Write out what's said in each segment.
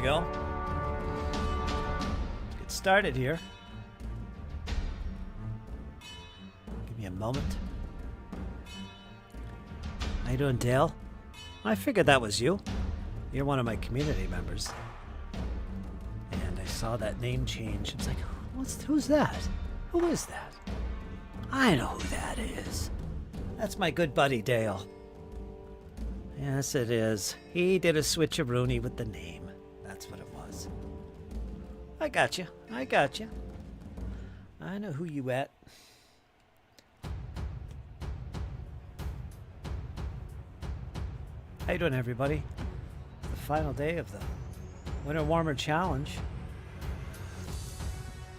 go. Let's get started here. Give me a moment. How you doing, Dale? I figured that was you. You're one of my community members. And I saw that name change. I was like, who's that? Who is that? I know who that is. That's my good buddy, Dale. Yes, it is. He did a switcheroony with the name. That's what it was. I got you. I know who you at. How you doing, everybody? The final day of the Winter Warmer Challenge.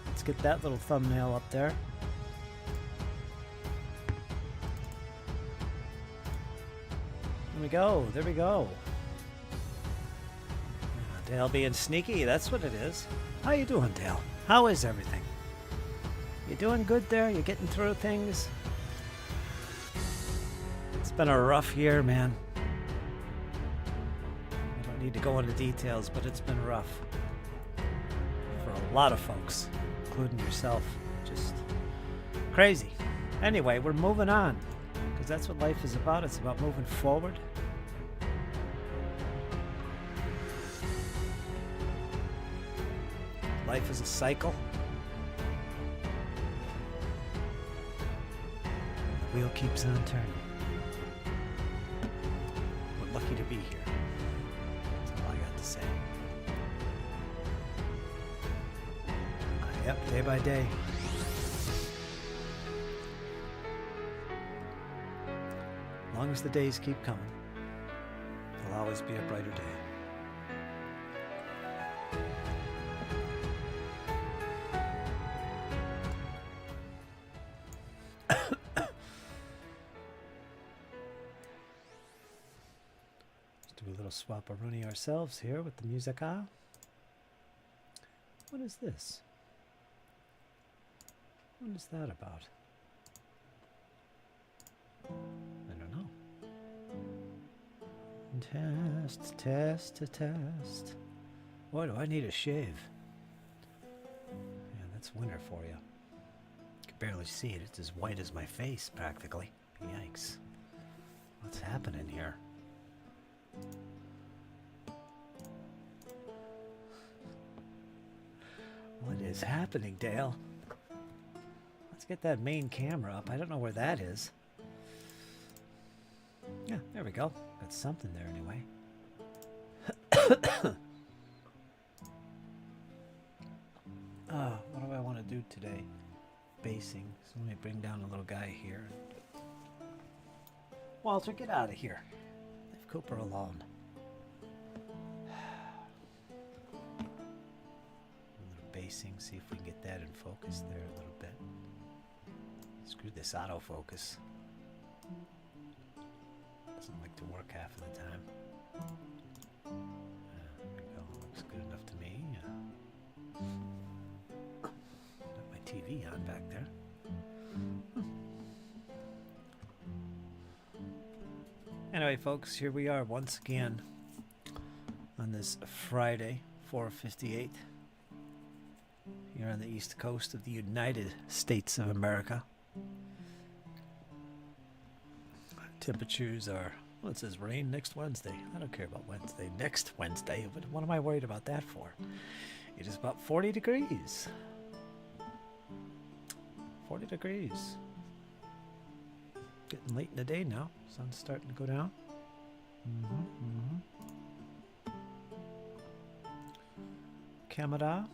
Let's get that little thumbnail up there. There we go. Dale being sneaky, that's what it is. How you doing, Dale? How is everything? You doing good there? You getting through things? It's been a rough year, man. I don't need to go into details, but it's been rough. For a lot of folks, including yourself. Just crazy. Anyway, we're moving on. Because that's what life is about. It's about moving forward. Life is a cycle. The wheel keeps on turning. We're lucky to be here. That's all I got to say. Yep, day by day. As long as the days keep coming, there'll always be a brighter day. Let's do a little swap-a-rooney ourselves here with the musica. What is this? What is that about? I don't know. Test. Boy, do I need a shave. Yeah, that's winter for you. You can barely see it. It's as white as my face, practically. Yikes. What's happening here? What is happening, Dale? Let's get that main camera up. I don't know where that is. Yeah, there we go. Got something there anyway. What do I want to do today? Basing. So let me bring down a little guy here. Walter, get out of here. Leave Cooper alone. A little basing. See if we can get that in focus there a little bit. Screw this autofocus. Doesn't like to work half of the time. There we go. Looks good enough to me. Got my TV on back there. Anyway, folks, here we are once again on this Friday, 4:58, here on the east coast of the United States of America. Temperatures are, well, it says rain next Wednesday. I don't care about Wednesday. Next Wednesday. What am I worried about that for? It is about 40 degrees. 40 degrees. Getting late in the day now. Sun's starting to go down. Camera.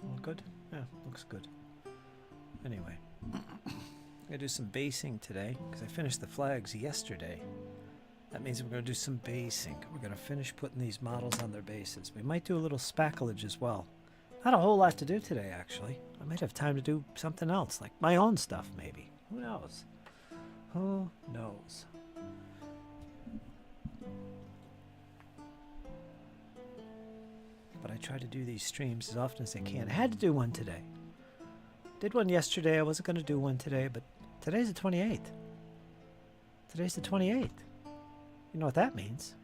All good? Yeah, looks good. Anyway. I'm going to do some basing today because I finished the flags yesterday. That means we're going to do some basing. We're going to finish putting these models on their bases. We might do a little spackleage as well. Not a whole lot to do today, actually. I might have time to do something else, like my own stuff, maybe. Who knows? Who knows? But I try to do these streams as often as I can. I had to do one today. Did one yesterday. I wasn't going to do one today, but today's the 28th. Today's the 28th. You know what that means?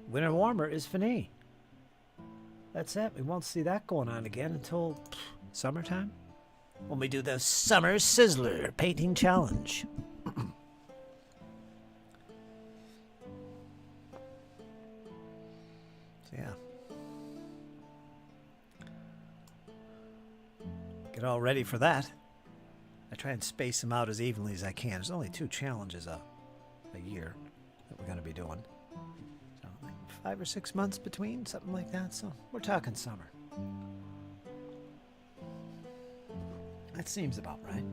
Winter warmer is fini. That's it. We won't see that going on again until summertime, when we do the Summer Sizzler Painting Challenge. So yeah. Get all ready for that. I try and space them out as evenly as I can. There's only 2 challenges a year that we're going to be doing. So like 5 or 6 months between, something like that. So we're talking summer. That seems about right.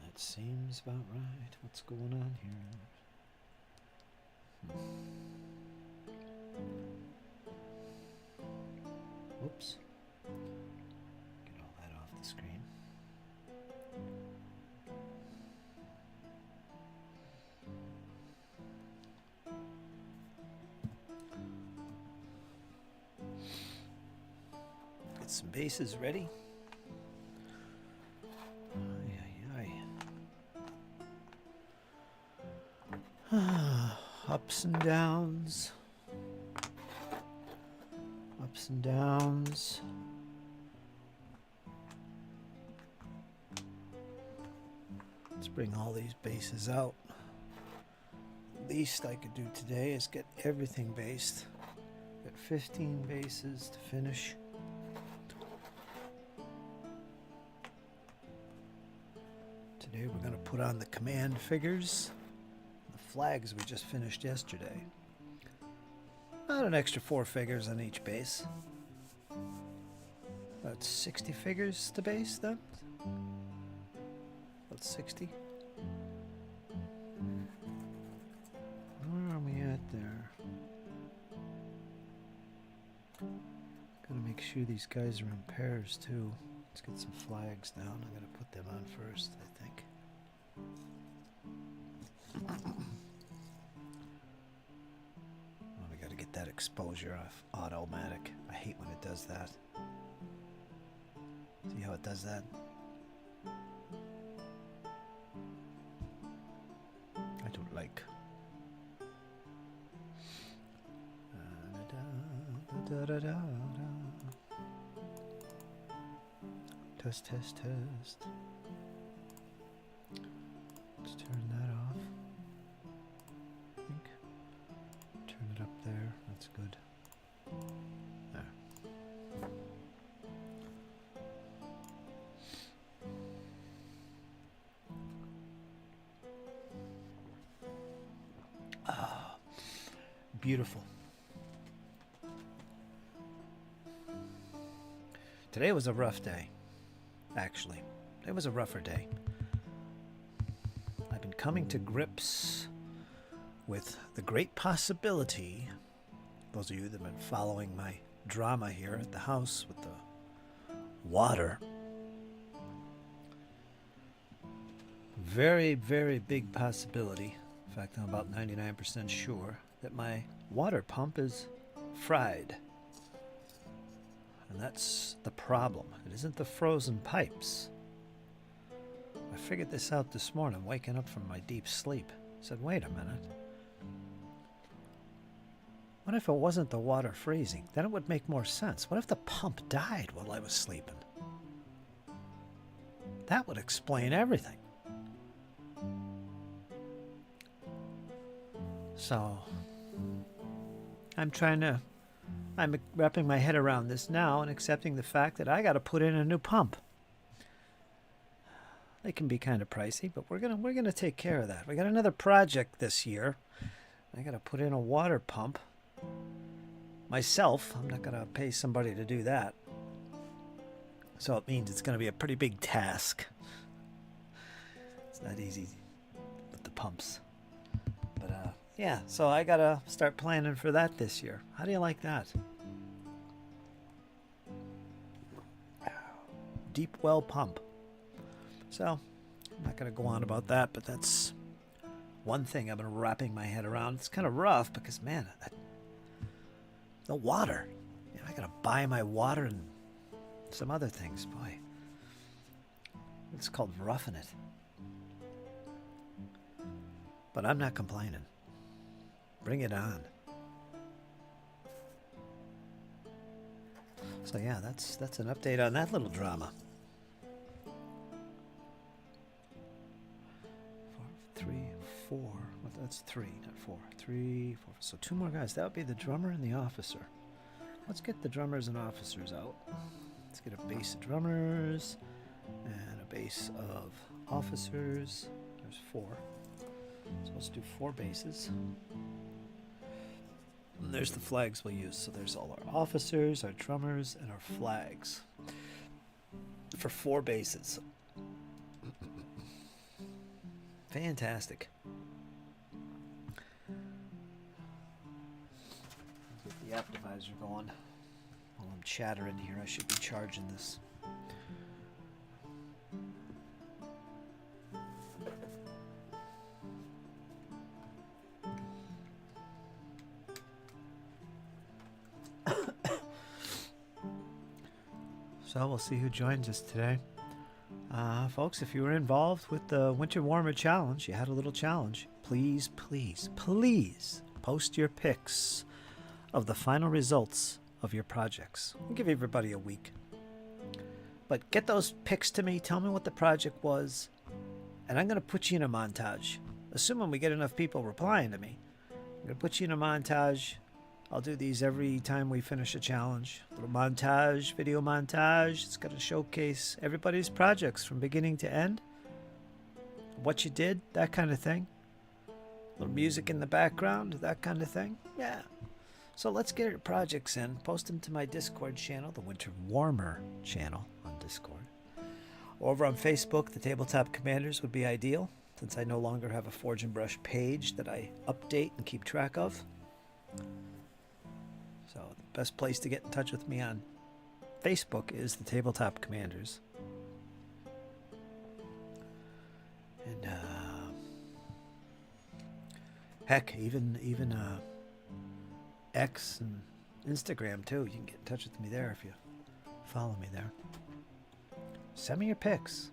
That seems about right. What's going on here? Whoops. Get all that off the screen. Get some bases ready. Ups and downs. Ups and downs. Let's bring all these bases out. Least I could do today is get everything based. Got 15 bases to finish. Today we're going to put on the command figures. Flags we just finished yesterday. About an extra 4 figures on each base. About 60 figures to base then. About 60. Where are we at there? Gotta make sure these guys are in pairs too. Let's get some flags down. I gotta put them on first, I think. That exposure off automatic. I hate when it does that. See how it does that? I don't like. Test, test, test. Let's turn that off. I think. Turn it up there. That's good. There. Ah, beautiful. Today was a rough day, actually. It was a rougher day. I've been coming to grips with the great possibility, those of you that have been following my drama here at the house with the water, very, very big possibility, in fact I'm about 99% sure, that my water pump is fried. And that's the problem. It isn't the frozen pipes. I figured this out this morning, waking up from my deep sleep. I said, wait a minute. What if it wasn't the water freezing? Then it would make more sense. What if the pump died while I was sleeping? That would explain everything. So, I'm wrapping my head around this now and accepting the fact that I got to put in a new pump. They can be kind of pricey, but we're gonna take care of that. We got another project this year. I got to put in a water pump myself. I'm not gonna pay somebody to do that. So it means it's gonna be a pretty big task. It's not easy with the pumps. But yeah, so I gotta start planning for that this year. How do you like that? Deep well pump. So, I'm not going to go on about that, but that's one thing I've been wrapping my head around. It's kind of rough because, man, the water. I gotta buy my water and some other things. Boy, it's called roughing it. But I'm not complaining. Bring it on. So yeah, that's an update on that little drama. 4, 3, 4. Well, that's 3, not 4. 3, 4. So 2 more guys. That would be the drummer and the officer. Let's get the drummers and officers out. Let's get a base of drummers and a base of officers. There's 4. So let's do 4 bases. And there's the flags we'll use. So there's all our officers, our drummers, and our flags for 4 bases. Fantastic. Let's get the app divisor going. While I'm chattering here, I should be charging this. So we'll see who joins us today. Folks, if you were involved with the Winter Warmer Challenge, you had a little challenge, please, please, please post your pics of the final results of your projects. We'll give everybody a week. But get those pics to me, tell me what the project was, and I'm going to put you in a montage. Assuming we get enough people replying to me, I'm going to put you in a montage. I'll do these every time we finish a challenge. A little montage, video montage. It's going to showcase everybody's projects from beginning to end. What you did, that kind of thing. A little music in the background, that kind of thing. Yeah. So let's get your projects in. Post them to my Discord channel, the Winter Warmer channel on Discord. Over on Facebook, the Tabletop Commanders would be ideal, since I no longer have a Forge and Brush page that I update and keep track of. So the best place to get in touch with me on Facebook is the Tabletop Commanders. And heck, even X and Instagram too. You can get in touch with me there if you follow me there. Send me your pics.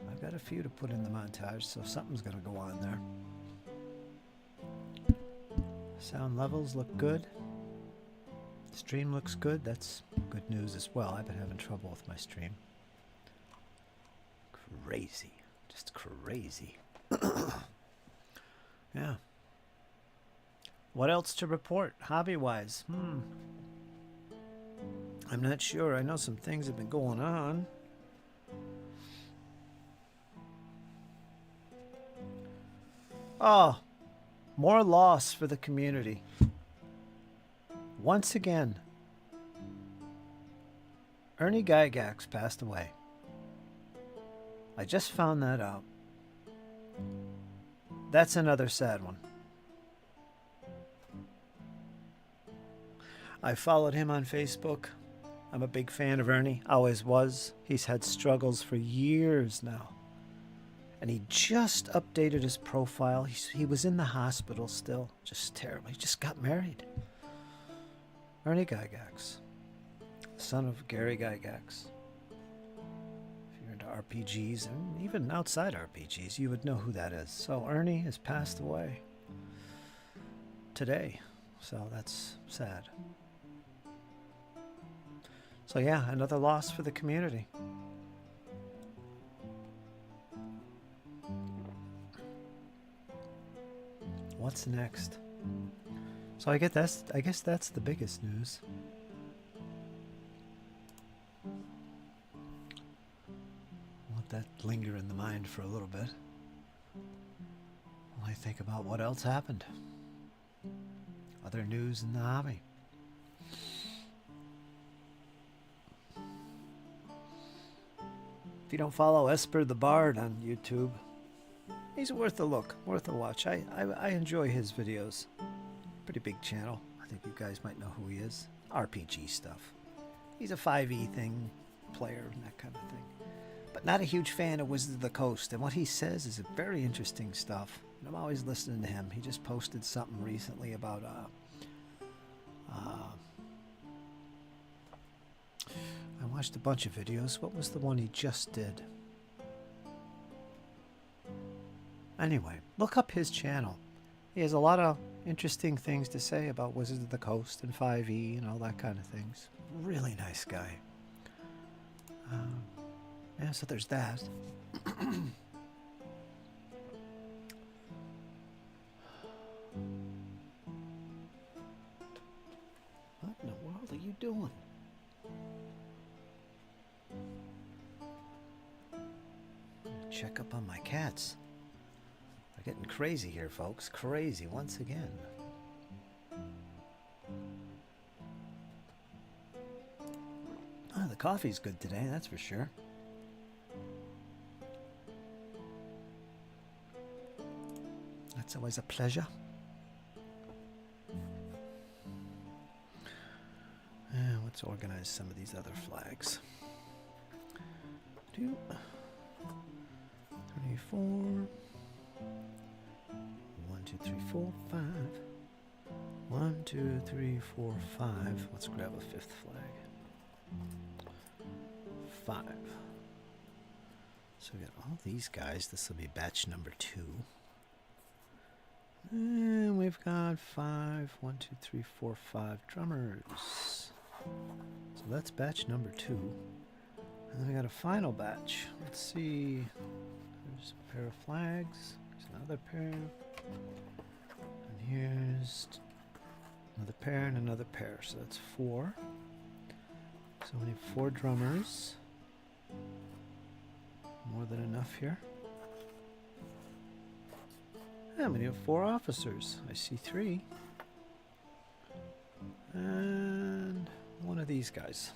I've got a few to put in the montage, so something's going to go on there. Sound levels look good. Stream looks good. That's good news as well. I've been having trouble with my stream. Crazy. Just crazy. Yeah. What else to report, hobby-wise? I'm not sure. I know some things have been going on. Oh, more loss for the community. Once again, Ernie Gygax passed away. I just found that out. That's another sad one. I followed him on Facebook. I'm a big fan of Ernie, always was. He's had struggles for years now. And he just updated his profile. He was in the hospital still. Just terrible. He just got married. Ernie Gygax, son of Gary Gygax. If you're into RPGs, and even outside RPGs, you would know who that is. So Ernie has passed away today. So that's sad. So yeah, another loss for the community. What's next? So I guess that's the biggest news. Let that linger in the mind for a little bit while I think about what else happened. Other news in the hobby. If you don't follow Esper the Bard on YouTube, he's worth a look, worth a watch. I enjoy his videos. Pretty big channel. I think you guys might know who he is. RPG stuff. He's a 5e thing, player, and that kind of thing. But not a huge fan of Wizards of the Coast. And what he says is very interesting stuff. And I'm always listening to him. He just posted something recently about watched a bunch of videos. What was the one he just did? Anyway, look up his channel. He has a lot of interesting things to say about Wizards of the Coast and 5e and all that kind of things. Really nice guy. Yeah, so there's that. What in the world are you doing? Check up on my cats. They're getting crazy here, folks. Crazy once again. Oh, the coffee's good today, that's for sure. That's always a pleasure. Let's organize some of these other flags. 2, 24. 1, 2, 3, 4, 5. 1, 2, 3, 4, 5. Let's grab a 5th flag. 5. So we got all these guys. This will be batch number 2. And we've got 5. 1, 2, 3, 4, 5 drummers. So that's batch number 2. And then we got a final batch. Let's see. There's a pair of flags. There's another pair. And here's another pair and another pair. So that's 4. So we need 4 drummers. More than enough here. And we need 4 officers. I see 3. And one of these guys.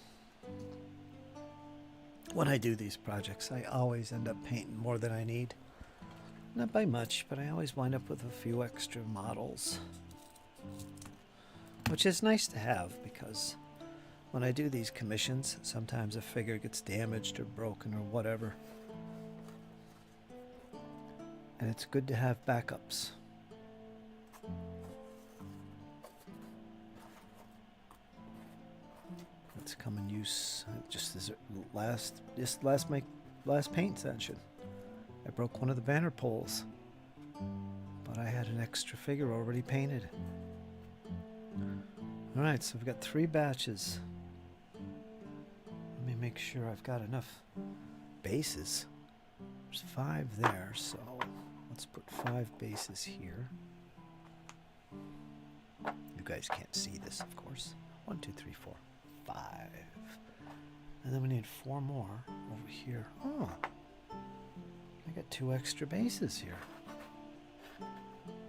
When I do these projects, I always end up painting more than I need. Not by much, but I always wind up with a few extra models. Which is nice to have, because when I do these commissions, sometimes a figure gets damaged or broken or whatever. And it's good to have backups. Let's come and use just this last paint session. I broke one of the banner poles, but I had an extra figure already painted. All right, so we've got 3 batches. Let me make sure I've got enough bases. There's 5 there, so let's put 5 bases here. You guys can't see this, of course. 1, 2, 3, 4, 5. And then we need 4 more over here. Oh, I got 2 extra bases here.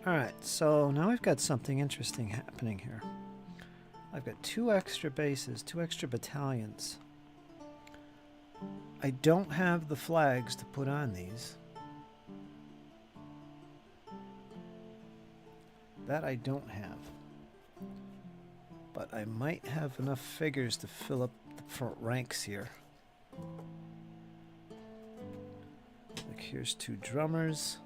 Alright, so now we've got something interesting happening here. I've got 2 extra bases, 2 extra battalions. I don't have the flags to put on these. That I don't have. But I might have enough figures to fill up the front ranks here. Like here's 2 drummers,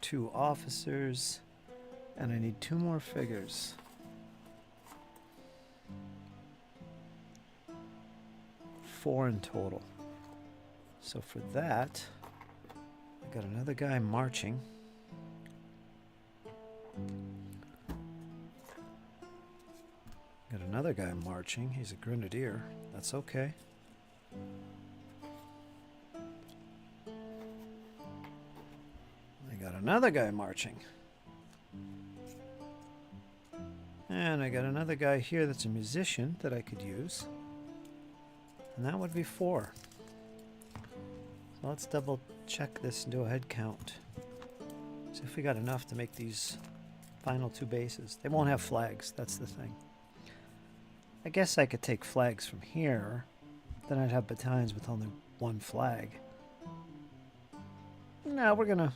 2 officers, and I need 2 more figures. Four in total. So for that, I got another guy marching. Got another guy marching. He's a grenadier. That's okay. I got another guy marching. And I got another guy here that's a musician that I could use. And that would be 4. So let's double check this and do a head count. See if we got enough to make these final 2 bases. They won't have flags, that's the thing. I guess I could take flags from here. Then I'd have battalions with only 1 flag. No, we're gonna...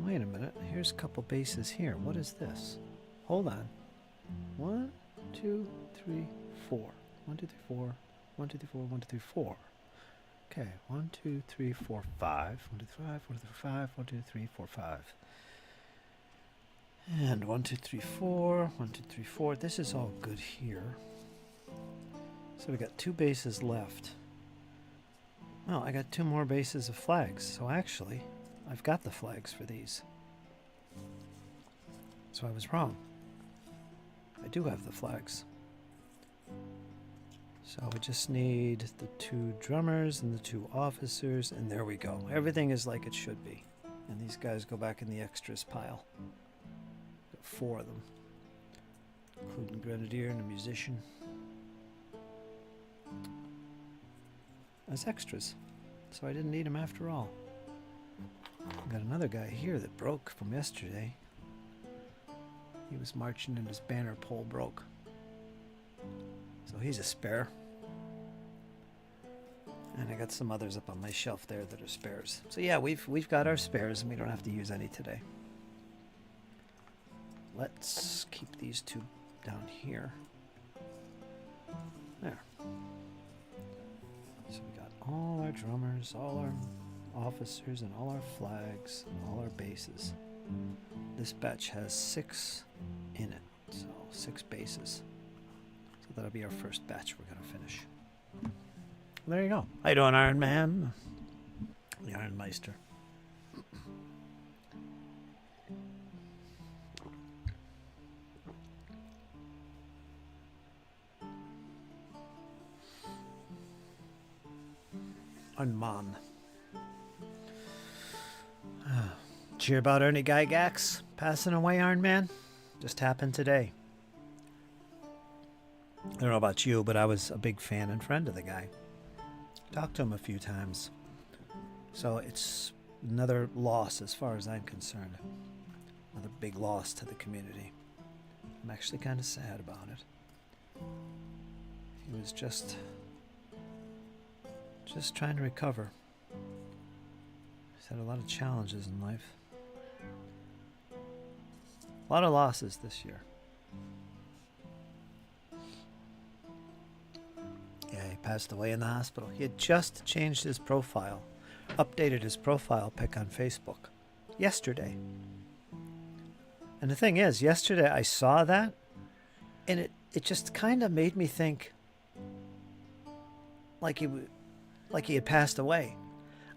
Wait a minute. Here's a couple bases here. What is this? Hold on. 1, 2, 3, 4. 1, 2, 3, 4. 1, 2, 3, 4. 1, 2, 3, 4. Okay. 1, 2, 3, 4, 5. 1, 2, 3, 5. 1, 2, 3, 5. 1, 2, 3, 4, 5. And 1, 2, 3, 4. 1, 2, 3, 4. This is all good here. So we got 2 bases left. Well, I got 2 more bases of flags. So actually, I've got the flags for these. So I was wrong. I do have the flags. So we just need the 2 drummers and the 2 officers, and there we go. Everything is like it should be. And these guys go back in the extras pile. Got 4 of them, including grenadier and a musician. As extras, so I didn't need them after all. Got another guy here that broke from yesterday. He was marching and his banner pole broke. So he's a spare. And I got some others up on my shelf there that are spares. So yeah, we've got our spares and we don't have to use any today. Let's keep these 2 down here. There. So we got all our drummers, all our officers, and all our flags, and all our bases. This batch has 6 in it, so 6 bases. So that'll be our first batch we're going to finish. There you go. How you doing, Iron Man? The Iron Meister. Unman. Did you hear about Ernie Gygax passing away, Iron Man? Just happened today. I don't know about you, but I was a big fan and friend of the guy. Talked to him a few times. So it's another loss as far as I'm concerned. Another big loss to the community. I'm actually kind of sad about it. He was just trying to recover. He's had a lot of challenges in life. A lot of losses this year. Yeah, he passed away in the hospital. He had just changed his profile, updated his profile pic on Facebook yesterday. And the thing is, yesterday I saw that, and it just kind of made me think like he had passed away.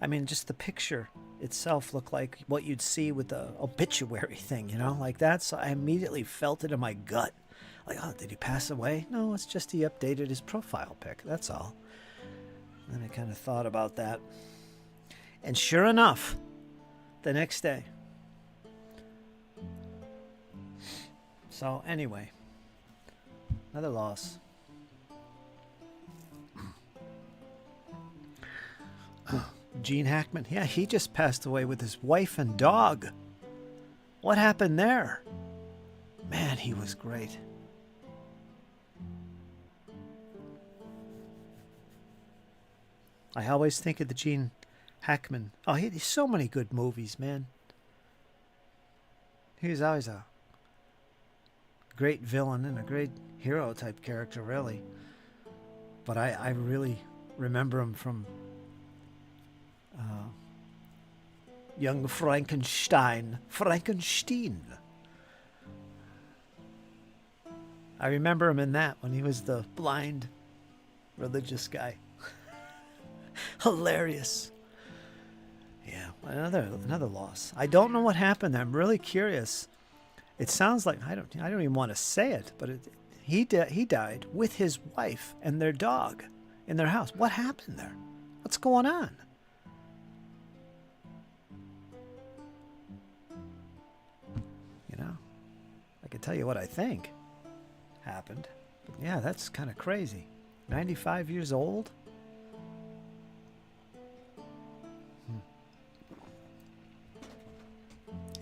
I mean, just the picture itself looked like what you'd see with the obituary thing, you know, like that. So I immediately felt it in my gut. Like, oh, did he pass away? No, it's just he updated his profile pic. That's all. And I kind of thought about that. And sure enough, the next day. So anyway, another loss. Gene Hackman. Yeah, he just passed away with his wife and dog. What happened there? Man, he was great. I always think of the Gene Hackman. Oh, he had so many good movies, man. He was always a great villain and a great hero type character, really. But I really remember him from Young Frankenstein. I remember him in that when he was the blind religious guy. Hilarious. Yeah, another loss. I don't know what happened there. I'm really curious. It sounds like I don't even want to say it, but he died with his wife and their dog in their house. What happened there? What's going on? You know, I can tell you what I think happened. But yeah, that's kind of crazy. 95 years old?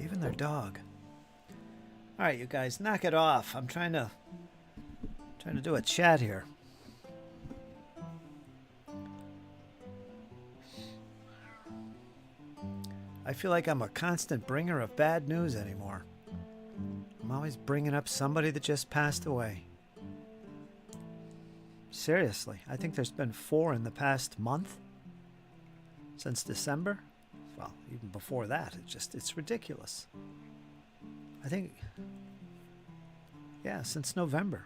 Even their dog. All right, you guys, knock it off. I'm trying to do a chat here. I feel like I'm a constant bringer of bad news anymore. I'm always bringing up somebody that just passed away. Seriously, I think there's been 4 in the past month. Since December. Well, even before that, it's ridiculous. I think, yeah, since November.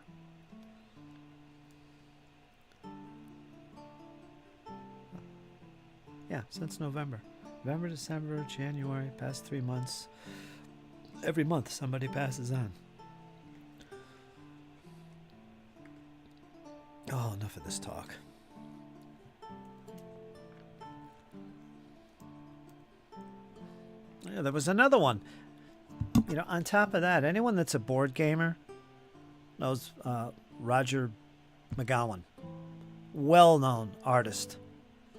Yeah, since November. November, December, January, past 3 months. Every month somebody passes on. Oh, enough of this talk. Yeah, there was another one. You know, on top of that, anyone that's a board gamer knows Roger McGowan. Well-known artist.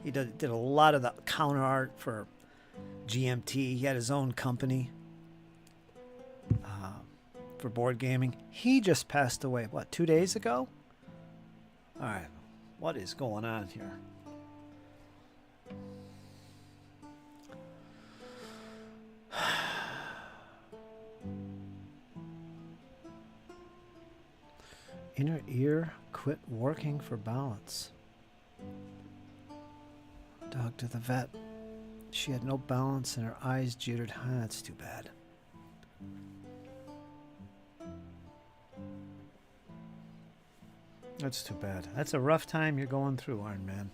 He did a lot of the counter art for GMT. He had his own company for board gaming. He just passed away, what, 2 days ago? All right, what is going on here? Inner ear quit working for balance. Dog to the vet. She had no balance and her eyes jittered. That's too bad. That's too bad. That's a rough time you're going through, Iron Man.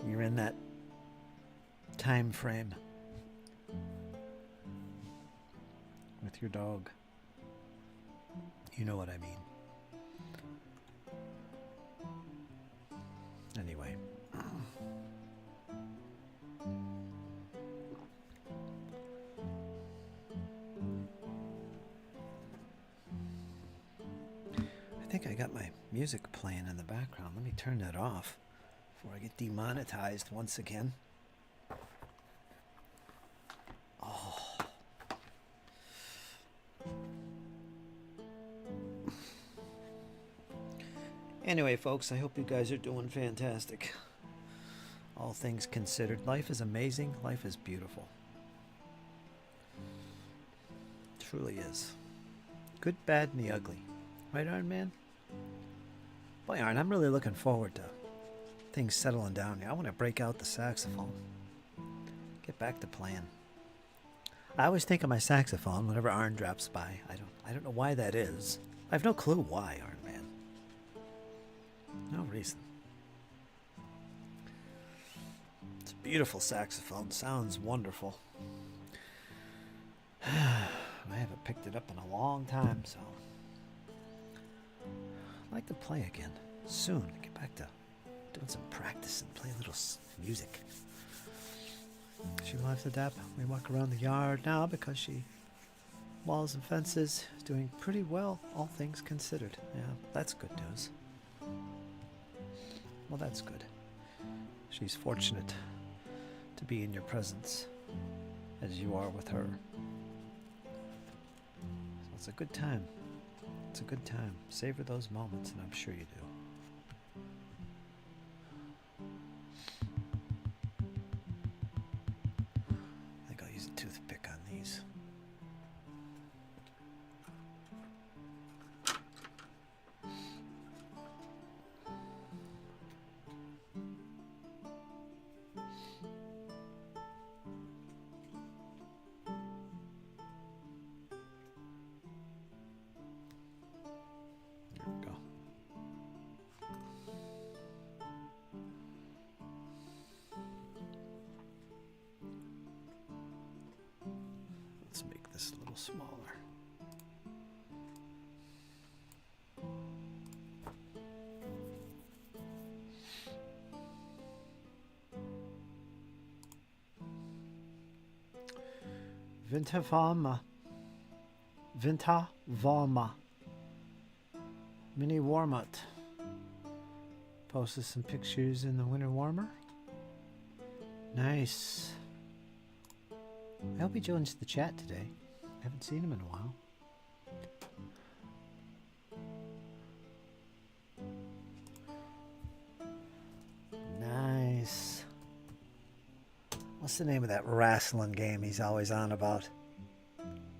You're in that time frame with your dog. You know what I mean. Anyway. I think I got my music playing in the background. Let me turn that off before I get demonetized once again. Oh. Anyway, folks, I hope you guys are doing fantastic. All things considered, life is amazing. Life is beautiful. It truly is. Good, bad, and the ugly. Right, Iron Man? Boy, Iron, I'm really looking forward to things settling down here. I want to break out the saxophone. Get back to playing. I always think of my saxophone whenever Arn drops by. I don't know why that is. I have no clue why, Iron Man. No reason. It's a beautiful saxophone. Sounds wonderful. I haven't picked it up in a long time, so I'd like to play again soon. Get back to doing some practice and play a little music. She will have to adapt. We walk around the yard now because she walls and fences is doing pretty well, all things considered. Yeah, that's good news. Well, that's good. She's fortunate to be in your presence as you are with her. So it's a good time. It's a good time. Savor those moments, and I'm sure you do. I think I'll use a toothpick on these. Let's make this a little smaller. Vintavarma. Vintavarma. Mini Warmut. Posted some pictures in the winter warmer. Nice. I hope he joins the chat today. I haven't seen him in a while. Nice. What's the name of that wrestling game he's always on about?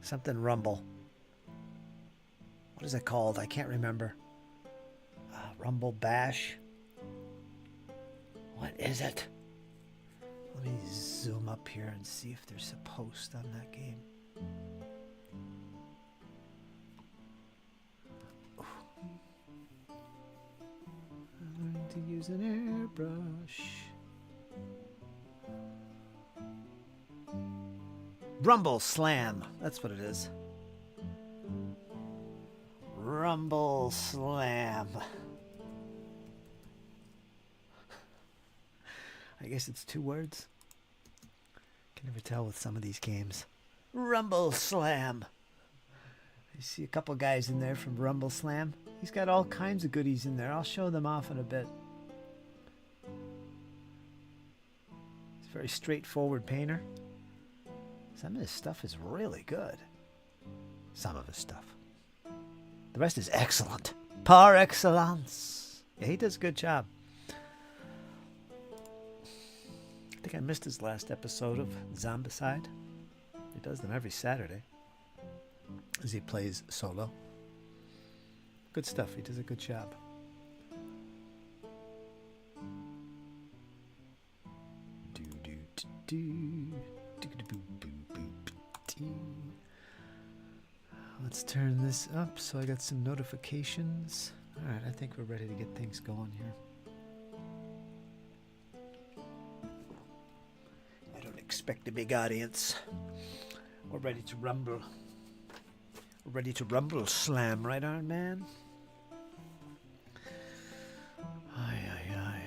Something Rumble. What is it called? I can't remember. Rumble Bash. What is it? Let me zoom up here and see if there's a post on that game. I'm going to use an airbrush. Rumble Slam. That's what it is. Rumble Slam. I guess it's 2 words. Can never tell with some of these games. Rumble Slam. I see a couple guys in there from Rumble Slam. He's got all kinds of goodies in there. I'll show them off in a bit. He's a very straightforward painter. Some of his stuff is really good. Some of his stuff. The rest is excellent. Par excellence. Yeah, he does a good job. I think I missed his last episode of Zombicide. He does them every Saturday as he plays solo. Good stuff. He does a good job. Let's turn this up so I got some notifications. All right, I think we're ready to get things going here. I don't expect a big audience. We're ready to rumble. We're ready to rumble slam, right, Iron Man? Aye, aye, aye.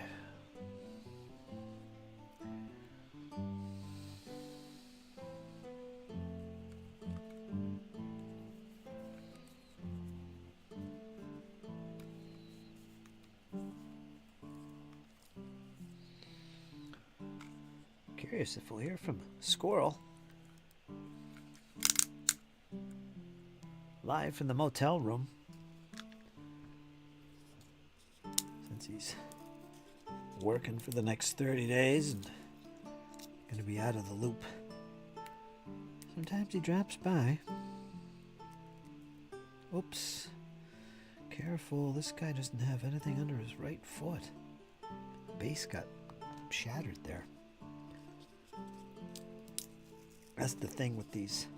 Curious if we'll hear from Squirrel. Live from the motel room. Since he's working for the next 30 days and going to be out of the loop. Sometimes he drops by. Oops. Careful, this guy doesn't have anything under his right foot. Base got shattered there. That's the thing with these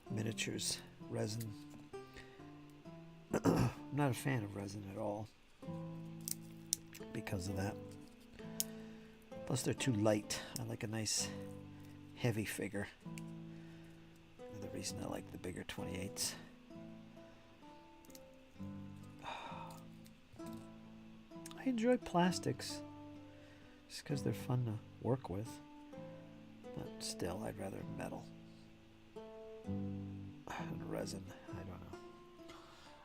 miniatures, resin. I'm not a fan of resin at all because of that. Plus they're too light. I like a nice heavy figure. Another reason I like the bigger 28s. I enjoy plastics just because they're fun to work with. But still, I'd rather metal and resin.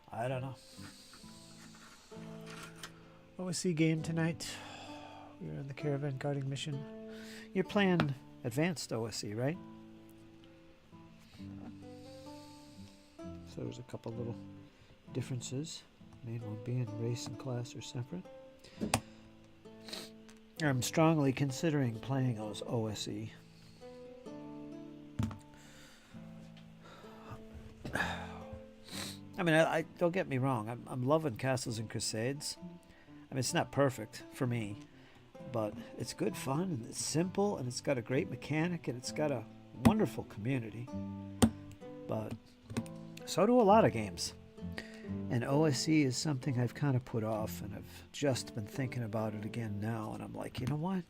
I don't know. OSC game tonight. We're on the caravan guarding mission. You're playing advanced OSC, right? So there's a couple little differences. Main one being race and class are separate. I'm strongly considering playing those OSE. I mean, I don't get me wrong. I'm loving Castles and Crusades. I mean, it's not perfect for me, but it's good fun and it's simple and it's got a great mechanic and it's got a wonderful community. But so do a lot of games. And OSE is something I've kind of put off, and I've just been thinking about it again now. And I'm like, you know what?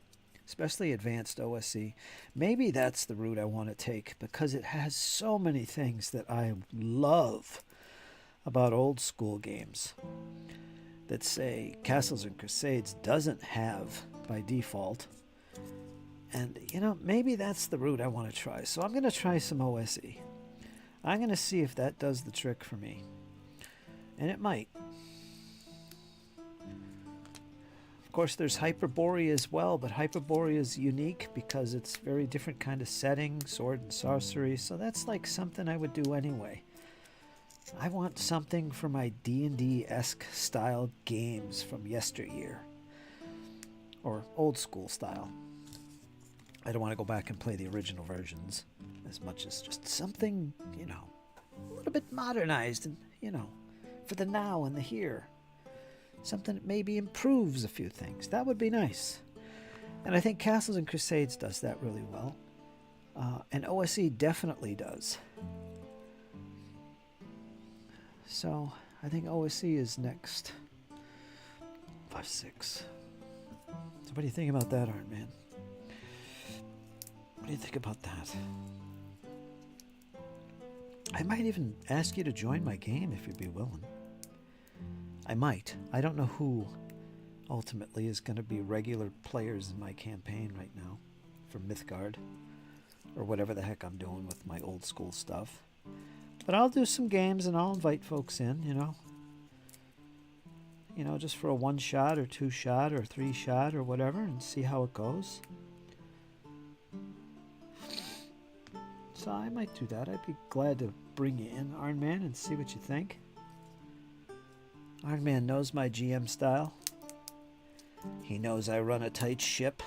Especially advanced OSE. Maybe that's the route I want to take because it has so many things that I love about old school games that say Castles and Crusades doesn't have by default. And, you know, maybe that's the route I want to try. So I'm going to try some OSE. I'm going to see if that does the trick for me. And it might. Of course, there's Hyperborea as well, but Hyperborea is unique because it's very different kind of setting, sword and sorcery. So that's like something I would do anyway. I want something for my D&D-esque style games from yesteryear. Or old school style. I don't want to go back and play the original versions as much as just something, you know, a little bit modernized and, you know, for the now and the here. Something that maybe improves a few things. That would be nice. And I think Castles and Crusades does that really well. And OSE definitely does. So I think OSE is next. 5-6. So what do you think about that, Art Man? What do you think about that? I might even ask you to join my game if you'd be willing. I might. I don't know who ultimately is going to be regular players in my campaign right now for Mythgard or whatever the heck I'm doing with my old school stuff. But I'll do some games and I'll invite folks in, you know. You know, just for a 1-shot or 2-shot or 3-shot or whatever and see how it goes. So I might do that. I'd be glad to bring you in, Iron Man, and see what you think. Iron Man knows my GM style. He knows I run a tight ship.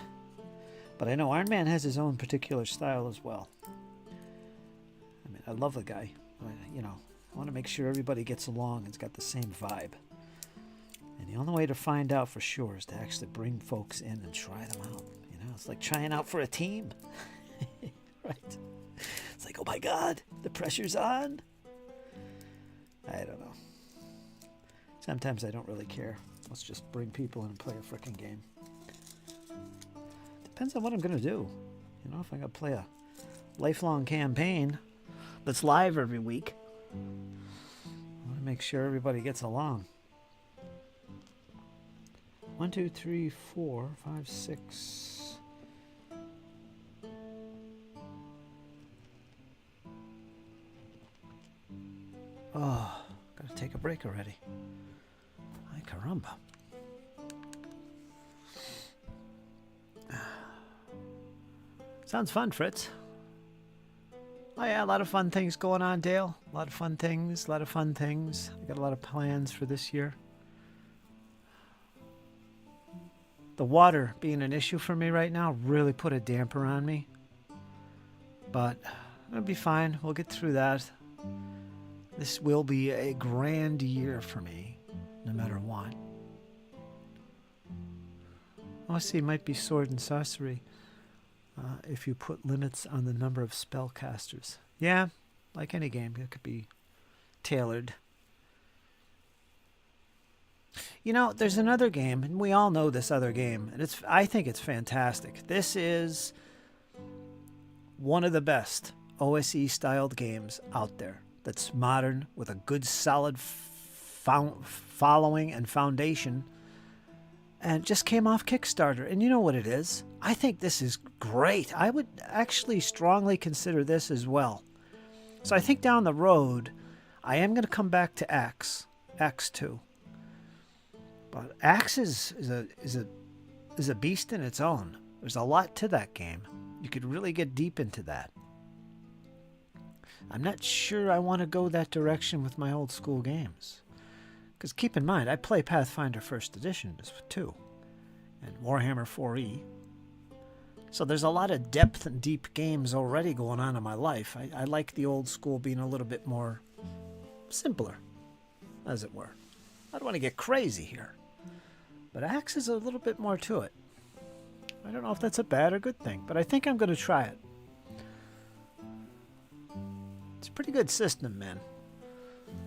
But I know Iron Man has his own particular style as well. I mean, I love the guy. You know, I want to make sure everybody gets along and has got the same vibe. And the only way to find out for sure is to actually bring folks in and try them out. You know, it's like trying out for a team. Right? It's like, oh my God, the pressure's on. I don't know. Sometimes I don't really care. Let's just bring people in and play a freaking game. Depends on what I'm going to do. You know, if I'm going to play a lifelong campaign that's live every week, I want to make sure everybody gets along. 1, 2, 3, 4, 5, 6. Oh, gotta take a break already. Ay caramba. Sounds fun, Fritz. Oh yeah, a lot of fun things going on, Dale. A lot of fun things, I got a lot of plans for this year. The water being an issue for me right now really put a damper on me. But it'll be fine. We'll get through that. This will be a grand year for me, no matter what. OSE might be sword and sorcery if you put limits on the number of spellcasters. Yeah, like any game, it could be tailored. You know, there's another game, and we all know this other game, and I think it's fantastic. This is one of the best OSE-styled games out there that's modern, with a good, solid following and foundation, and just came off Kickstarter. And you know what it is? I think this is great. I would actually strongly consider this as well. So I think down the road, I am going to come back to Axe 2. But Axe is a beast in its own. There's a lot to that game. You could really get deep into that. I'm not sure I want to go that direction with my old school games. Because keep in mind, I play Pathfinder 1st Edition too, and Warhammer 4E. So there's a lot of depth and deep games already going on in my life. I like the old school being a little bit more simpler, as it were. I don't want to get crazy here. But Axe is a little bit more to it. I don't know if that's a bad or good thing, but I think I'm going to try it. It's a pretty good system, man.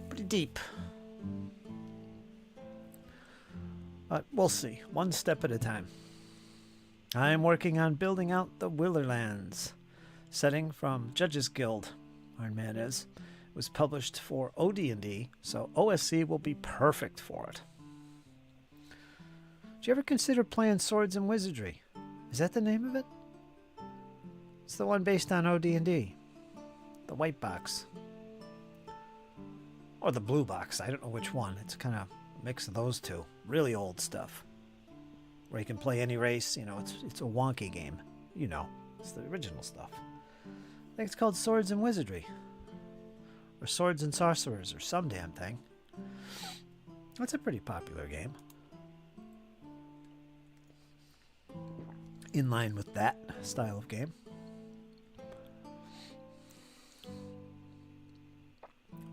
Pretty deep. But we'll see. One step at a time. I'm working on building out the Wilderlands. Setting from Judges Guild, Iron Man is. It was published for OD&D, so OSE will be perfect for it. Did you ever consider playing Swords and Wizardry? Is that the name of it? It's the one based on OD&D. The white box. Or the blue box. I don't know which one. It's kind of a mix of those two. Really old stuff. Where you can play any race. You know, it's a wonky game. You know, it's the original stuff. I think it's called Swords and Wizardry. Or Swords and Sorcerers, or some damn thing. That's a pretty popular game. In line with that style of game.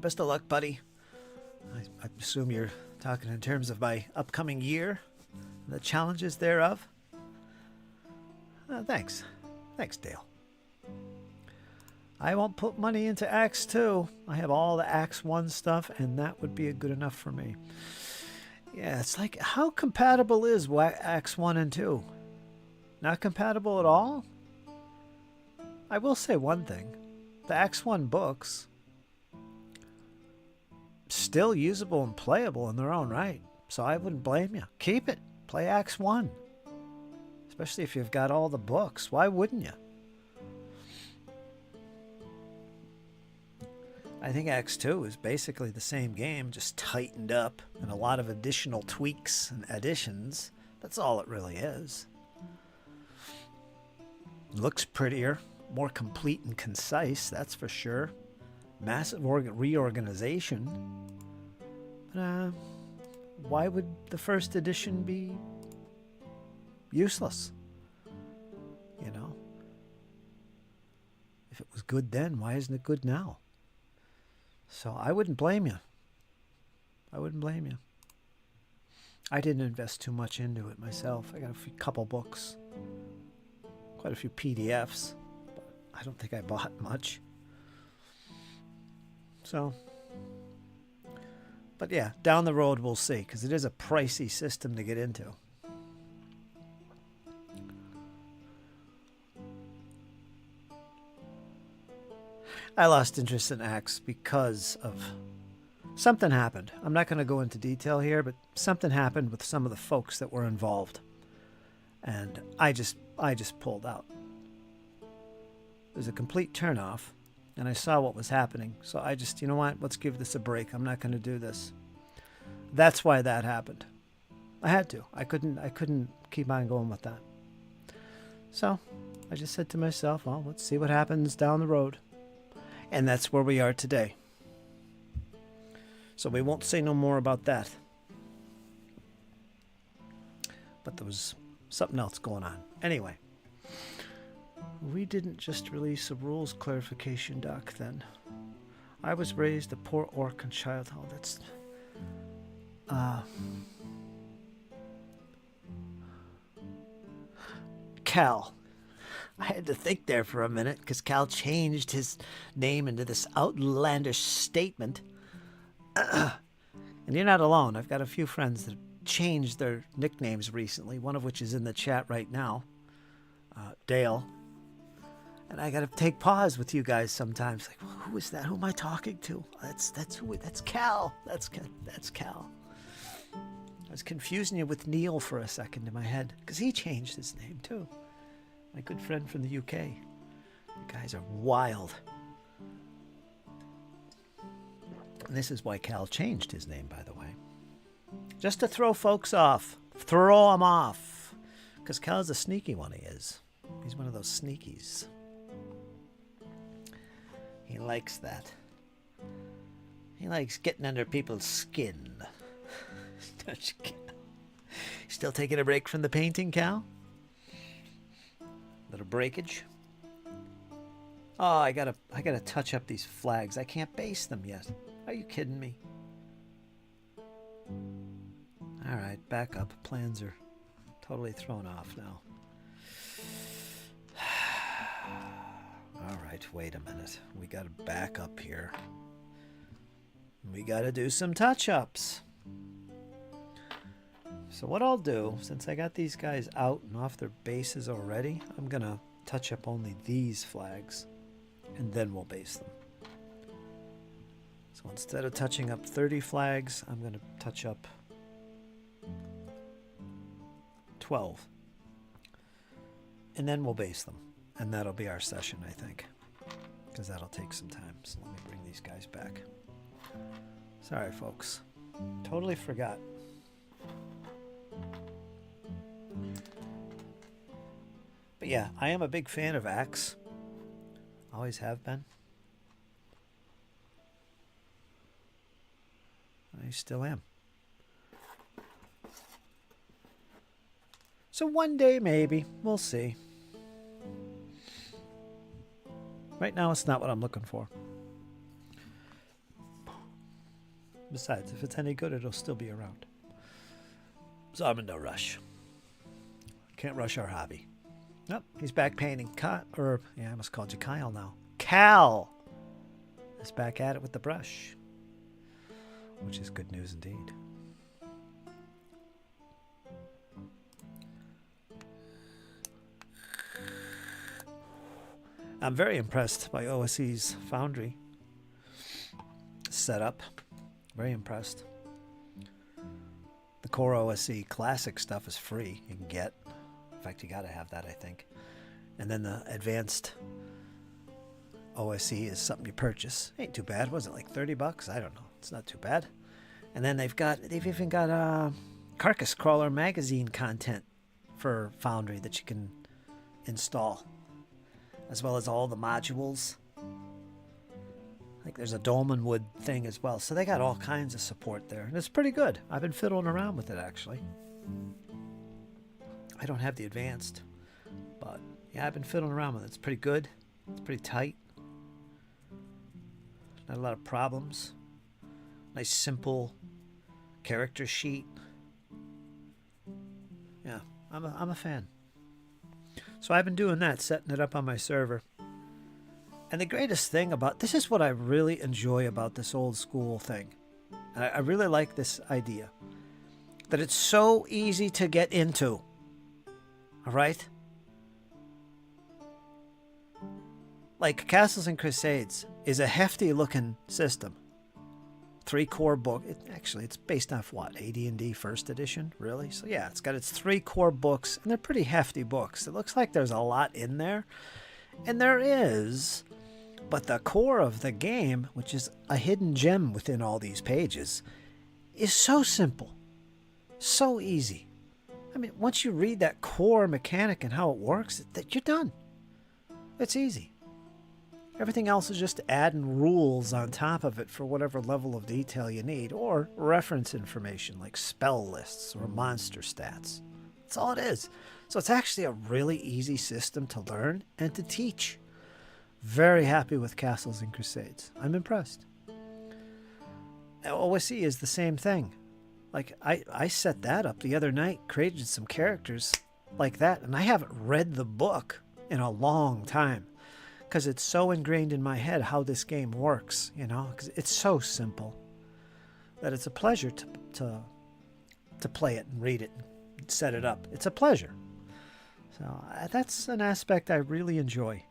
Best of luck, buddy. I assume you're talking in terms of my upcoming year, and the challenges thereof. Thanks. Thanks, Dale. I won't put money into Acts 2. I have all the Acts 1 stuff, and that would be good enough for me. Yeah, it's like, how compatible is Acts 1 and 2? Not compatible at all? I will say one thing. The Acts 1 books, still usable and playable in their own right. So I wouldn't blame you. Keep it. Play Acts 1. Especially if you've got all the books. Why wouldn't you? I think Acts 2 is basically the same game, just tightened up and a lot of additional tweaks and additions. That's all it really is. Looks prettier, more complete and concise, that's for sure. Massive reorganization. But, why would the first edition be useless? You know? If it was good then, why isn't it good now? So I wouldn't blame you. I wouldn't blame you. I didn't invest too much into it myself. I got a couple books, quite a few PDFs, but I don't think I bought much. So, but yeah, down the road we'll see, because it is a pricey system to get into. I lost interest in Acts because of something happened. I'm not going to go into detail here, but something happened with some of the folks that were involved. And I just pulled out. It was a complete turnoff, and I saw what was happening. So I just, you know what, let's give this a break. I'm not going to do this. That's why that happened. I had to. I couldn't keep on going with that. So I just said to myself, well, let's see what happens down the road. And that's where we are today. So we won't say no more about that. But there was something else going on. Anyway, we didn't just release a rules clarification doc then. I was raised a poor orphan child. Oh, that's... Cal. I had to think there for a minute because Cal changed his name into this outlandish statement. And you're not alone. I've got a few friends that changed their nicknames recently, one of which is in the chat right now, Dale. And I got to take pause with you guys sometimes. Like, well, who is that? Who am I talking to? That's Cal. That's Cal. I was confusing you with Neil for a second in my head because he changed his name too. My good friend from the UK. You guys are wild. And this is why Cal changed his name, by the way. Just to throw folks off. Throw them off. Because Cal's a sneaky one, he is. He's one of those sneakies. He likes that. He likes getting under people's skin. Still taking a break from the painting, Cal? Little breakage. Oh, I gotta touch up these flags. I can't base them yet. Are you kidding me? All right, back up. Plans are totally thrown off now. All right, wait a minute. We gotta back up here. We gotta do some touch-ups. So what I'll do, since I got these guys out and off their bases already, I'm going to touch up only these flags, and then we'll base them. So instead of touching up 30 flags, I'm going to touch up 12. And then we'll base them. And that'll be our session, I think, because that'll take some time. So let me bring these guys back. Sorry, folks. Totally forgot. But yeah, I am a big fan of Axe. Always have been. I still am. So one day, maybe. We'll see. Right now, it's not what I'm looking for. Besides, if it's any good, it'll still be around. So I'm in no rush. Can't rush our hobby. Oh, he's back painting. I almost called you Kyle now. Cal is back at it with the brush, which is good news indeed. I'm very impressed by OSE's Foundry setup. Very impressed. The core OSE classic stuff is free. You can get. In fact, you got to have that, I think. And then the advanced OSE is something you purchase. Ain't too bad. Was it like $30? I don't know. It's not too bad. And then they've even got Carcass Crawler magazine content for Foundry that you can install, as well as all the modules. I think there's a Dolmenwood thing as well. So they got all kinds of support there. And it's pretty good. I've been fiddling around with it, actually. I don't have the advanced, but yeah, I've been fiddling around with it. It's pretty good. It's pretty tight. Not a lot of problems. Nice, simple character sheet. Yeah, I'm a fan. So I've been doing that, setting it up on my server. And the greatest thing about this is what I really enjoy about this old school thing. And I really like this idea that it's so easy to get into. All right? Like Castles and Crusades is a hefty looking system. 3 core book. It's based off what? AD&D first edition, really? So yeah, it's got its 3 core books, and they're pretty hefty books. It looks like there's a lot in there. And there is, but the core of the game, which is a hidden gem within all these pages, is so simple. So easy. I mean, once you read that core mechanic and how it works, you're done. It's easy. Everything else is just adding rules on top of it for whatever level of detail you need, or reference information like spell lists or monster stats. That's all it is. So it's actually a really easy system to learn and to teach. Very happy with Castles and Crusades. I'm impressed. OSE is the same thing. Like, I set that up the other night, created some characters like that, and I haven't read the book in a long time because it's so ingrained in my head how this game works, you know, because it's so simple that it's a pleasure to play it and read it and set it up. It's a pleasure. So that's an aspect I really enjoy.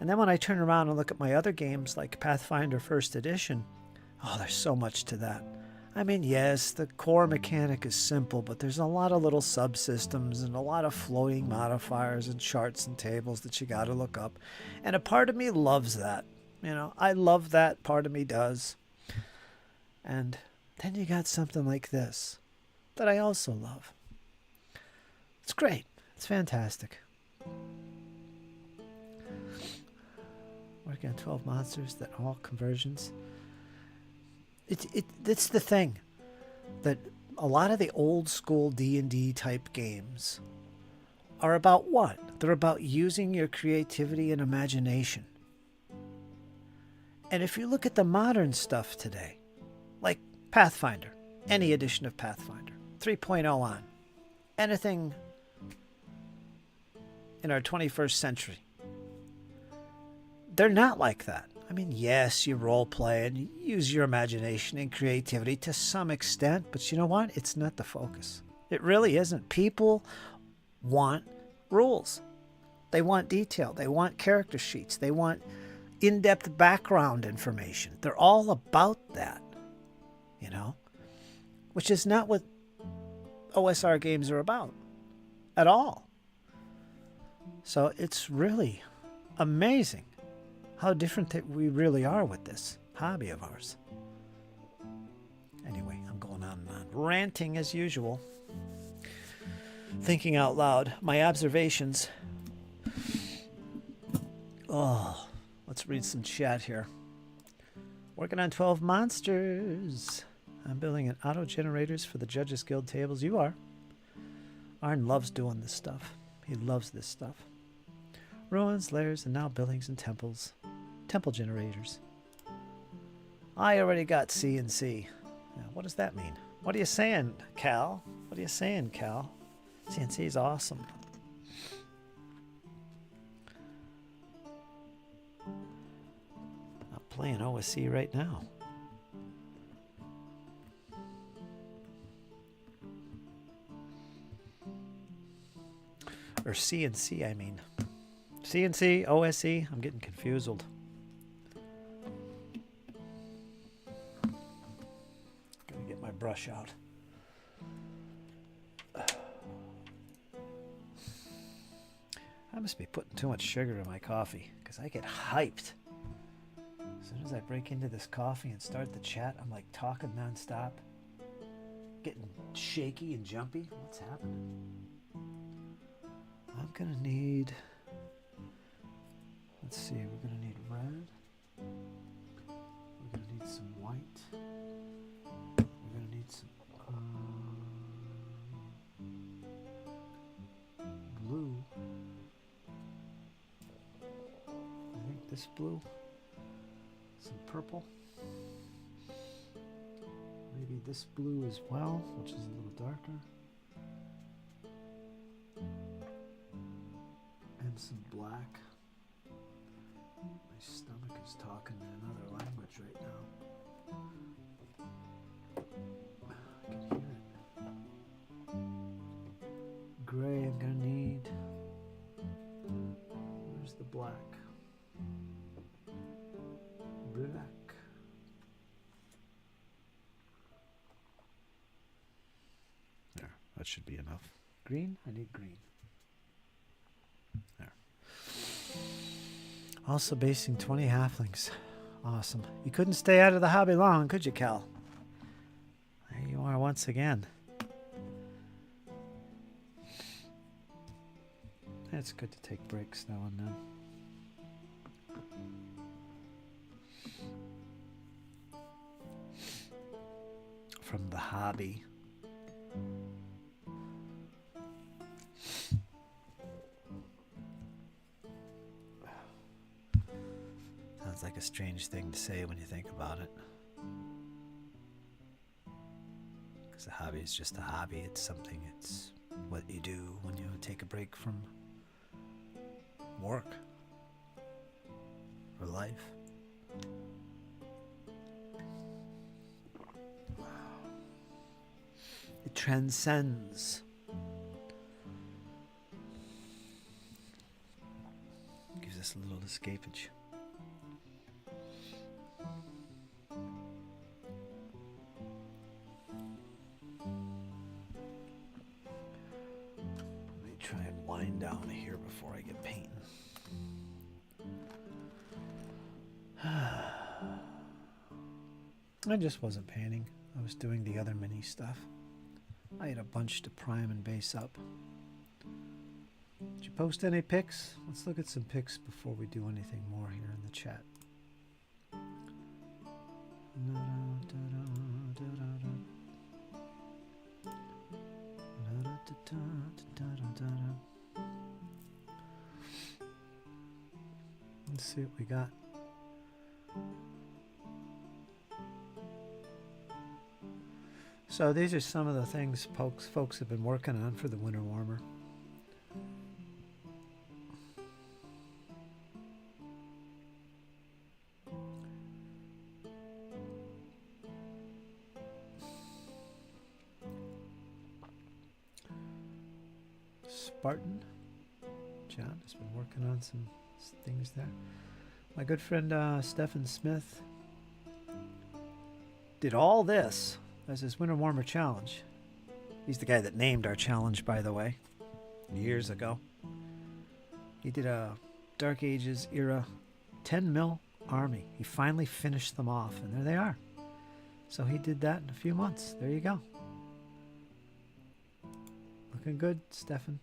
And then when I turn around and look at my other games like Pathfinder First Edition, oh, there's so much to that. I mean, yes, the core mechanic is simple, but there's a lot of little subsystems and a lot of floating modifiers and charts and tables that you got to look up. And a part of me loves that. You know, I love that. Part of me does. And then you got something like this that I also love. It's great. It's fantastic. Working on 12 monsters that are all conversions. It's the thing that a lot of the old school D&D type games are about what? They're about using your creativity and imagination. And if you look at the modern stuff today, like Pathfinder, any edition of Pathfinder, 3.0 on, anything in our 21st century, they're not like that. I mean, yes, you role play and you use your imagination and creativity to some extent, but you know what? It's not the focus. It really isn't. People want rules. They want detail. They want character sheets. They want in-depth background information. They're all about that, you know, which is not what OSR games are about at all. So it's really amazing how different that we really are with this hobby of ours. Anyway, I'm going on and on. Ranting as usual. Thinking out loud. My observations. Oh, let's read some chat here. Working on 12 monsters. I'm building an auto generators for the Judges Guild tables. You are. Arn loves doing this stuff. He loves this stuff. Ruins, lairs, and now buildings and temples. Temple generators. I already got CNC. Now, what does that mean? What are you saying, Cal? What are you saying, Cal? CNC is awesome. playing OSC right now. Or CNC, I mean. CNC, OSE, I'm getting confused. Gonna get my brush out. I must be putting too much sugar in my coffee because I get hyped. As soon as I break into this coffee and start the chat, I'm like talking nonstop, getting shaky and jumpy. What's happening? I'm gonna need, let's see, we're gonna need red, we're gonna need some white, we're gonna need some blue, I think this blue, some purple, maybe this blue as well, which is a little darker. And some black. My stomach is talking in another language right now. I can hear it. Gray I'm gonna need. Where's the black? Black. There, that should be enough. Green? I need green. There. Also basing 20 halflings. Awesome. You couldn't stay out of the hobby long, could you, Cal? There you are once again. It's good to take breaks now and then. From the hobby. Sounds like a strange thing to say when you think about it. Because a hobby is just a hobby. It's something, it's what you do when you take a break from work or life. It transcends. Gives us a little escapage. Let me try and wind down here before I get painting. I just wasn't painting. I was doing the other mini stuff. I had a bunch to prime and base up. Did you post any pics? Let's look at some pics before we do anything more here in the chat. Let's see what we got. So these are some of the things folks have been working on for the winter warmer. Spartan. John has been working on some things there. My good friend Stephen Smith did all this as his winter warmer challenge. He's the guy that named our challenge, by the way, years ago. He did a Dark Ages era 10 mil army. He finally finished them off, and there they are. So he did that in a few months. There you go. Looking good, Stefan.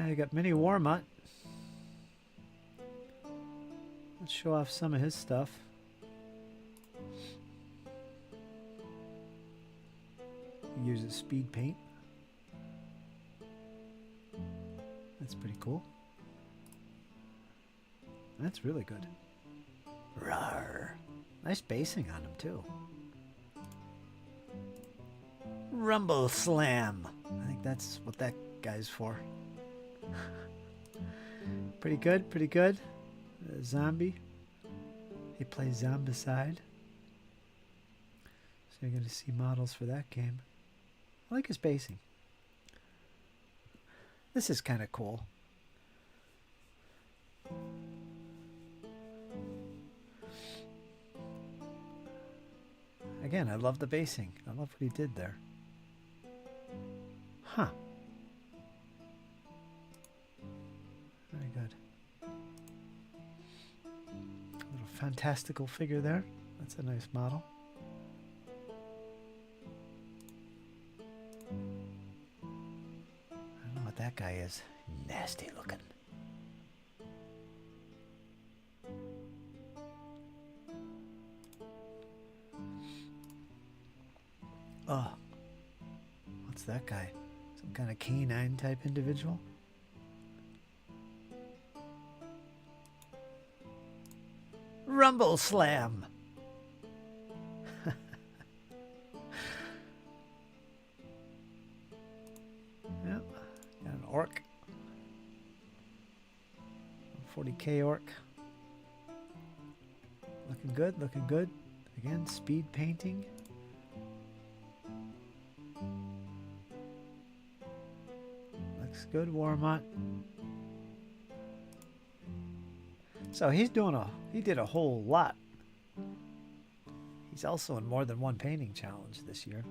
You got Mini Warmut. Let's show off some of his stuff. He uses speed paint. That's pretty cool. That's really good. Rawr. Nice basing on him too. Rumble Slam. I think that's what that guy's for. Pretty good, pretty good. Zombie. He plays Zombicide. So you're going to see models for that game. I like his basing. This is kind of cool. Again, I love the basing. I love what he did there. Huh. Very good. Little fantastical figure there. That's a nice model. I don't know what that guy is. Nasty looking. Oh, what's that guy? Some kind of canine type individual? Rumble Slam! Yep, got an orc. 40k orc. Looking good, looking good. Again, speed painting. Looks good, Warmont. So he did a whole lot. He's also in more than one painting challenge this year.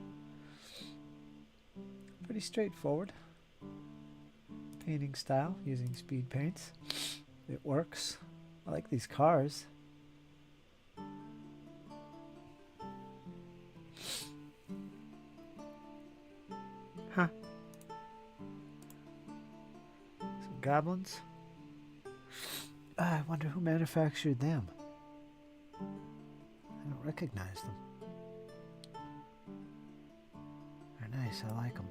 Pretty straightforward painting style using speed paints. It works. I like these cars. Huh. Some goblins. I wonder who manufactured them. I don't recognize them. They're nice. I like them.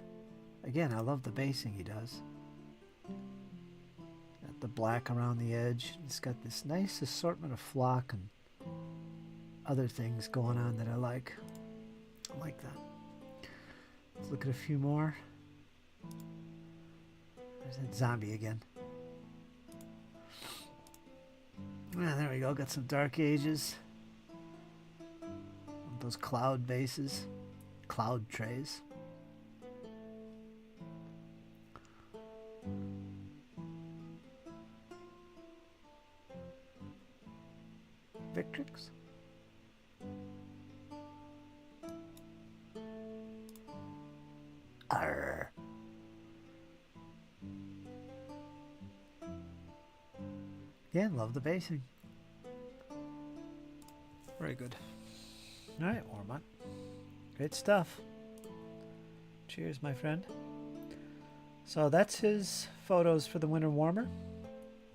Again, I love the basing he does. Got the black around the edge. It's got this nice assortment of flock and other things going on that I like. I like that. Let's look at a few more. There's that zombie again. Ah, there we go. Got some Dark Ages. Those cloud bases. Cloud trays. Victrix. Arr. Yeah, love the basing. Very good. All right, Ormont. Great stuff. Cheers, my friend. So that's his photos for the Winter Warmer.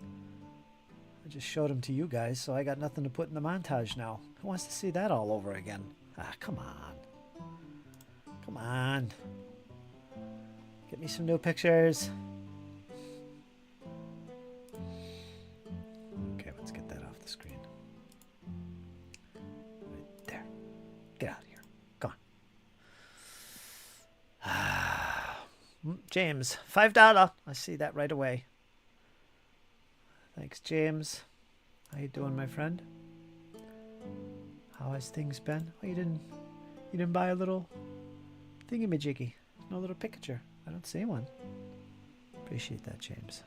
I just showed them to you guys, so I got nothing to put in the montage now. Who wants to see that all over again? Ah, come on. Come on. Get me some new pictures. Okay, let's get that off the screen. Right there. Get out of here. Go on. James, $5. I see that right away. Thanks, James. How you doing, my friend? How has things been? Oh, you didn't buy a little thingamajiggy? No little picture. I don't see one. Appreciate that, James.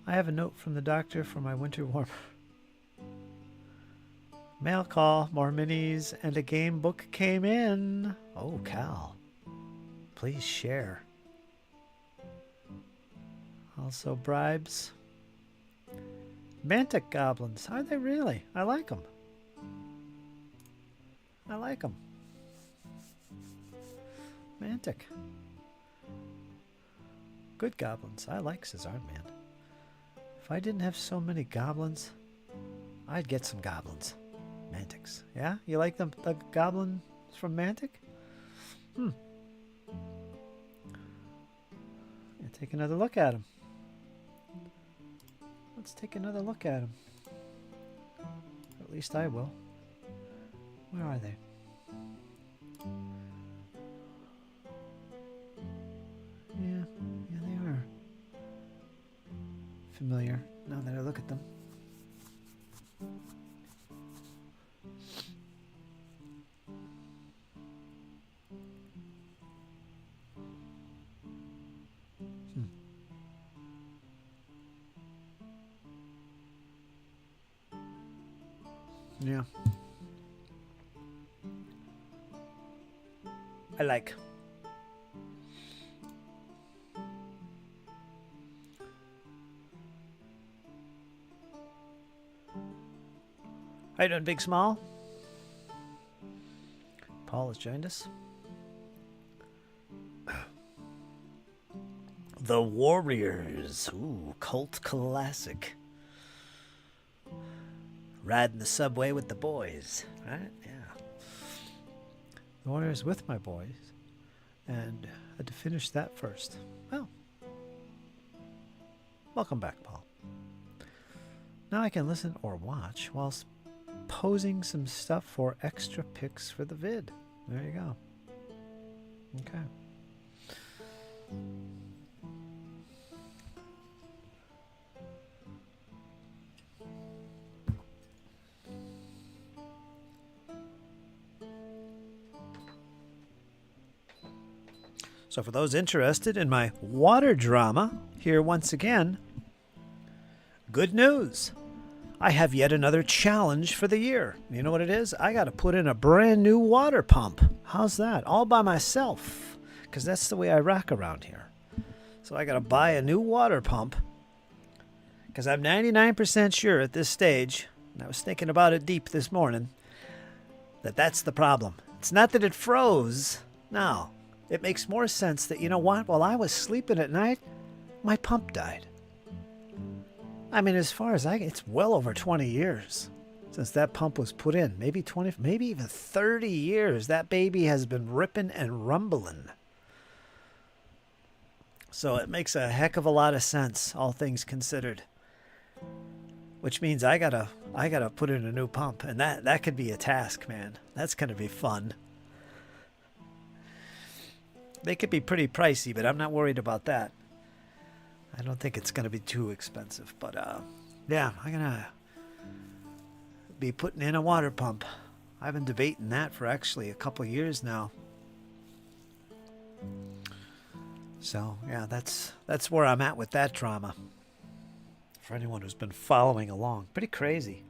I have a note from the doctor for my winter warmer. Mail call, more minis, and a game book came in. Oh, Cal. Please share. Also bribes. Mantic goblins. Are they really? I like them. I like them. Mantic. Good goblins. I like Cesar Man. If I didn't have so many goblins, I'd get some goblins. Mantics. Yeah? You like the goblins from Mantic? Yeah, take another look at them. Let's take another look at them. At least I will. Where are they? Yeah, they are. Familiar. now that I look at them. Yeah. I like. How you doing, Big Small? Paul has joined us. The Warriors. Ooh, cult classic. Riding the subway with the boys, right? Yeah. The Warriors with my boys. And I had to finish that first. Well, welcome back, Paul. Now I can listen or watch whilst posing some stuff for extra pics for the vid. There you go. Okay. So for those interested in my water drama, here once again, good news. I have yet another challenge for the year. You know what it is? I got to put in a brand new water pump. How's that? All by myself, because that's the way I rock around here. So I got to buy a new water pump, because I'm 99% sure at this stage, and I was thinking about it deep this morning, that that's the problem. It's not that it froze. No. It makes more sense that, you know what, while I was sleeping at night, my pump died. I mean, as far as it's well over 20 years since that pump was put in. Maybe 20, maybe even 30 years. That baby has been ripping and rumbling. So it makes a heck of a lot of sense, all things considered. Which means I gotta put in a new pump, and that could be a task, man. That's gonna be fun. They could be pretty pricey, but I'm not worried about that. I don't think it's going to be too expensive. But, yeah, I'm going to be putting in a water pump. I've been debating that for actually a couple of years now. So, yeah, that's where I'm at with that drama. For anyone who's been following along. Pretty crazy.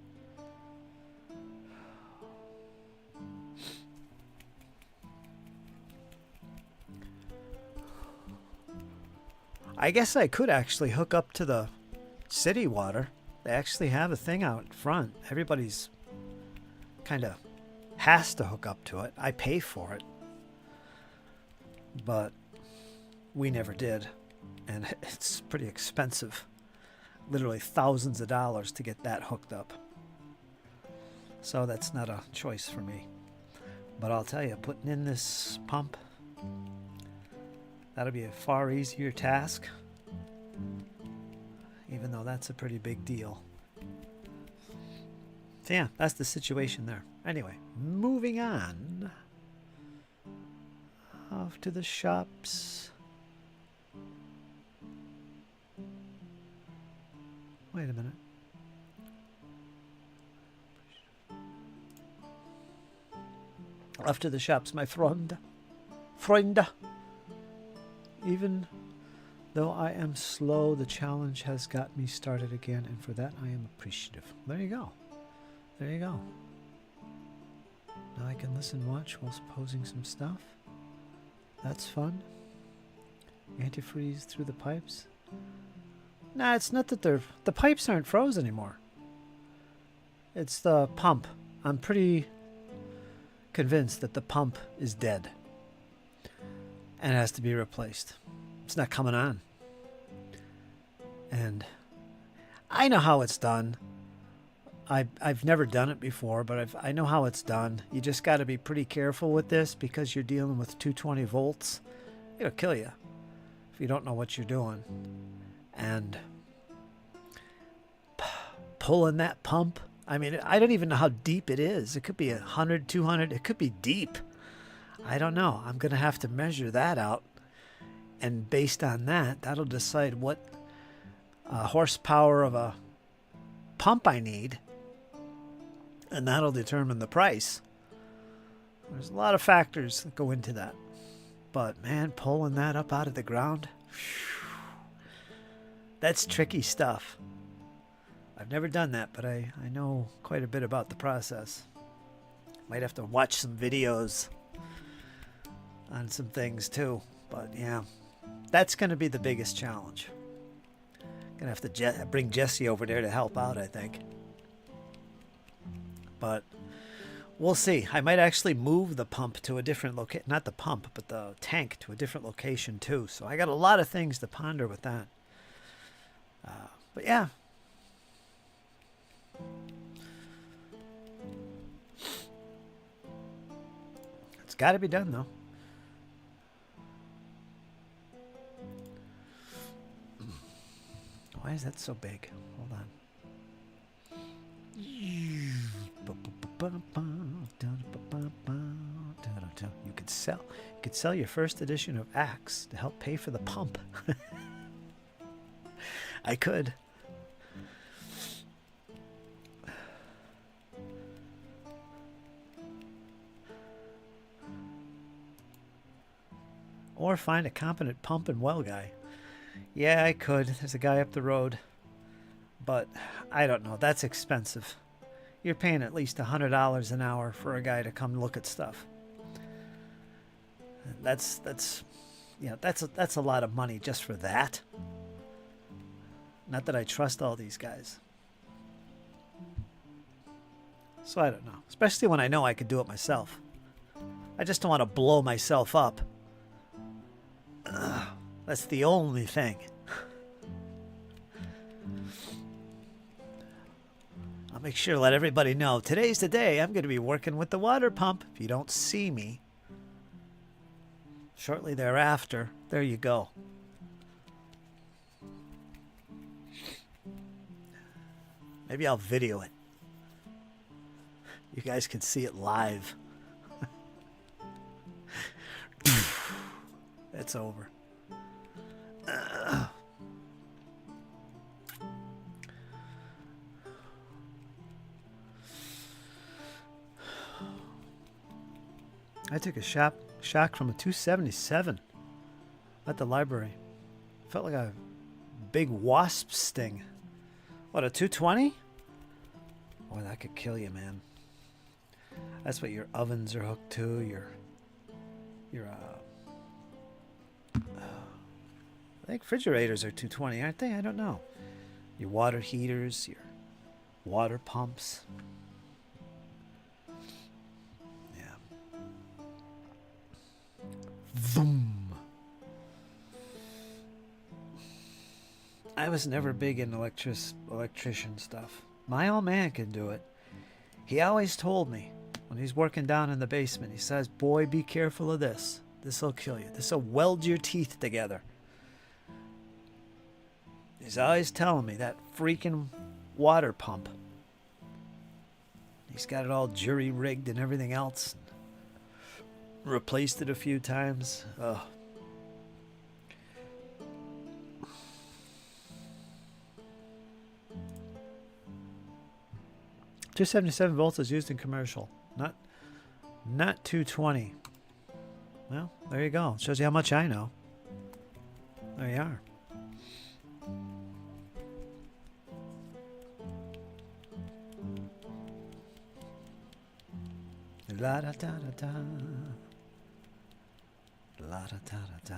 I guess I could actually hook up to the city water. They actually have a thing out front. Everybody's kind of has to hook up to it. I pay for it. But we never did. And it's pretty expensive. Literally thousands of dollars to get that hooked up. So that's not a choice for me. But I'll tell you, putting in this pump, that'll be a far easier task, even though that's a pretty big deal. So yeah, that's the situation there. Anyway, moving on. Off to the shops. Wait a minute. Off to the shops, my friend. Even though I am slow, the challenge has got me started again, and for that I am appreciative. There you go. There you go. Now I can listen, watch whilst posing some stuff. That's fun. Antifreeze through the pipes. Nah, it's not that the pipes aren't froze anymore. It's the pump. I'm pretty convinced that the pump is dead and has to be replaced. It's not coming on. And I know how it's done. I've never done it before, but I know how it's done. You just got to be pretty careful with this because you're dealing with 220 volts. It'll kill you if you don't know what you're doing. And pulling that pump, I mean, I don't even know how deep it is. It could be 100, 200. It could be deep. I don't know. I'm going to have to measure that out. And based on that, that'll decide what horsepower of a pump I need, and that'll determine the price. There's a lot of factors that go into that. But man, pulling that up out of the ground, that's tricky stuff. I've never done that, but I know quite a bit about the process. Might have to watch some videos on some things too. But yeah, that's going to be the biggest challenge. Going to have to bring Jesse over there to help out, I think. But we'll see. I might actually move the pump to a different location. Not the pump, but the tank to a different location too. So I got a lot of things to ponder with that. But yeah. It's got to be done though. Why is that so big? Hold on. You could sell your first edition of Axe to help pay for the pump. I could. Or find a competent pump and well guy. Yeah, I could. There's a guy up the road. But I don't know. That's expensive. You're paying at least $100 an hour for a guy to come look at stuff. That's a lot of money just for that. Not that I trust all these guys. So I don't know. Especially when I know I could do it myself. I just don't want to blow myself up. That's the only thing. I'll make sure to let everybody know. Today's the day I'm going to be working with the water pump. If you don't see me, shortly thereafter, there you go. Maybe I'll video it. You guys can see it live. It's over. I took a shock from a 277 at the library. Felt like a big wasp sting. What, a 220? Boy, that could kill you, man. That's what your ovens are hooked to. Your I think refrigerators are 220, aren't they? I don't know. Your water heaters, your water pumps. Yeah. Vroom. I was never big in electrician stuff. My old man can do it. He always told me when he's working down in the basement, he says, boy, be careful of this. This'll kill you. This'll weld your teeth together. He's always telling me that freaking water pump. He's got it all jury rigged and everything else. Replaced it a few times. Ugh. .277 volts is used in commercial, not 220. Well, there you go. Shows you how much I know. There you are. La da da da da. La da da da da.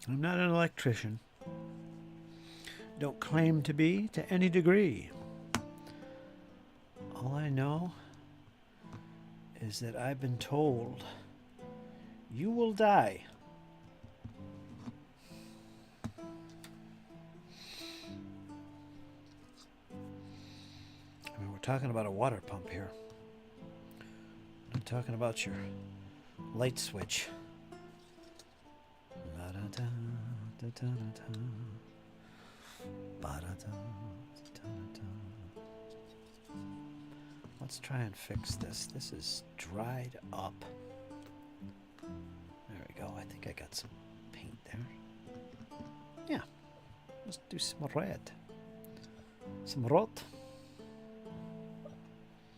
I'm not an electrician. Don't claim to be to any degree. All I know is that I've been told you will die. I mean, we're talking about a water pump here. I'm talking about your light switch. Let's try and fix this. This is dried up. There we go. I think I got some paint there. Yeah, let's do some red. Some rot.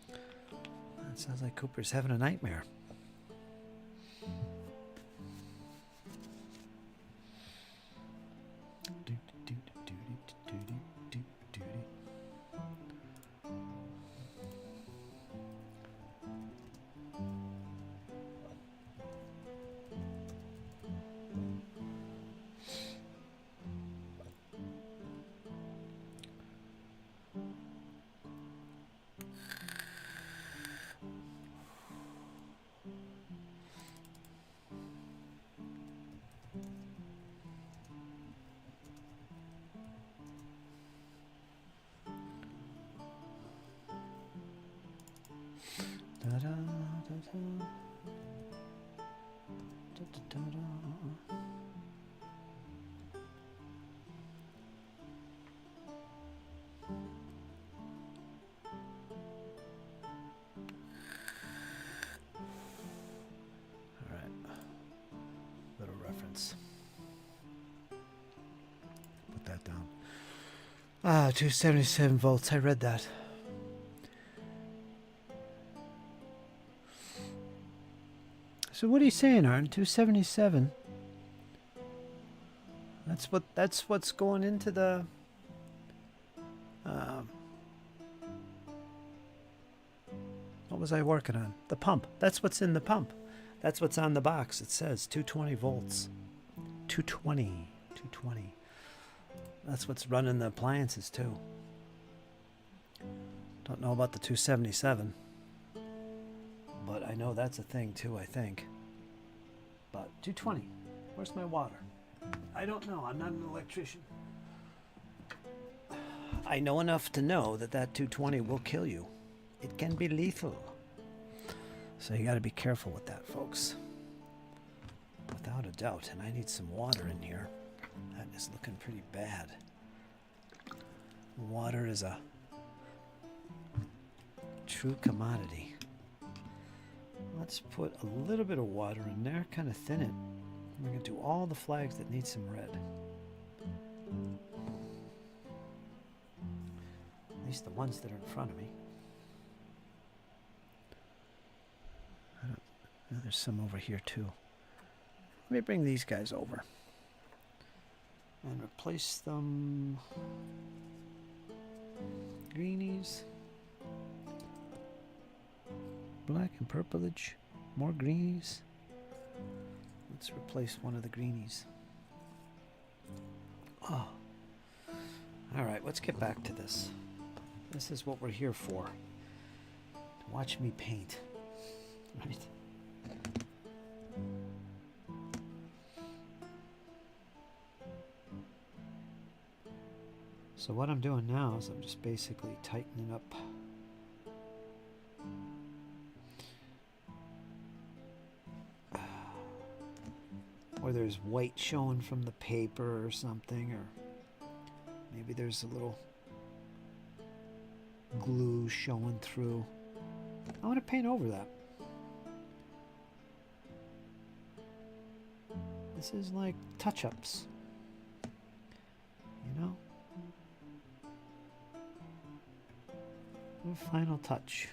That sounds like Cooper's having a nightmare. Little reference. Put that down. 277 volts. I read that. So what are you saying, Arn? 277. That's what's going into the what was I working on? The pump. That's what's in the pump. That's what's on the box. It says 220 volts. 220. 220. That's what's running the appliances too. Don't know about the 277. But I know that's a thing too, I think. But 220. Where's my water? I don't know. I'm not an electrician. I know enough to know that 220 will kill you. It can be lethal. So you got to be careful with that, folks. Without a doubt. And I need some water in here. That is looking pretty bad. Water is a true commodity. Let's put a little bit of water in there, kind of thin it. We're going to do all the flags that need some red. At least the ones that are in front of me. There's some over here too. Let me bring these guys over and replace them. Greenies. Black and purplage. More greenies. Let's replace one of the greenies. Oh. Alright, let's get back to this. This is what we're here for. To watch me paint. Right? So what I'm doing now is I'm just basically tightening up where there's white showing from the paper or something, or maybe there's a little glue showing through. I want to paint over that. This is like touch-ups, you know? A final touch.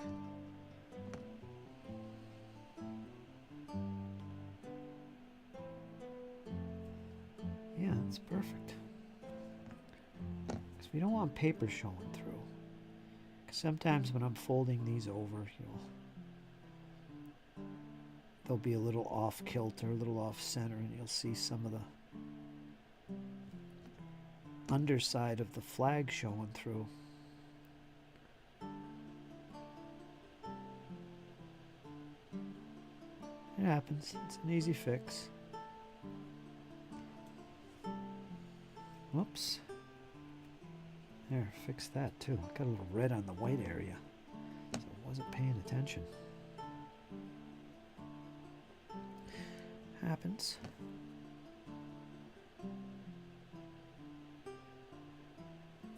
Yeah, it's perfect. Because we don't want paper showing through. Because sometimes when I'm folding these over, they'll be a little off kilter, a little off center, and you'll see some of the underside of the flag showing through. It happens. It's an easy fix. Whoops. There, fix that too. Got a little red on the white area. So I wasn't paying attention. Happens.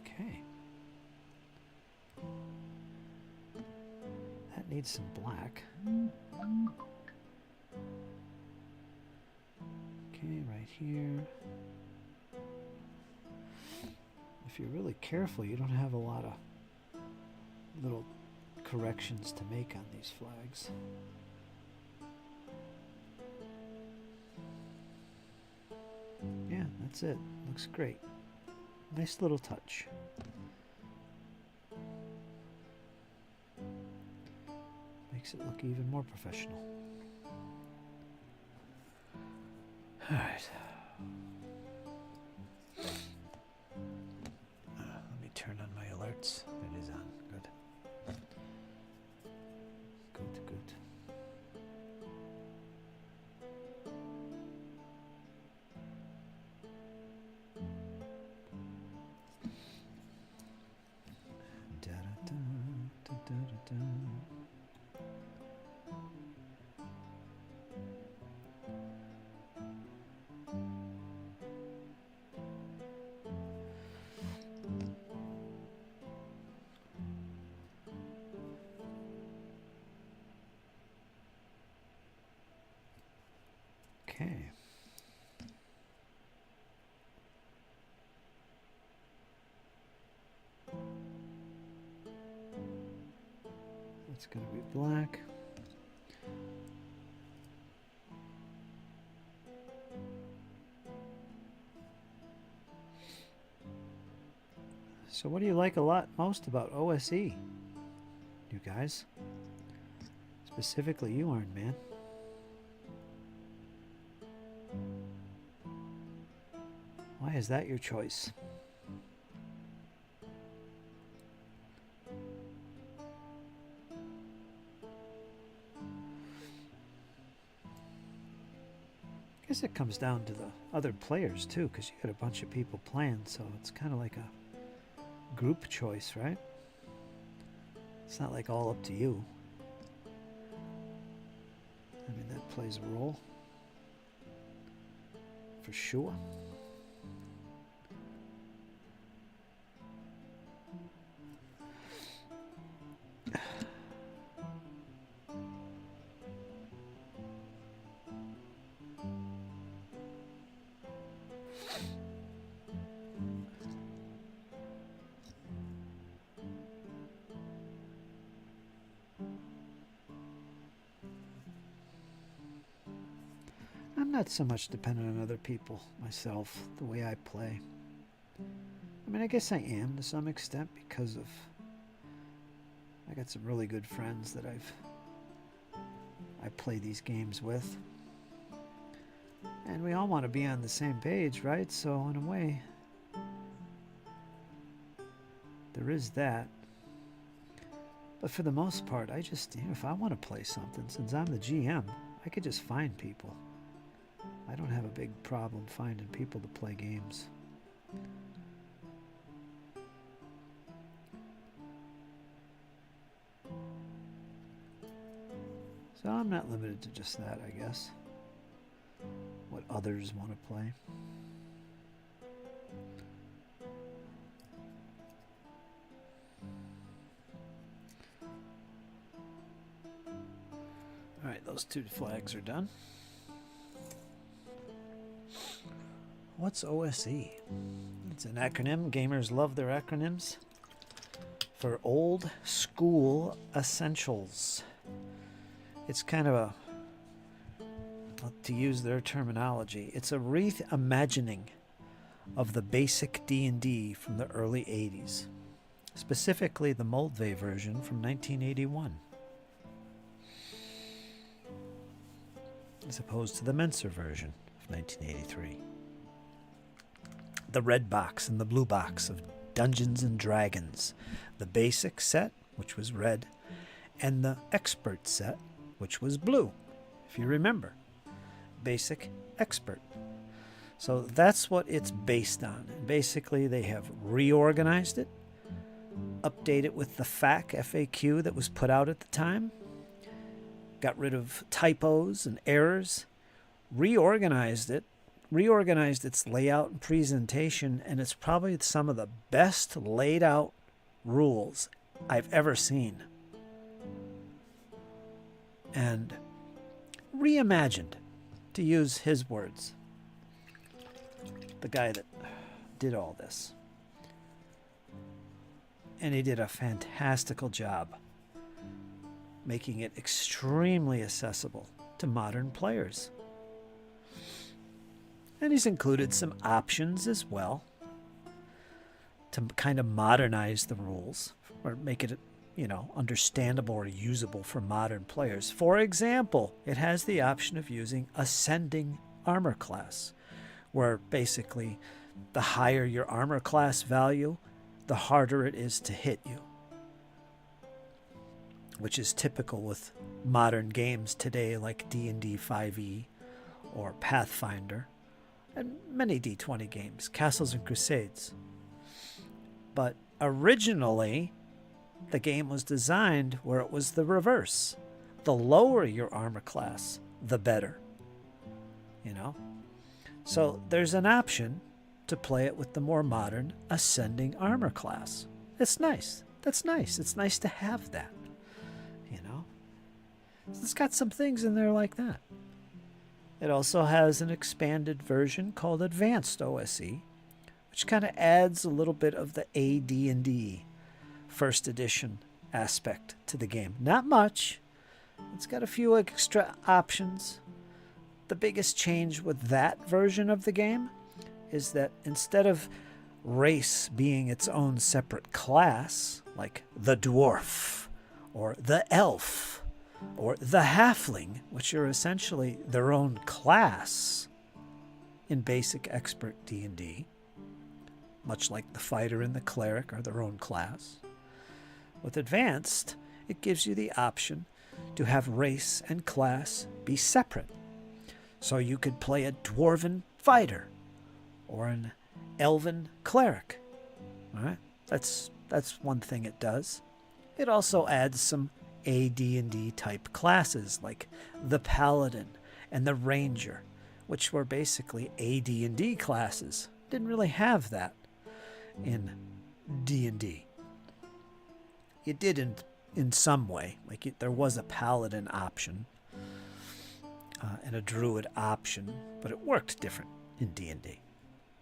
Okay. That needs some black. Okay, Okay, right here. If you're really careful, you don't have a lot of little corrections to make on these flags. Yeah, that's it. Looks great. Nice little touch. Makes it look even more professional. All right. Let me turn on my alerts. It is on. Good. Good, good. Okay. It's going to be black. So what do you like a lot most about OSE, you guys? Specifically you, Iron Man. Why is that your choice? I guess it comes down to the other players too, because you got a bunch of people playing, so it's kind of like a group choice, right? It's not like all up to you. I mean, that plays a role for sure. I'm not so much dependent on other people myself, the way I play. I mean, I guess I am to some extent because of I got some really good friends that I play these games with. And we all want to be on the same page, right? So in a way, there is that. But for the most part, I just, if I want to play something, since I'm the GM, I could just find people. I don't have a big problem finding people to play games. So I'm not limited to just that, I guess. What others want to play. All right, those two flags are done. What's OSE? It's an acronym. Gamers love their acronyms. For Old School Essentials. It's kind of a, to use their terminology, it's a reimagining of the basic D&D from the early 80s. Specifically the Moldvay version from 1981. As opposed to the Menser version of 1983. The red box and the blue box of Dungeons and Dragons. The basic set, which was red, and the expert set, which was blue, if you remember. Basic, expert. So that's what it's based on. And basically, they have reorganized it, updated it with the FAQ that was put out at the time, got rid of typos and errors, reorganized its layout and presentation, and it's probably some of the best laid out rules I've ever seen. And reimagined, to use his words. the guy that did all this. And he did a fantastical job making it extremely accessible to modern players. And he's included some options as well to kind of modernize the rules or make it, understandable or usable for modern players. For example, it has the option of using ascending armor class, where basically the higher your armor class value, the harder it is to hit you, which is typical with modern games today like D&D 5e or Pathfinder and many D20 games, Castles and Crusades. But originally, the game was designed where it was the reverse. The lower your armor class, the better. So there's an option to play it with the more modern ascending armor class. It's nice. That's nice. It's nice to have that. It's got some things in there like that. It also has an expanded version called Advanced OSE, which kind of adds a little bit of the AD&D first edition aspect to the game. Not much. It's got a few extra options. The biggest change with that version of the game is that instead of race being its own separate class, like the dwarf or the elf or the halfling, which are essentially their own class in basic expert D&D, much like the fighter and the cleric are their own class. With advanced, it gives you the option to have race and class be separate. So you could play a dwarven fighter or an elven cleric. All right? That's one thing it does. It also adds some AD&D type classes like the paladin and the ranger, which were basically AD&D classes. Didn't really have that in D&D. It did in some way. Like there was a paladin option and a druid option, but it worked different in D&D.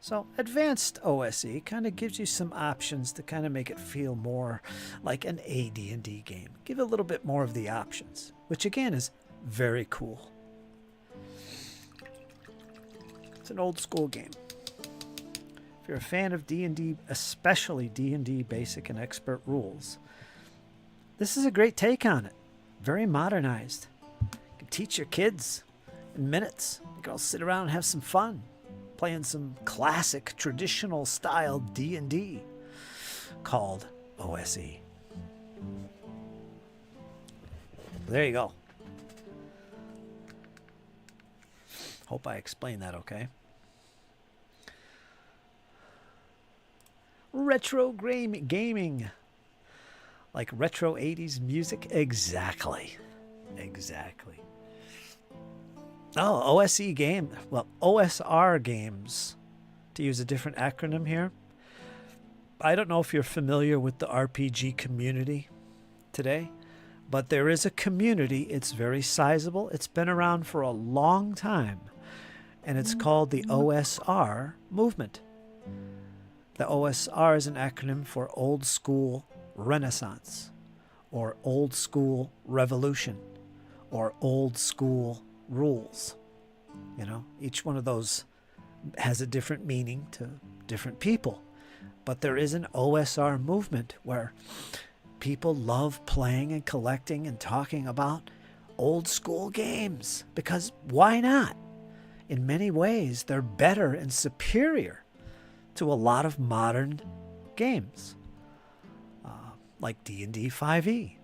So Advanced OSE kind of gives you some options to kind of make it feel more like an AD&D game. Give it a little bit more of the options, which again is very cool. It's an old school game. If you're a fan of D&D, especially D&D basic and expert rules, this is a great take on it. Very modernized. You can teach your kids in minutes. You can all sit around and have some fun playing some classic traditional style D&D called OSE. There you go. Hope I explained that okay. Retro gaming. Like retro 80s music? Exactly. Oh, OSE game. Well, OSR games, to use a different acronym here. I don't know if you're familiar with the RPG community today, but there is a community. It's very sizable. It's been around for a long time, and it's called the OSR movement. The OSR is an acronym for Old School Renaissance, or Old School Revolution, or Old School Rules. Each one of those has a different meaning to different people. But there is an OSR movement where people love playing and collecting and talking about old school games. Because why not? In many ways, they're better and superior to a lot of modern games, like D&D 5e.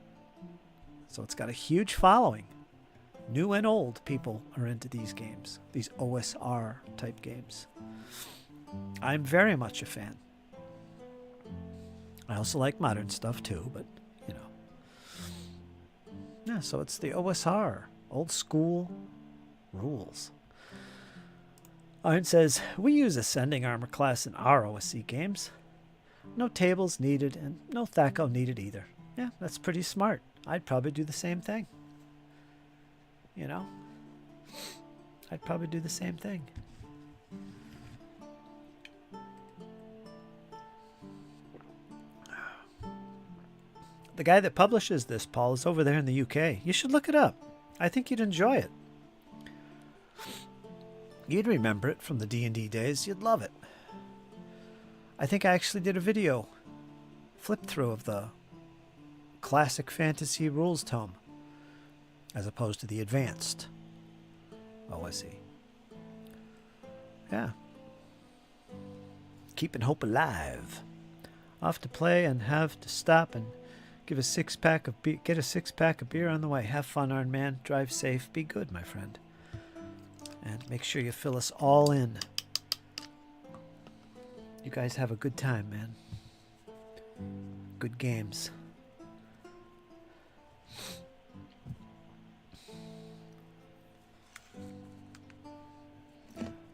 So it's got a huge following. New and old people are into these games, these OSR type games. I'm very much a fan. I also like modern stuff too, but yeah, so it's the OSR, Old School Rules. Iron says, we use Ascending Armor class in our OSE games. No tables needed and no THAC0 needed either. Yeah, that's pretty smart. I'd probably do the same thing. I'd probably do the same thing. The guy that publishes this, Paul, is over there in the UK. You should look it up. I think you'd enjoy it. You'd remember it from the D&D days. You'd love it. I think I actually did a video flip through of the classic fantasy rules tome as opposed to the advanced. Oh, I see. Yeah. Keeping hope alive. Off to play and have to stop and give a six-pack of get a six-pack of beer on the way. Have fun, Iron Man. Drive safe. Be good, my friend. And make sure you fill us all in. You guys have a good time, man. Good games.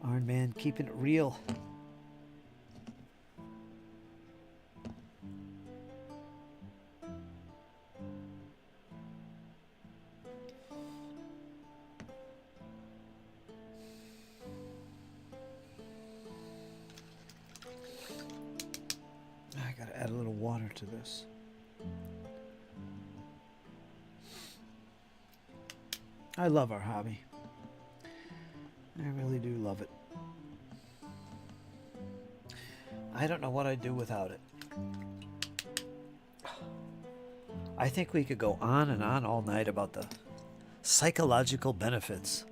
Iron Man, keeping it real. I gotta add a little water to this. I love our hobby. I really do love it. I don't know what I'd do without it. I think we could go on and on all night about the psychological benefits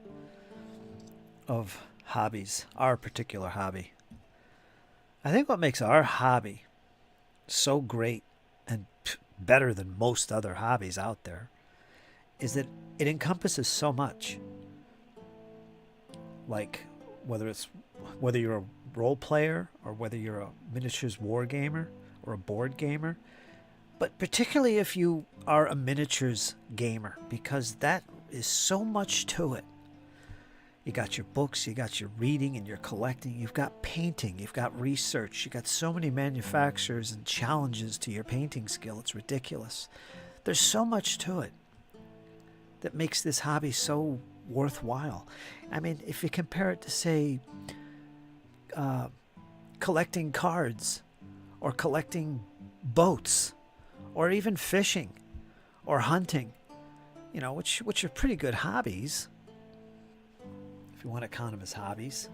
of hobbies, our particular hobby. I think what makes our hobby so great and better than most other hobbies out there is that it encompasses so much. Like whether you're a role player or whether you're a miniatures war gamer or a board gamer, but particularly if you are a miniatures gamer, because that is so much to it. You got your books, you got your reading and your collecting, you've got painting, you've got research, you got so many manufacturers and challenges to your painting skill. It's ridiculous. There's so much to it that makes this hobby so worthwhile. I mean, if you compare it to, say, collecting cards or collecting boats or even fishing or hunting, you know, which are pretty good hobbies, if you want to count them as hobbies.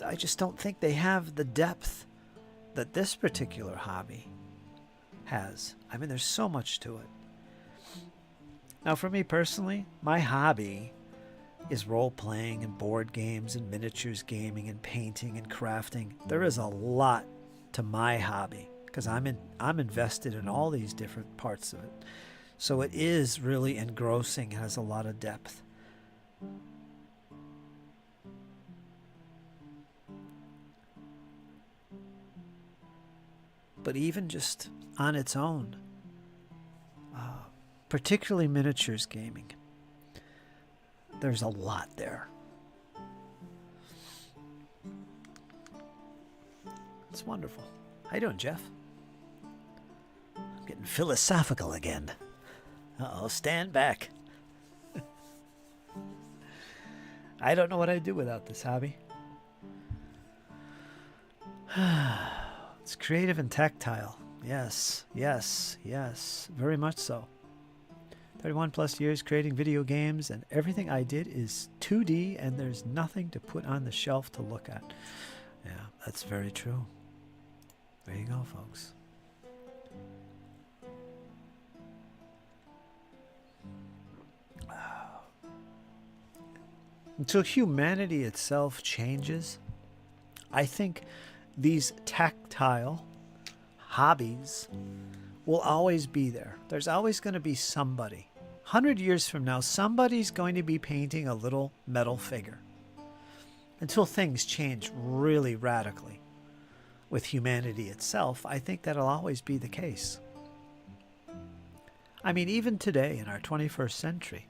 I just don't think they have the depth that this particular hobby has. I mean, there's so much to it. Now, for me personally, my hobby is role-playing and board games and miniatures gaming and painting and crafting. There is a lot to my hobby because I'm invested in all these different parts of it. So it is really engrossing, has a lot of depth. But even just on its own, particularly miniatures gaming, there's a lot there. It's wonderful. How you doing, Jeff? I'm getting philosophical again. Uh-oh, stand back. I don't know what I'd do without this hobby. It's creative and tactile. Yes, yes, yes. Very much so. 31 plus years creating video games, and everything I did is 2D, and there's nothing to put on the shelf to look at. Yeah, that's very true. There you go, folks. Until humanity itself changes, I think these tactile hobbies will always be there. There's always going to be somebody. 100 years from now, somebody's going to be painting a little metal figure. Until things change really radically with humanity itself, I think that'll always be the case. I mean, even today in our 21st century,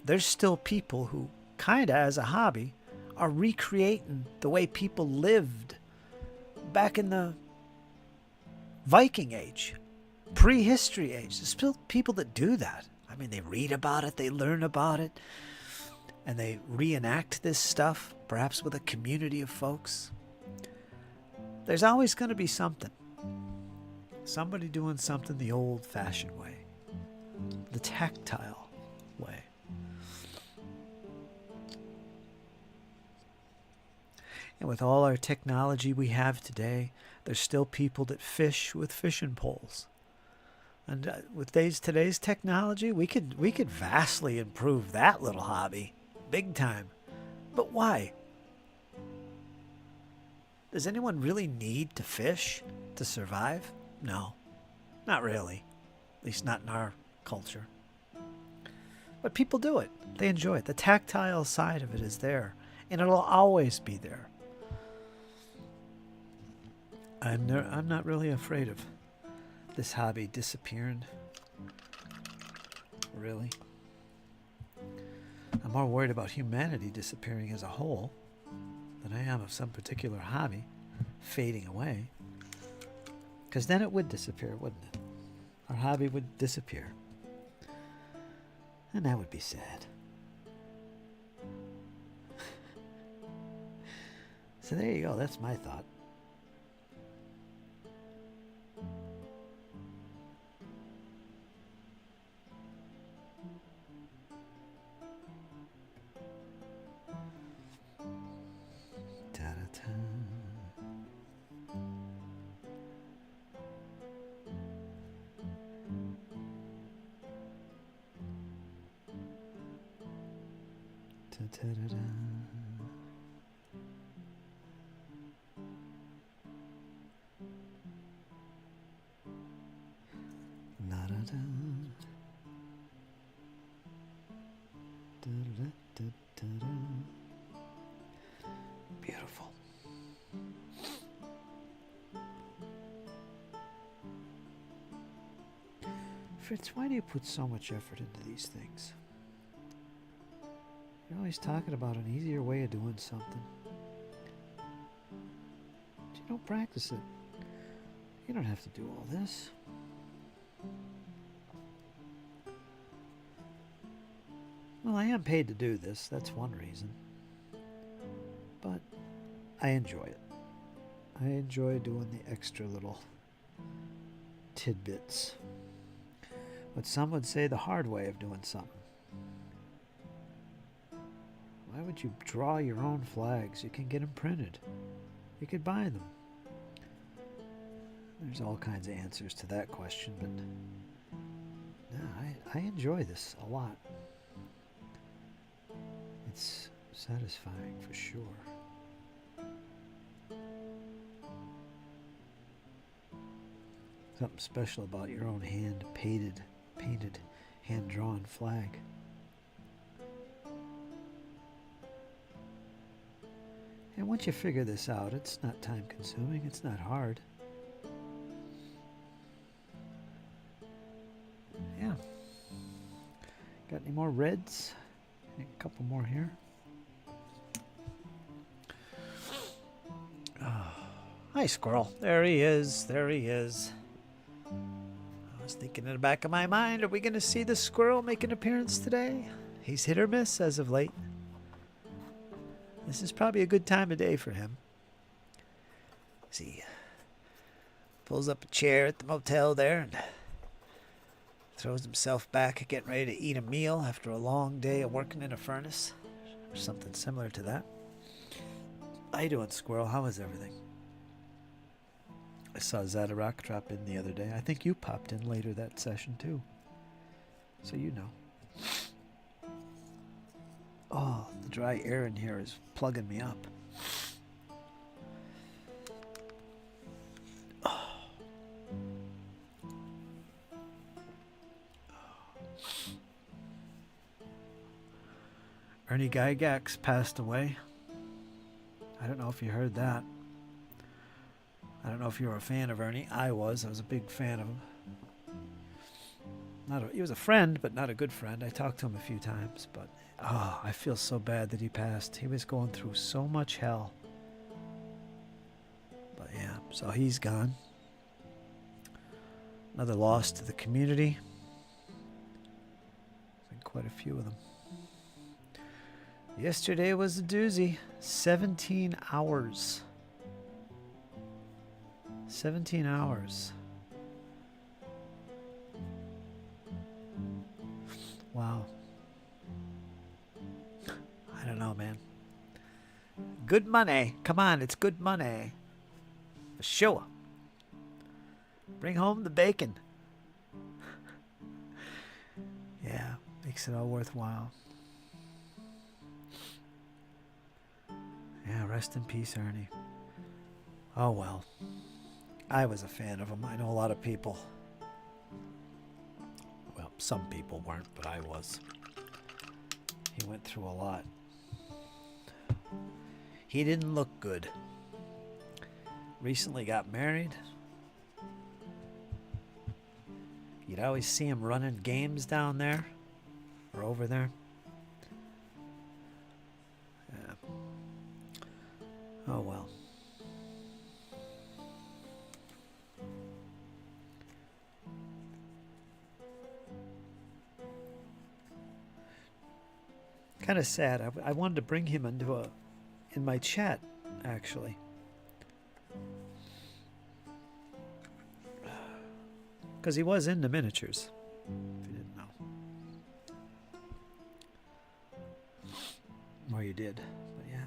there's still people who, kind of as a hobby, are recreating the way people lived back in the Viking Age, prehistory age. There's still people that do that. I mean, they read about it, they learn about it, and they reenact this stuff, perhaps with a community of folks. There's always going to be something. Somebody doing something the old-fashioned way. The tactile way. And with all our technology we have today, there's still people that fish with fishing poles. And with today's technology, we could vastly improve that little hobby. Big time. But why? Does anyone really need to fish to survive? No, not really. At least not in our culture. But people do it. They enjoy it. The tactile side of it is there. And it'll always be there. I'm not really afraid of this hobby disappearing. Really. I'm more worried about humanity disappearing as a whole than I am of some particular hobby fading away. Because then it would disappear, wouldn't it? Our hobby would disappear. And that would be sad. So there you go. That's my thought. Beautiful. Fritz, why do you put so much effort into these things? You're always talking about an easier way of doing something. But you don't practice it. You don't have to do all this. Well, I am paid to do this. That's one reason. But I enjoy it. I enjoy doing the extra little tidbits. What some would say the hard way of doing something. Why would you draw your own flags? You can get them printed. You could buy them. There's all kinds of answers to that question, but no, I enjoy this a lot. It's satisfying for sure. Something special about your own hand-painted, hand-drawn flag. And once you figure this out, it's not time-consuming, it's not hard. Yeah. Got any more reds? A couple more here. Oh. Hi, squirrel. There he is. There he is. I was thinking in the back of my mind, are we going to see the squirrel make an appearance today? He's hit or miss as of late. This is probably a good time of day for him. See, pulls up a chair at the motel there and throws himself back, getting ready to eat a meal after a long day of working in a furnace, or something similar to that. How you doing, squirrel? How is everything? I saw Zadarok drop in the other day. I think you popped in later that session too, so you know. Oh, the dry air in here is plugging me up. Oh. Ernie Gygax passed away. I don't know if you heard that. I don't know if you were a fan of Ernie. I was a big fan of him. He was a friend, but not a good friend. I talked to him a few times, but I feel so bad that he passed. He was going through so much hell. But yeah, so he's gone. Another loss to the community. Been quite a few of them. Yesterday was a doozy. 17 hours. 17 hours. Good money. Come on, it's good money. For sure. Bring home the bacon. Yeah, makes it all worthwhile. Yeah, rest in peace, Ernie. Oh, well. I was a fan of him. I know a lot of people. Well, some people weren't, but I was. He went through a lot. He didn't look good. Recently got married. You'd always see him running games down there or over there. Yeah. Oh, well. Kind of sad. I wanted to bring him in my chat, actually. Because he was into miniatures, if you didn't know. Or you did, but yeah.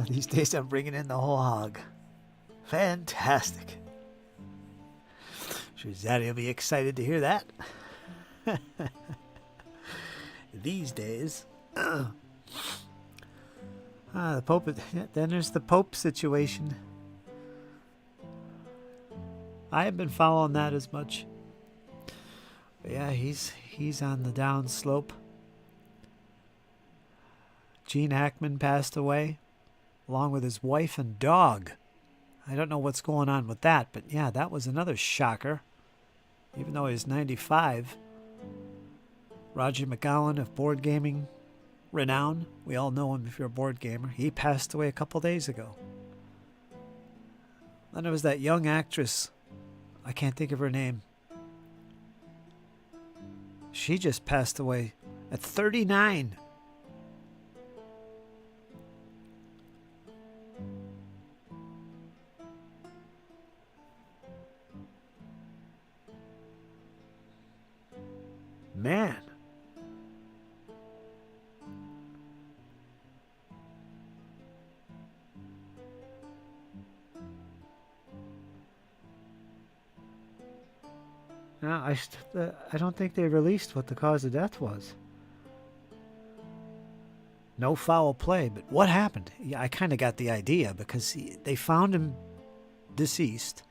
These days I'm bringing in the whole hog. Fantastic. Sure Zaddy will be excited to hear that. These days. The Pope. Then there's the Pope situation. I haven't been following that as much. But yeah, he's on the down slope. Gene Hackman passed away, along with his wife and dog. I don't know what's going on with that, but yeah, that was another shocker. Even though he's 95. Roger McGowan of board gaming renown. We all know him if you're a board gamer. He passed away a couple days ago. Then there was that young actress. I can't think of her name. She just passed away at 39. Man. No, I don't think they released what the cause of death was. No foul play, but what happened? Yeah, I kind of got the idea because they found him deceased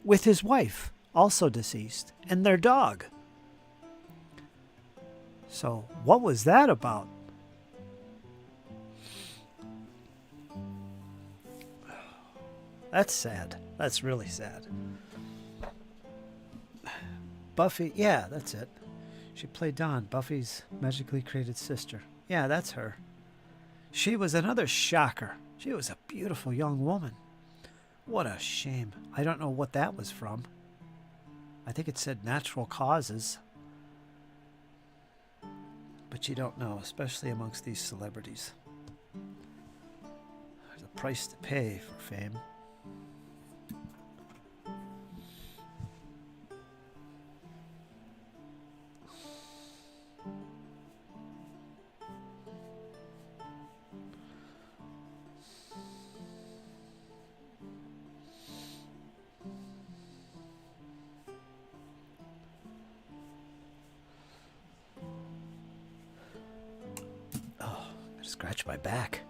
with his wife, also deceased, and their dog. So, what was that about? That's sad. That's really sad. Buffy, yeah, that's it. She played Dawn, Buffy's magically created sister. Yeah, that's her. She was another shocker. She was a beautiful young woman. What a shame. I don't know what that was from. I think it said natural causes. But you don't know, especially amongst these celebrities. There's a price to pay for fame. Scratch my back.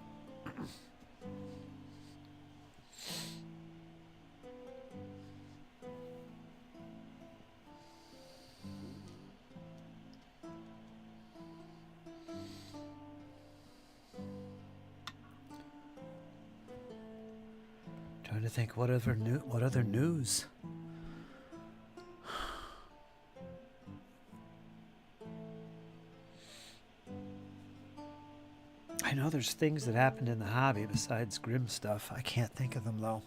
Trying to think what other news? I know there's things that happened in the hobby besides grim stuff. I can't think of them, though.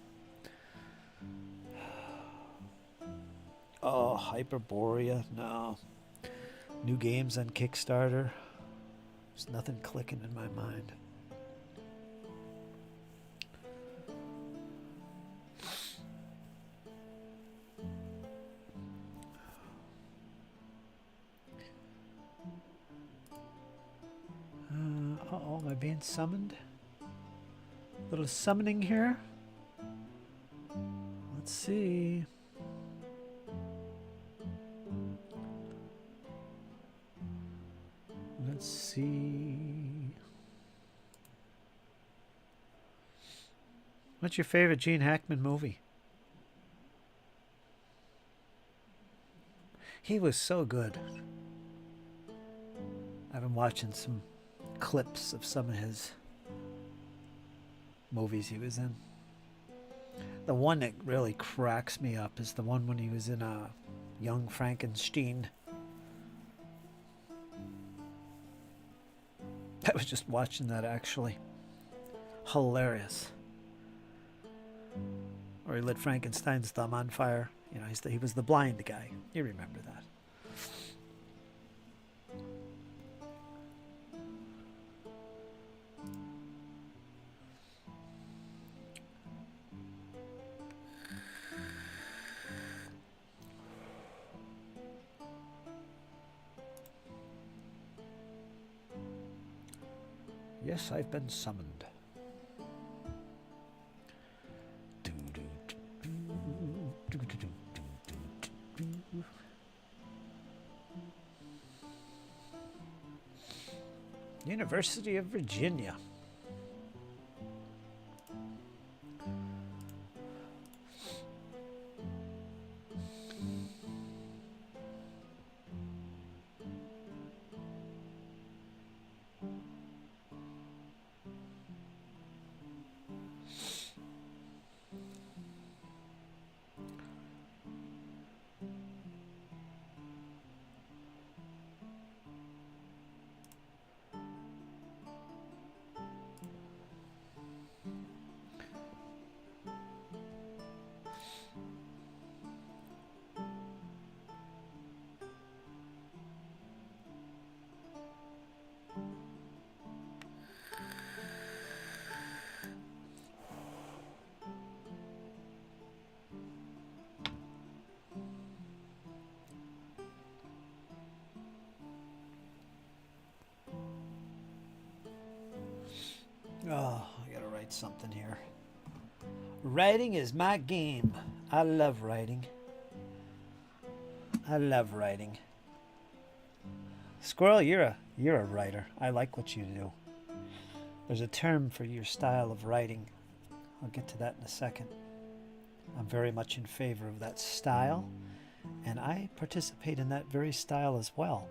Oh, Hyperborea? No. New games on Kickstarter. There's nothing clicking in my mind. Uh-oh, am I being summoned? A little summoning here. Let's see. Let's see. What's your favorite Gene Hackman movie? He was so good. I've been watching some clips of some of his movies he was in. The one that really cracks me up is the one when he was in Young Frankenstein. I was just watching that actually. Hilarious. Or he lit Frankenstein's thumb on fire. You know, he was the blind guy. You remember that. Yes, I've been summoned. University of Virginia. Oh, I gotta write something here. Writing is my game. I love writing. I love writing. Squirrel, you're a writer. I like what you do. There's a term for your style of writing. I'll get to that in a second. I'm very much in favor of that style, and I participate in that very style as well.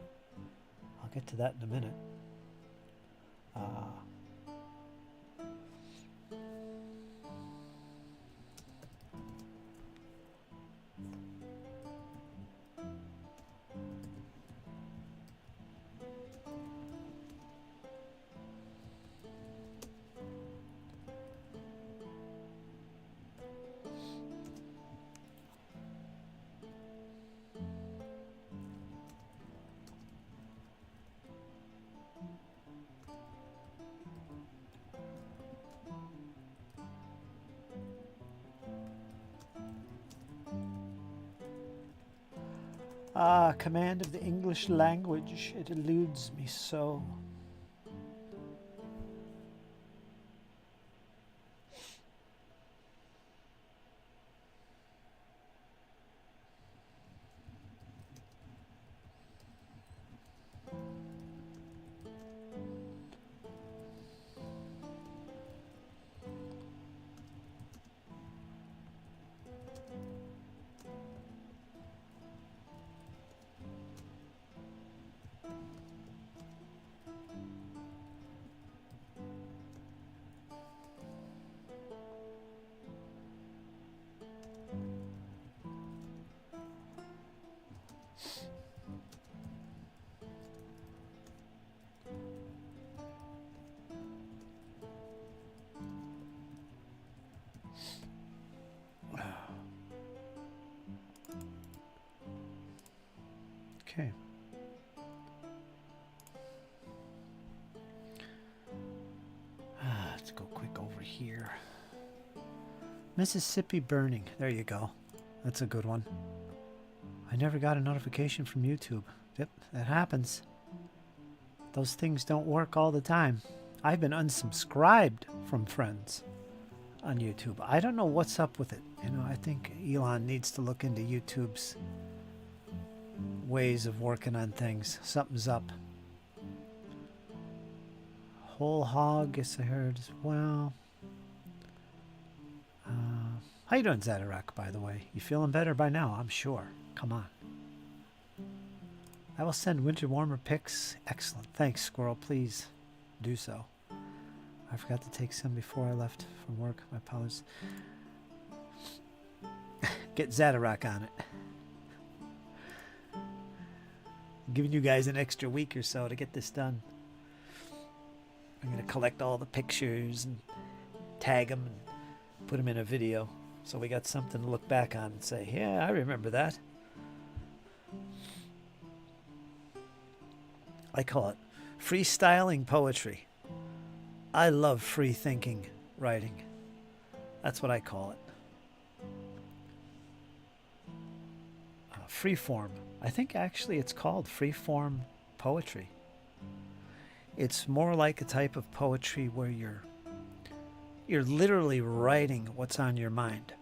I'll get to that in a minute. Command of the English language, it eludes me so. Okay. Let's go quick over here. Mississippi burning. There you go. That's a good one. I never got a notification from YouTube. Yep, that happens. Those things don't work all the time. I've been unsubscribed from friends on YouTube. I don't know what's up with it. You know, I think Elon needs to look into YouTube's ways of working on things. Something's up. Whole hog, guess I heard as well. How you doing, Zadarak, by the way? You feeling better by now, I'm sure. Come on. I will send winter warmer pics. Excellent. Thanks, Squirrel. Please do so. I forgot to take some before I left from work. My apologies. Get Zadarak on it. I'm giving you guys an extra week or so to get this done. I'm going to collect all the pictures and tag them and put them in a video. So we got something to look back on and say, yeah, I remember that. I call it freestyling poetry. I love free thinking writing. That's what I call it. Freeform. I think actually it's called freeform poetry. It's more like a type of poetry where you're literally writing what's on your mind.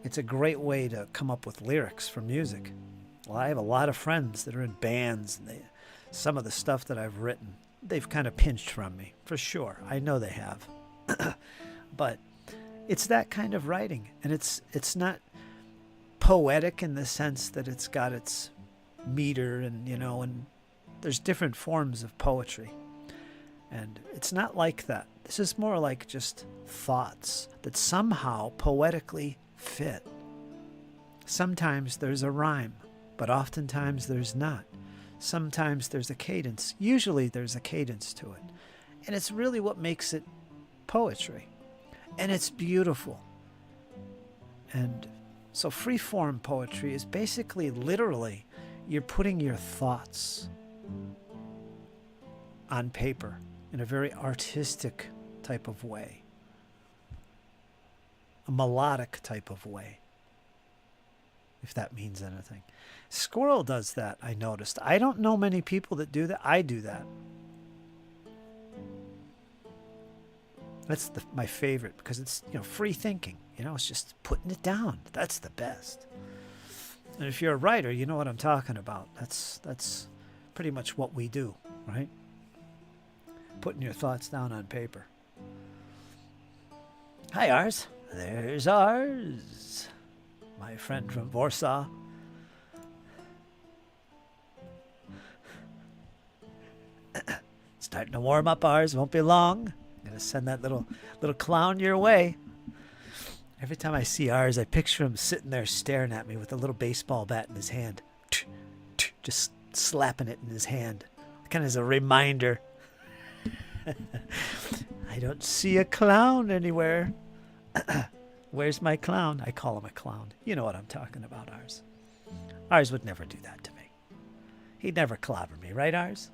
It's a great way to come up with lyrics for music. Well, I have a lot of friends that are in bands, and some of the stuff that I've written, they've kind of pinched from me, for sure. I know they have. But it's that kind of writing, and it's not poetic in the sense that it's got its meter and, you know, and there's different forms of poetry. And it's not like that. This is more like just thoughts that somehow poetically fit. Sometimes there's a rhyme, but oftentimes there's not. Sometimes there's a cadence. Usually there's a cadence to it. And it's really what makes it poetry. And it's beautiful. And so freeform poetry is basically literally you're putting your thoughts on paper in a very artistic type of way. A melodic type of way, if that means anything. Squirrel does that, I noticed. I don't know many people that do that. I do that. That's my favorite because it's, you know, free thinking. You know, it's just putting it down. That's the best. And if you're a writer, you know what I'm talking about. That's pretty much what we do, right? Putting your thoughts down on paper. Hi, Ars. There's Ars. My friend from Warsaw. Starting to warm up, Ars. Won't be long. I'm going to send that little clown your way. Every time I see Ars, I picture him sitting there staring at me with a little baseball bat in his hand. Just slapping it in his hand. Kind of as a reminder. I don't see a clown anywhere. Where's my clown? I call him a clown. You know what I'm talking about, Ars. Ars would never do that to me. He'd never clobber me, right, Ars?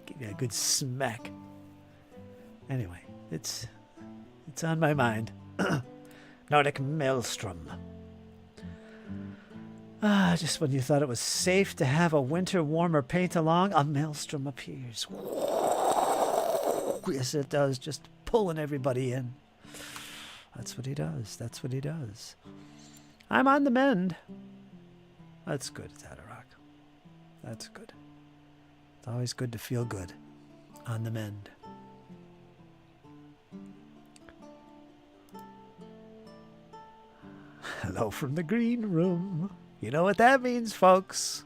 Give me a good smack. Anyway, it's on my mind. Nordic Maelstrom. Just when you thought it was safe to have a winter warmer paint along, a maelstrom appears. Yes, it does. Just pulling everybody in. That's what he does. That's what he does. I'm on the mend. That's good, Zadarak. That's good. It's always good to feel good. On the mend. Hello from the green room. You know what that means, folks.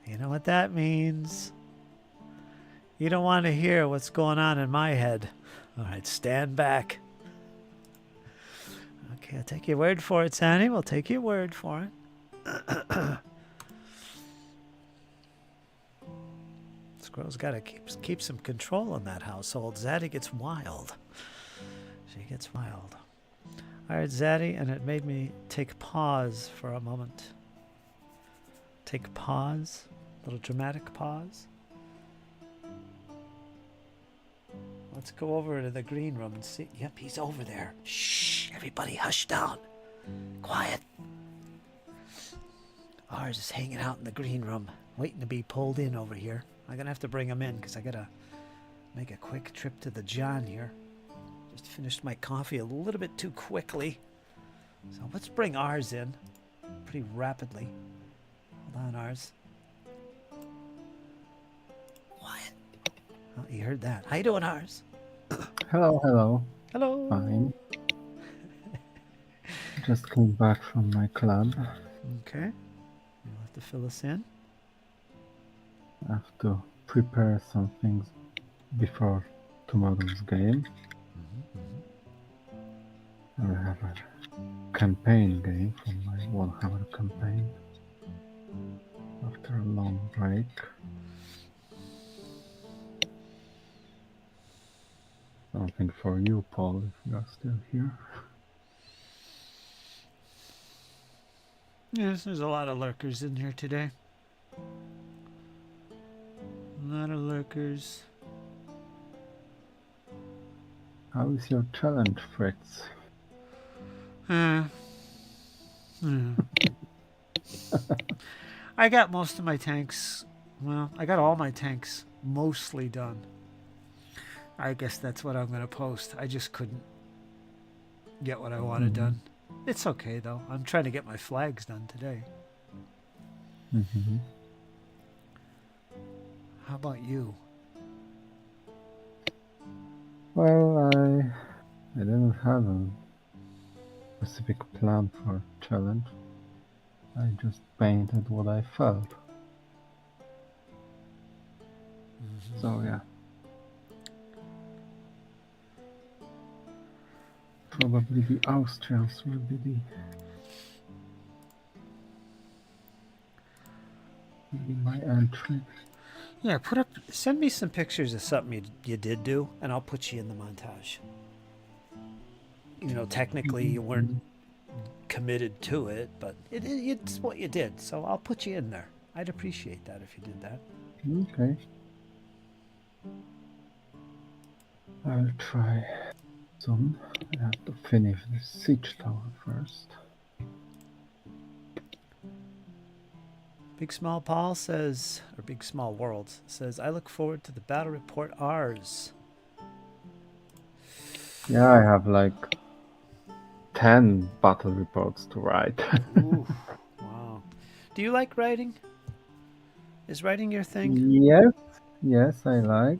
You know what that means. You don't want to hear what's going on in my head. All right, stand back. Okay, I'll take your word for it, Sandy. We'll take your word for it. Squirrel's got to keep some control in that household. Zaddy gets wild. She gets wild. All right, Zaddy, and it made me take pause for a moment. Take pause. Little dramatic pause. Let's go over to the green room and see. Yep, he's over there. Shh, everybody hush down. Quiet. Ours is hanging out in the green room, waiting to be pulled in over here. I'm going to have to bring him in because I got to make a quick trip to the John here. Just finished my coffee a little bit too quickly. So let's bring ours in pretty rapidly. Hold on, ours. Quiet. Oh, you heard that. How you doing, ours? Hello, hello. Hello. Fine. Just came back from my club. Okay. You'll have to fill us in. I have to prepare some things before tomorrow's game. I have a campaign game for my 1 hour campaign after a long break. Something for you, Paul, if you are still here. Yes, there's a lot of lurkers in here today. A lot of lurkers. How is your challenge, Fritz? I got most of my tanks. Well, I got all my tanks mostly done. I guess that's what I'm going to post. I just couldn't get what I wanted done. It's okay, though. I'm trying to get my flags done today. How about you? Well, I didn't have a specific plan for challenge. I just painted what I felt. So yeah. Probably the Austrians will be my entry. Yeah, send me some pictures of something you did do, and I'll put you in the montage. You know, technically you weren't committed to it, but it's what you did, so I'll put you in there. I'd appreciate that if you did that. Okay. I'll try soon. I have to finish the siege tower first. Big Small Paul says, or Big Small World says, I look forward to the battle report ours. Yeah, I have like 10 battle reports to write. Ooh, wow. Do you like writing? Is writing your thing? Yes, I like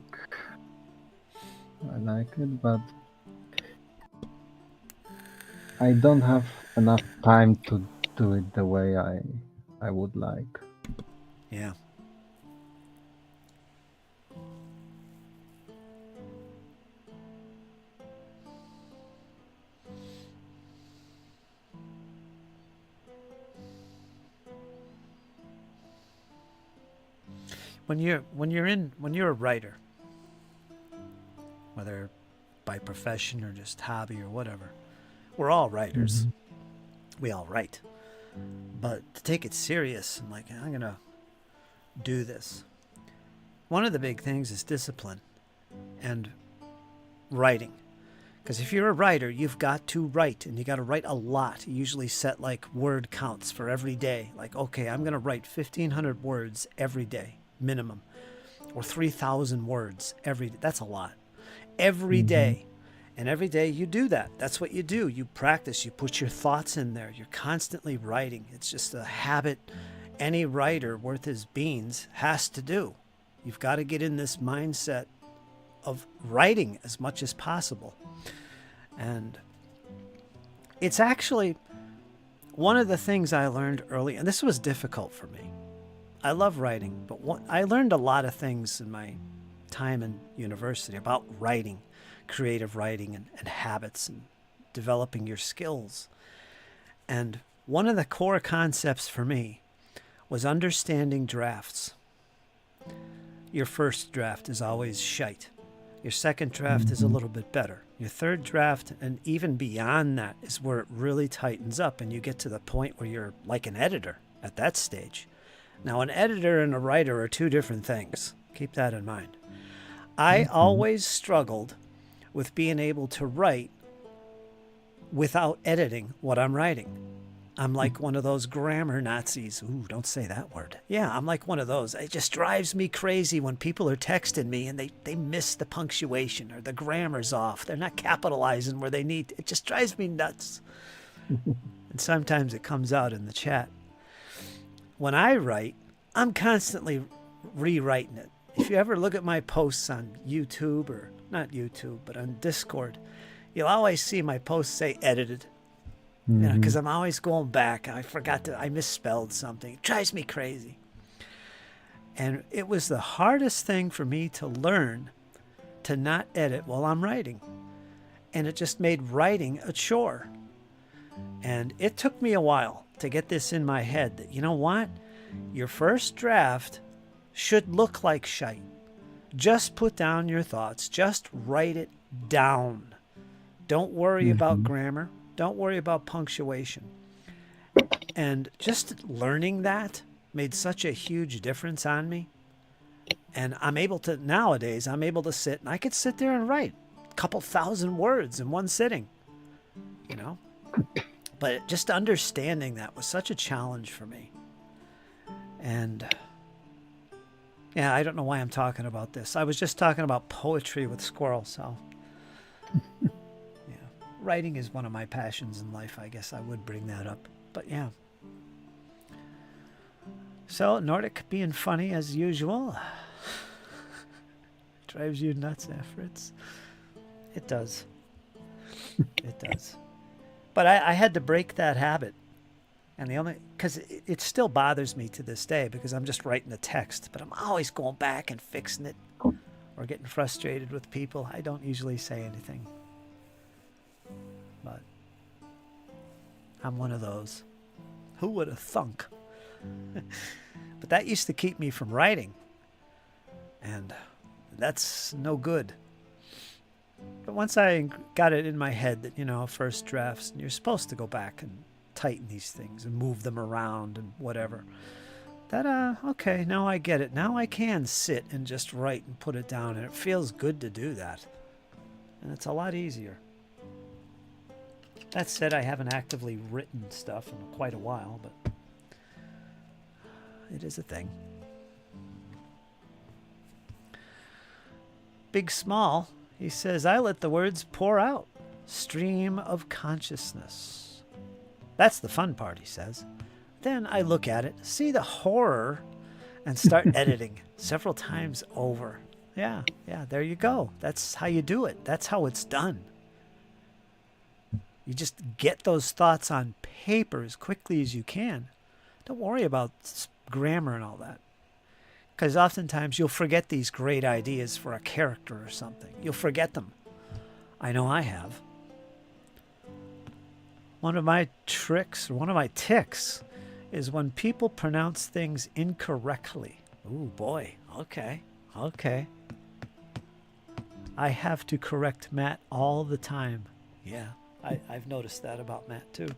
it, but I don't have enough time to do it the way I would like. Yeah. When you're a writer, whether by profession or just hobby or whatever, we're all writers. We all write. But to take it serious and like, I'm gonna do this, one of the big things is discipline and writing. Because if you're a writer, you've got to write, and you got to write a lot. You usually set like word counts for every day. Like, okay, I'm going to write 1,500 words every day, minimum, or 3,000 words every day. That's a lot. Every day. And every day you do that. That's what you do. You practice. You put your thoughts in there. You're constantly writing. It's just a habit any writer worth his beans has to do. You've got to get in this mindset of writing as much as possible. And it's actually one of the things I learned early, and this was difficult for me. I love writing, but I learned a lot of things in my time in university about writing, creative writing and habits and developing your skills. And one of the core concepts for me was understanding drafts. Your first draft is always shite. Your second draft is a little bit better. Your third draft, and even beyond that, is where it really tightens up and you get to the point where you're like an editor at that stage. Now, an editor and a writer are two different things. Keep that in mind. I Mhm. always struggled with being able to write without editing what I'm writing. I'm like one of those grammar Nazis. Ooh, don't say that word. Yeah, I'm like one of those. It just drives me crazy when people are texting me and they miss the punctuation or the grammar's off. They're not capitalizing where they need. It just drives me nuts. And sometimes it comes out in the chat. When I write, I'm constantly rewriting it. If you ever look at my posts on YouTube, or not YouTube, but on Discord, you'll always see my posts say edited. You know, because I'm always going back. I misspelled something. It drives me crazy. And it was the hardest thing for me to learn to not edit while I'm writing. And it just made writing a chore. And it took me a while to get this in my head that, you know what? Your first draft should look like shite. Just put down your thoughts. Just write it down. Don't worry about grammar. Don't worry about punctuation. And just learning that made such a huge difference on me. And nowadays, I'm able to sit, and I could sit there and write a couple thousand words in one sitting, you know? But just understanding that was such a challenge for me. And yeah, I don't know why I'm talking about this. I was just talking about poetry with Squirrel, so writing is one of my passions in life. I guess I would bring that up. But yeah. So, Nordic being funny as usual. Drives you nuts, Fritz. It does. It does. But I had to break that habit. And because it still bothers me to this day because I'm just writing the text, but I'm always going back and fixing it or getting frustrated with people. I don't usually say anything. But I'm one of those. Who would have thunk? But that used to keep me from writing. And that's no good. But once I got it in my head that, first drafts, and you're supposed to go back and tighten these things and move them around and whatever. Okay, now I get it. Now I can sit and just write and put it down. And it feels good to do that. And it's a lot easier. That said, I haven't actively written stuff in quite a while, but it is a thing. Big Small, he says, I let the words pour out. Stream of consciousness. That's the fun part, he says. Then I look at it, see the horror, and start editing several times over. Yeah, there you go. That's how you do it. That's how it's done. You just get those thoughts on paper as quickly as you can. Don't worry about grammar and all that. Because oftentimes you'll forget these great ideas for a character or something. You'll forget them. I know I have. One of my tricks, or one of my tics, is when people pronounce things incorrectly. Ooh, boy. Okay. I have to correct Matt all the time. Yeah. I've noticed that about Matt too.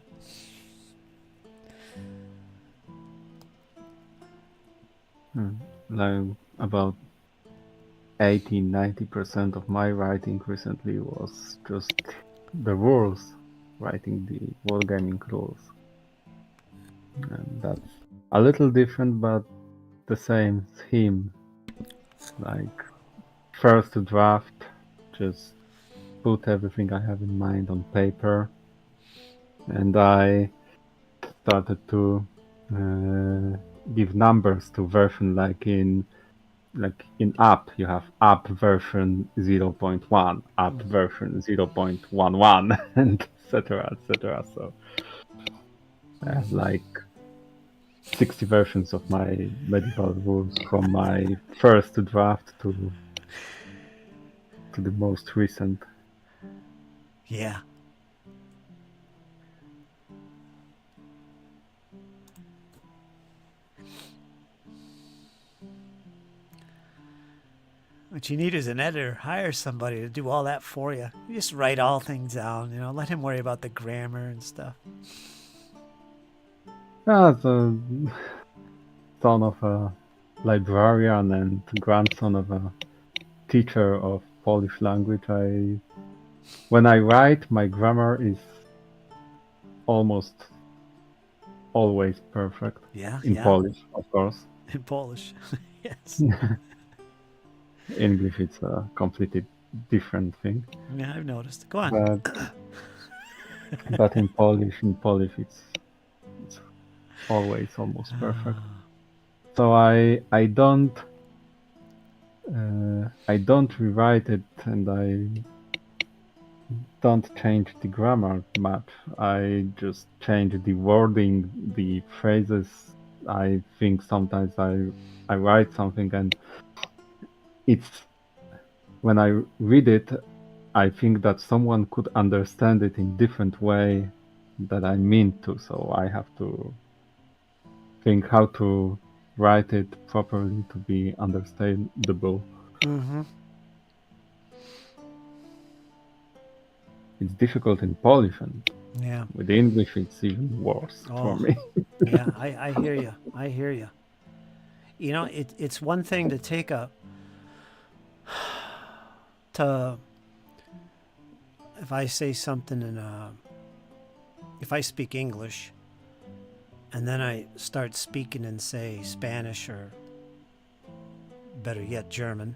Like about 80-90% of my writing recently was just the rules, writing the wargaming rules. And that's a little different, but the same theme. Like, first draft, just put everything I have in mind on paper, and I started to give numbers to version like in app you have app version 0.1, app version 0.11, and etc. So I have like 60 versions of my medieval rules from my first draft to the most recent. Yeah. What you need is an editor. Hire somebody to do all that for you. You just write all things down, let him worry about the grammar and stuff. So son of a librarian and grandson of a teacher of Polish language, when I write, my grammar is almost always perfect. Yeah, In yeah. Polish, of course. In Polish. Yes. English, it's a completely different thing. Yeah, I've noticed. Go on. But but in Polish, it's always almost perfect. So I don't rewrite it, and I don't change the grammar much. I just change the wording, the phrases. I think sometimes I write something, and it's when I read it, I think that someone could understand it in different way that I mean to. So I have to think how to write it properly to be understandable. Mm-hmm. It's difficult in Polish, and Yeah. with English, it's even worse for Oh, me. yeah. I hear you. I hear you. You know, it's one thing to take to if I say something if I speak English and then I start speaking in, say, Spanish or better yet, German,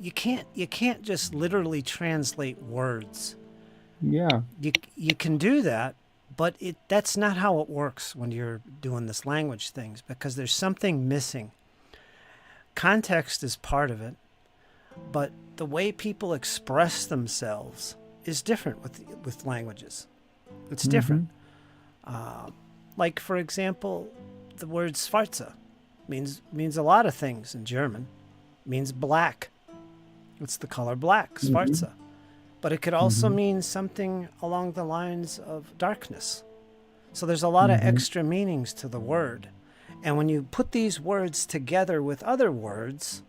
you can't just literally translate words. Yeah, You can do that, but that's not how it works when you're doing this language things because there's something missing. Context is part of it, but the way people express themselves is different with languages. It's different. Like for example, the word "schwarze" means a lot of things in German. It means black. It's the color black, schwarze. But it could also mean something along the lines of darkness. So there's a lot of extra meanings to the word. And when you put these words together with other words,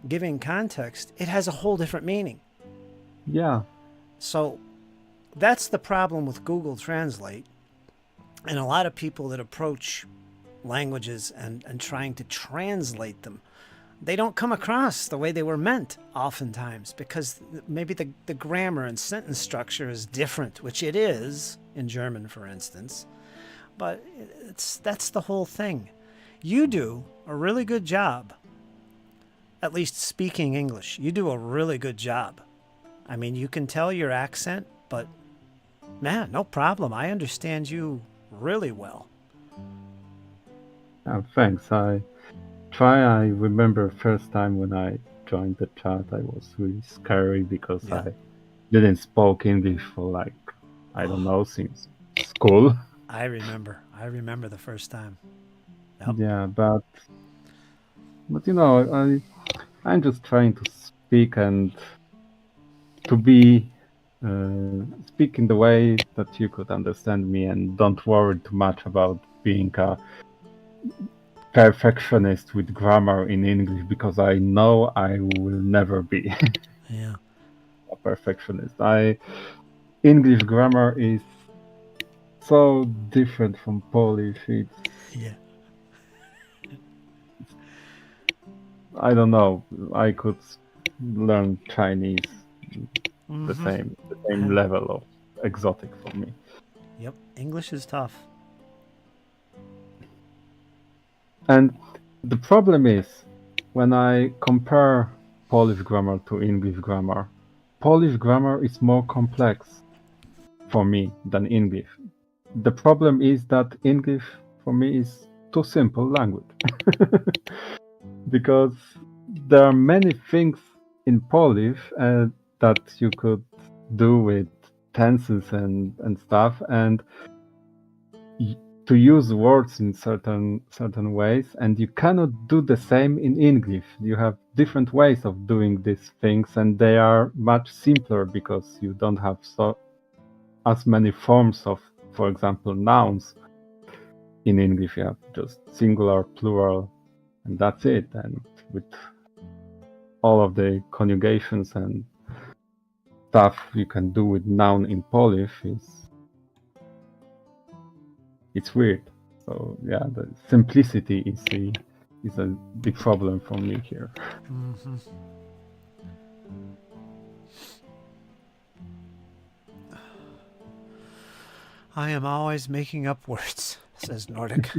giving context, it has a whole different meaning. yeah, So that's the problem with Google Translate and a lot of people that approach languages and trying to translate them. They don't come across the way they were meant oftentimes because maybe the grammar and sentence structure is different, which it is in German, for instance. But that's the whole thing. You do a really good job, at least speaking English. You do a really good job. I mean, you can tell your accent, but man, no problem. I understand you really well. thanks. I remember first time when I joined the chat, I was really scary because Yeah. I didn't spoke English for like, I don't know, since school. I remember the first time. Yep. Yeah, but you know, I'm just trying to speak and to be speak in the way that you could understand me, and don't worry too much about being a perfectionist with grammar in English, because I know I will never be Yeah. a perfectionist. English grammar is so different from Polish. Yeah. I don't know. I could learn Chinese the same level of exotic for me. Yep. English is tough. And the problem is when I compare Polish grammar to English grammar, Polish grammar is more complex for me than English. The problem is that English for me is too simple language. Because there are many things in Polish that you could do with tenses and stuff, and to use words in certain ways, and you cannot do the same in English. You have different ways of doing these things, and they are much simpler because you don't have as many forms of, for example, nouns. In English, you have just singular, plural, and that's it. And with all of the conjugations and stuff you can do with noun in Polish, it's weird. So yeah, the simplicity is a big problem for me here. Mm-hmm. I am always making up words, says Nordic.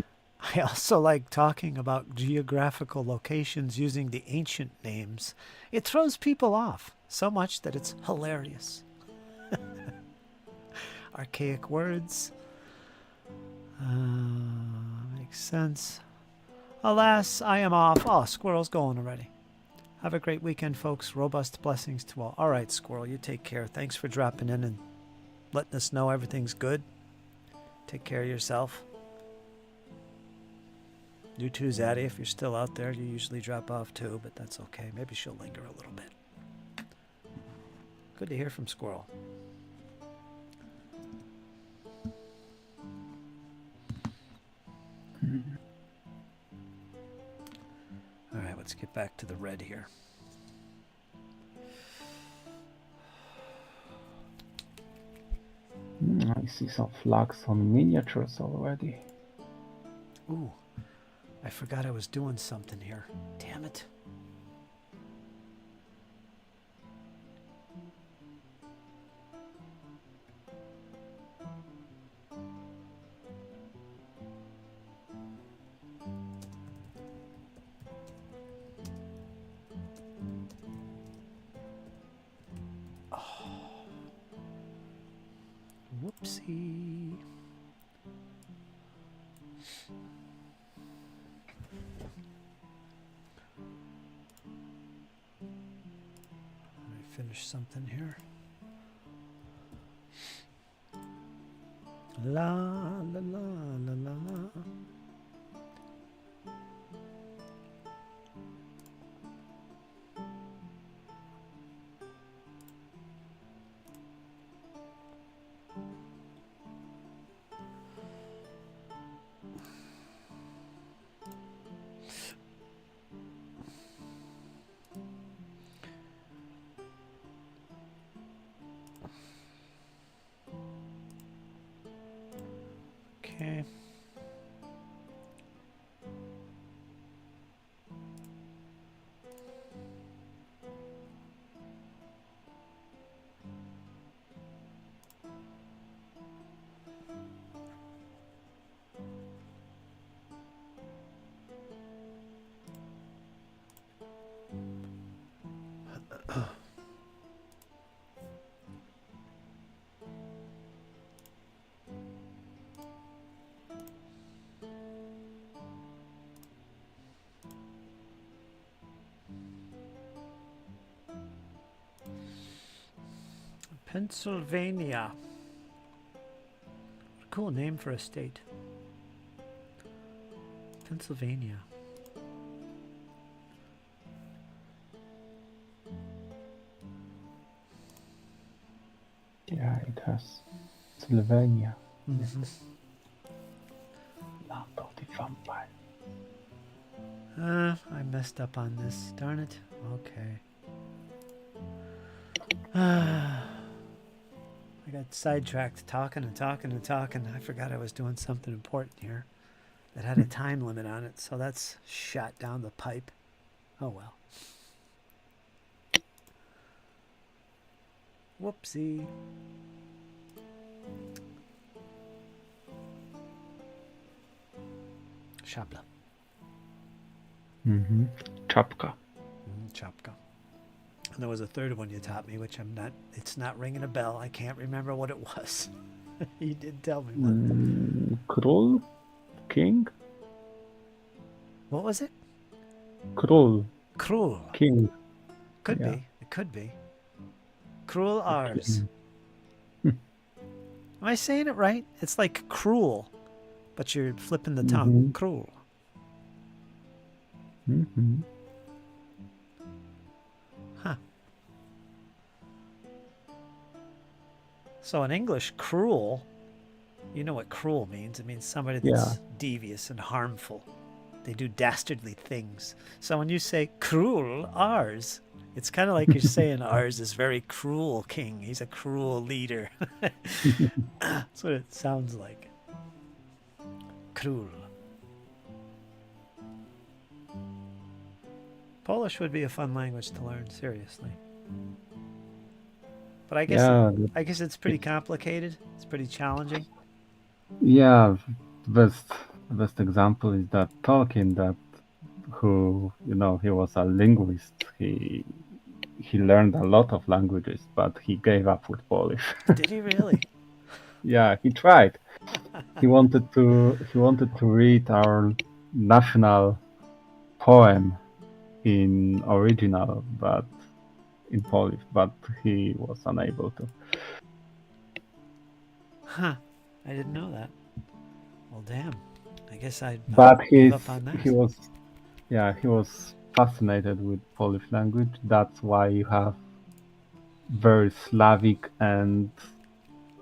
I also like talking about geographical locations using the ancient names. It throws people off so much that it's hilarious. Archaic words. Makes sense. Alas, I am off. Oh, squirrel's going already. Have a great weekend, folks. Robust blessings to all. All right, squirrel, you take care. Thanks for dropping in and letting us know everything's good. Take care of yourself. You too, Zaddy. If you're still out there, you usually drop off too, but that's okay. Maybe she'll linger a little bit. Good to hear from Squirrel. All right, let's get back to the red here. I see some flags on miniatures already. Ooh, I forgot I was doing something here. Damn it. Whoopsie. Let me finish something here. La la la la la la. Okay. Pennsylvania. What a cool name for a state. Pennsylvania. Yeah, it has Slovenia. Mm-hmm. Land of the vampire. I messed up on this. Darn it. Okay. I got sidetracked talking and talking and talking. I forgot I was doing something important here that had a time limit on it, so that's shot down the pipe. Oh well. Whoopsie. Shabla. Mm-hmm. Chapka. Chapka. And there was a third one you taught me, which it's not ringing a bell. I can't remember what it was. You did tell me one. Król? King? What was it? Król. Cruel. King. Could Yeah. be. It could be. Cruel R's. Am I saying it right? It's like cruel, but you're flipping the tongue. Cruel. Mm-hmm. Huh. So in English, cruel, you know what cruel means. It means somebody that's devious and harmful. They do dastardly things. So when you say cruel R's, it's kind of like you're saying ours is very cruel king. He's a cruel leader. That's what it sounds like. król. Polish would be a fun language to learn, seriously. But Yeah, I guess it's pretty complicated. It's pretty challenging. yeah. The best example is that Tolkien, that who he was a linguist. He learned a lot of languages, but he gave up with Polish. Did he really? Yeah, he tried. He wanted to read our national poem in original, but in Polish, but he was unable to. Huh. I didn't know that. Well, damn. I guess I'll But give up on that. he was fascinated with Polish language. That's why you have very Slavic and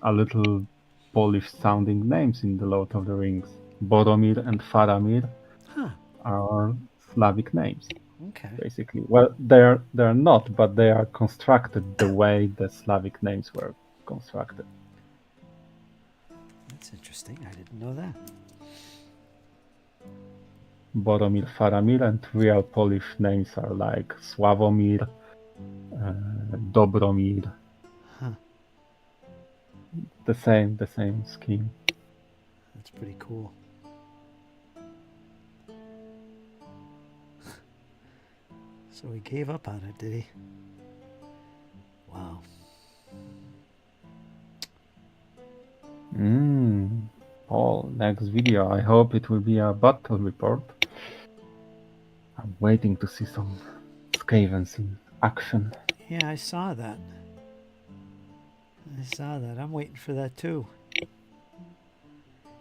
a little Polish sounding names in the Lord of the Rings. Boromir and Faramir Huh. are Slavic names, Okay. basically. Well, they're not, but they are constructed the way the Slavic names were constructed. That's interesting. I didn't know that. Boromir, Faramir, and real Polish names are like Sławomir, Dobromir. Huh. The same scheme. That's pretty cool. So he gave up on it, did he? Wow. Paul, next video, I hope it will be a battle report. I'm waiting to see some Skavens in action. Yeah, I saw that. I'm waiting for that too.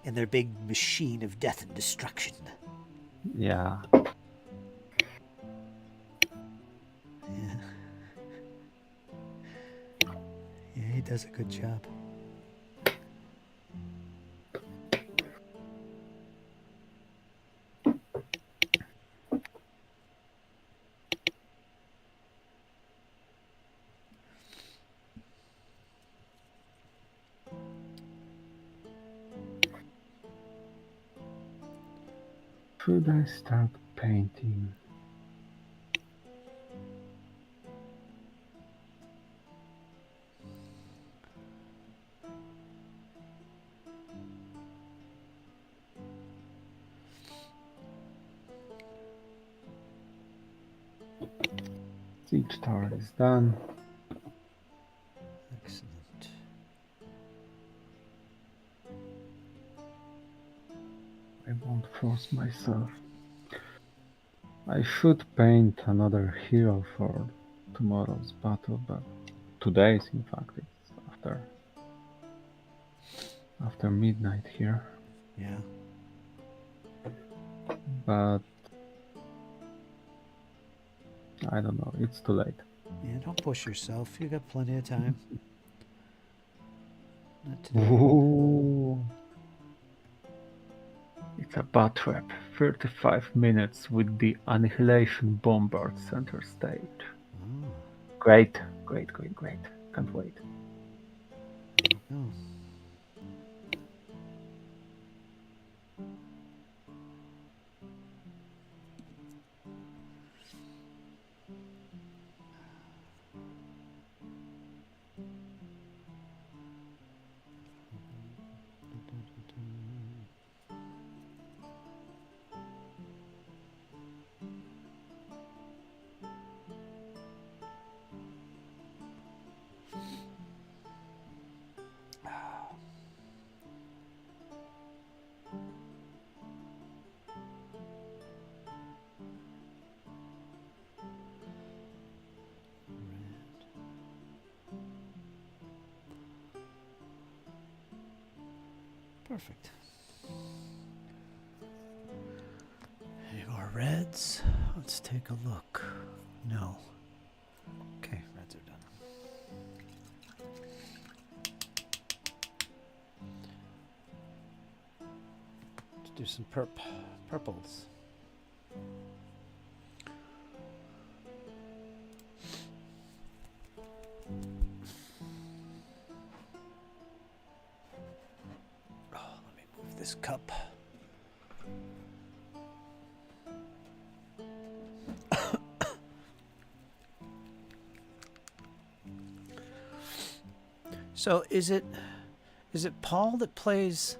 And their big machine of death and destruction. Yeah. Yeah. Yeah, he does a good job. Should I start painting? Siege tower is done. Excellent. I won't force myself. I should paint another hero for tomorrow's battle, but today's, in fact, it's after midnight here. Yeah. But I don't know, it's too late. Yeah, don't push yourself. You got plenty of time. Not today. Ooh. It's a bat trap. 35 minutes with the Annihilation Bombard center stage. Oh, Great. Can't wait. oh. Perfect. Any more reds? Let's take a look. No. Okay, reds are done. Let's do some purples. This cup. So is it Paul that plays?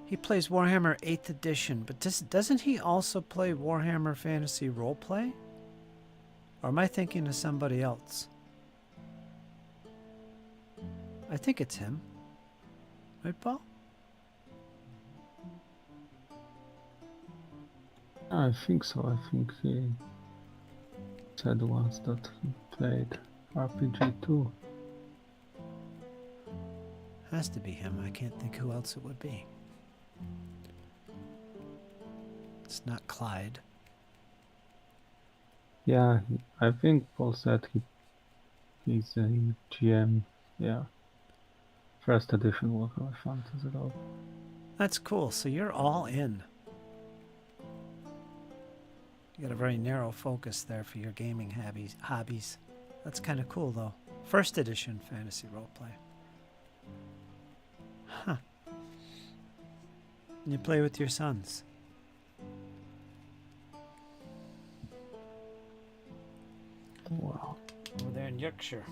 He plays Warhammer 8th Edition, but doesn't he also play Warhammer Fantasy Roleplay? Or am I thinking of somebody else? I think it's him. Right, Paul? I think so. I think he said once that he played RPG too. Has to be him. I can't think who else it would be. It's not Clyde. Yeah, I think Paul said he's a GM. Yeah, first edition Warhammer Fantasy Role. That's cool. So you're all in. You got a very narrow focus there for your gaming hobbies. That's kind of cool, though. First edition fantasy roleplay. Huh. And you play with your sons. Wow. Over there in Yorkshire.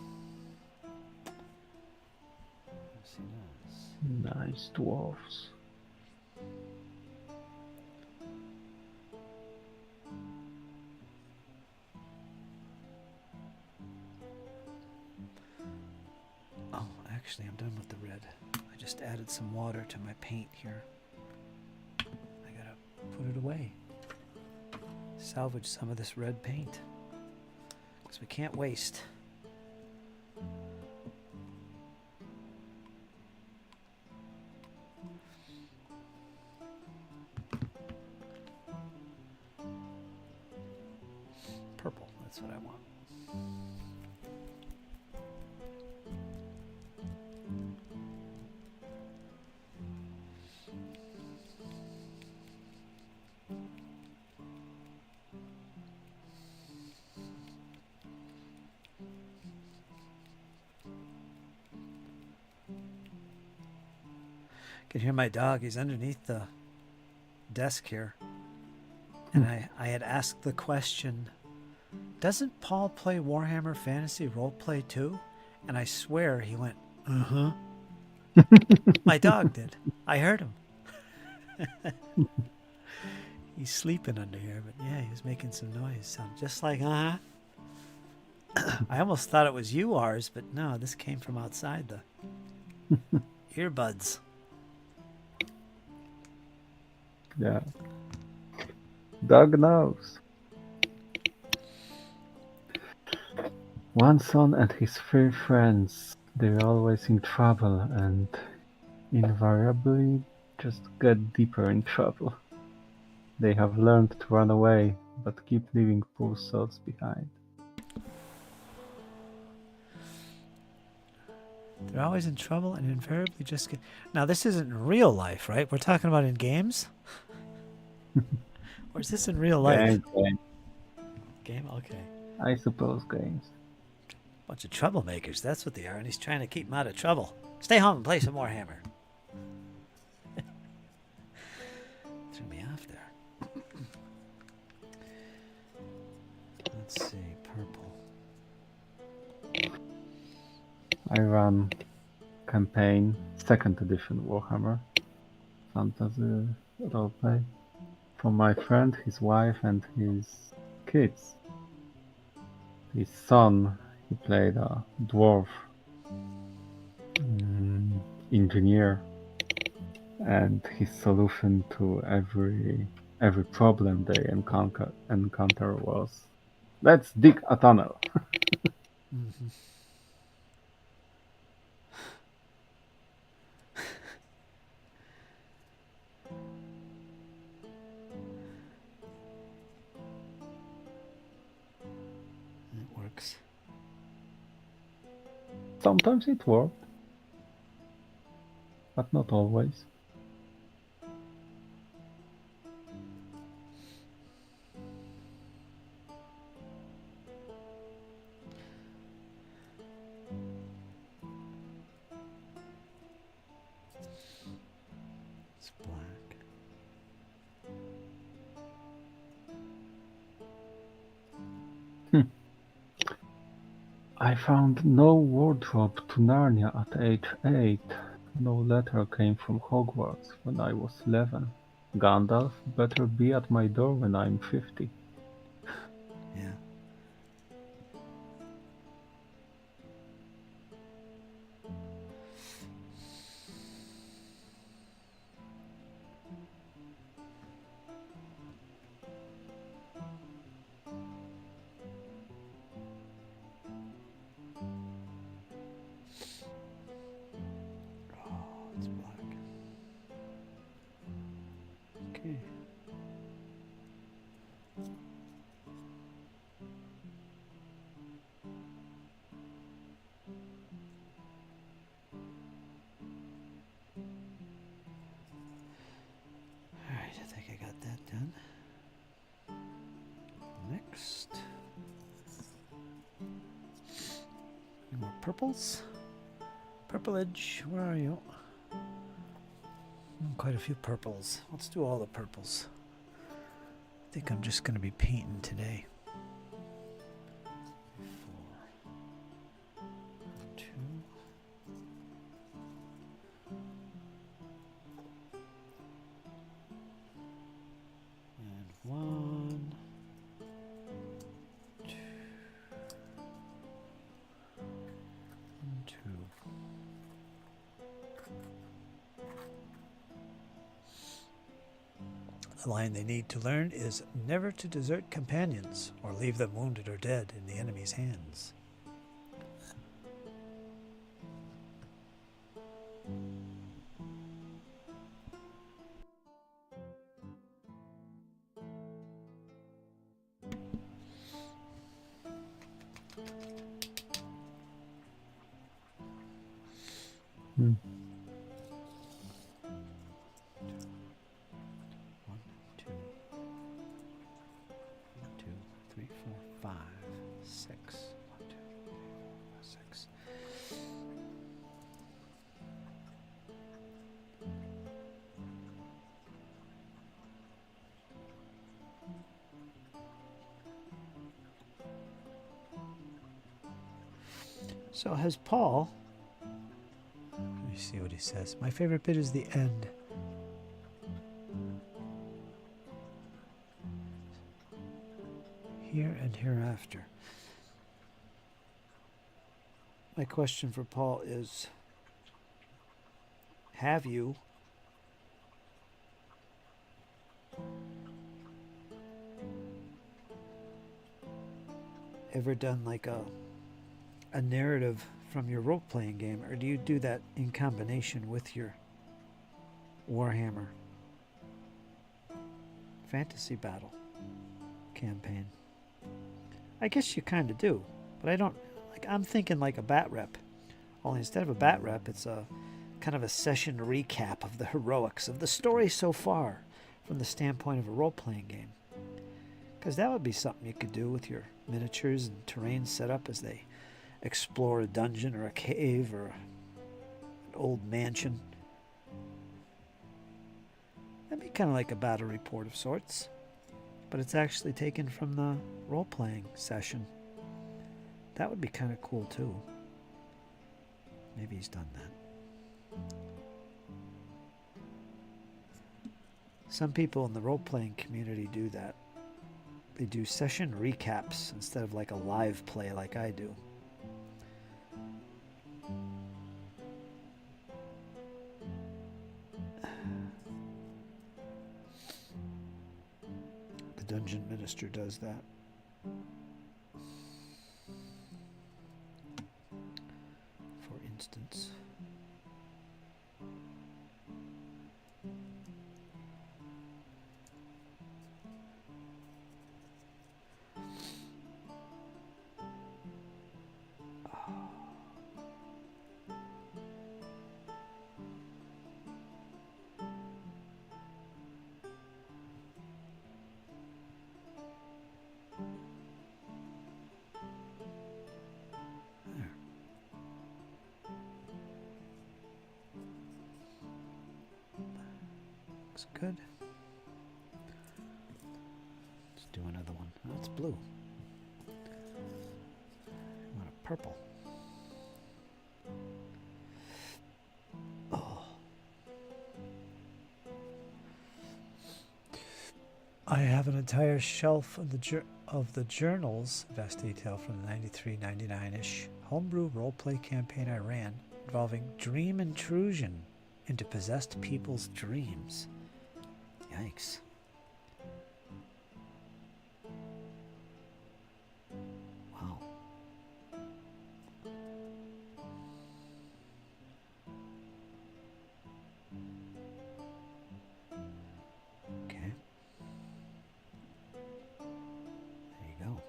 Yes, he does. Nice dwarves. Oh, actually, I'm done with the red. I just added some water to my paint here. I gotta put it away. Salvage some of this red paint. Because we can't waste. Purple, that's what I want. You can hear my dog. He's underneath the desk here. And I had asked the question, doesn't Paul play Warhammer Fantasy Roleplay too? And I swear he went, uh-huh. My dog did. I heard him. He's sleeping under here, but yeah, he was making some noise. Sounded just like, uh-huh. I almost thought it was you, ours, but no, this came from outside the earbuds. Yeah. Dog knows. One son and his 3 friends, they're always in trouble and invariably just get deeper in trouble. They have learned to run away, but keep leaving poor souls behind. They're always in trouble and invariably just get... Now, this isn't real life, right? We're talking about in games? Or is this in real life? Game. Game? Okay. I suppose games. Bunch of troublemakers, that's what they are, and he's trying to keep them out of trouble. Stay home and play some more Hammer. Threw me off there. Let's see, purple. I run campaign, 2nd edition Warhammer Fantasy Roleplay for my friend, his wife, and his kids. His son, he played a dwarf engineer, and his solution to every problem they encounter was, let's dig a tunnel. Mm-hmm. It works. Sometimes it worked, but not always. It's black. I found no wardrobe to Narnia at age 8. No letter came from Hogwarts when I was 11. Gandalf better be at my door when I'm 50. Yeah. Oh, it's black. Okay. Alright, I think I got that done. Next. Any more purples? Purplage, where are you? Quite a few purples. Let's do all the purples. I think I'm just going to be painting today. 4, 2, and 1, 2, and 2. The line they need to learn is never to desert companions or leave them wounded or dead in the enemy's hands. Hmm. 1, 2, 2, 3, 4, 5, 6. 1, 2, 3, 4, 6. So has Paul, let me see what he says. My favorite bit is the end. Here and hereafter. My question for Paul is, have you ever done like a narrative from your role-playing game, or do you do that in combination with your Warhammer fantasy battle campaign? I guess you kind of do, but I don't, like, I'm thinking like a bat rep, only instead of a bat rep, it's a kind of a session recap of the heroics of the story so far from the standpoint of a role-playing game, because that would be something you could do with your miniatures and terrain set up as they explore a dungeon or a cave or an old mansion. That'd be kind of like a battle report of sorts, but it's actually taken from the role-playing session. That would be kind of cool too. Maybe he's done that. Some people in the role-playing community do that. They do session recaps instead of like a live play like I do. The dungeon minister does that. For instance. Looks good. Let's do another one. Oh, it's blue. I want to purple. Oh. I have an entire shelf of the journals, vast detail from the 93-99-ish homebrew roleplay campaign I ran, involving dream intrusion into possessed people's dreams. Yikes. Wow. Okay. There you go.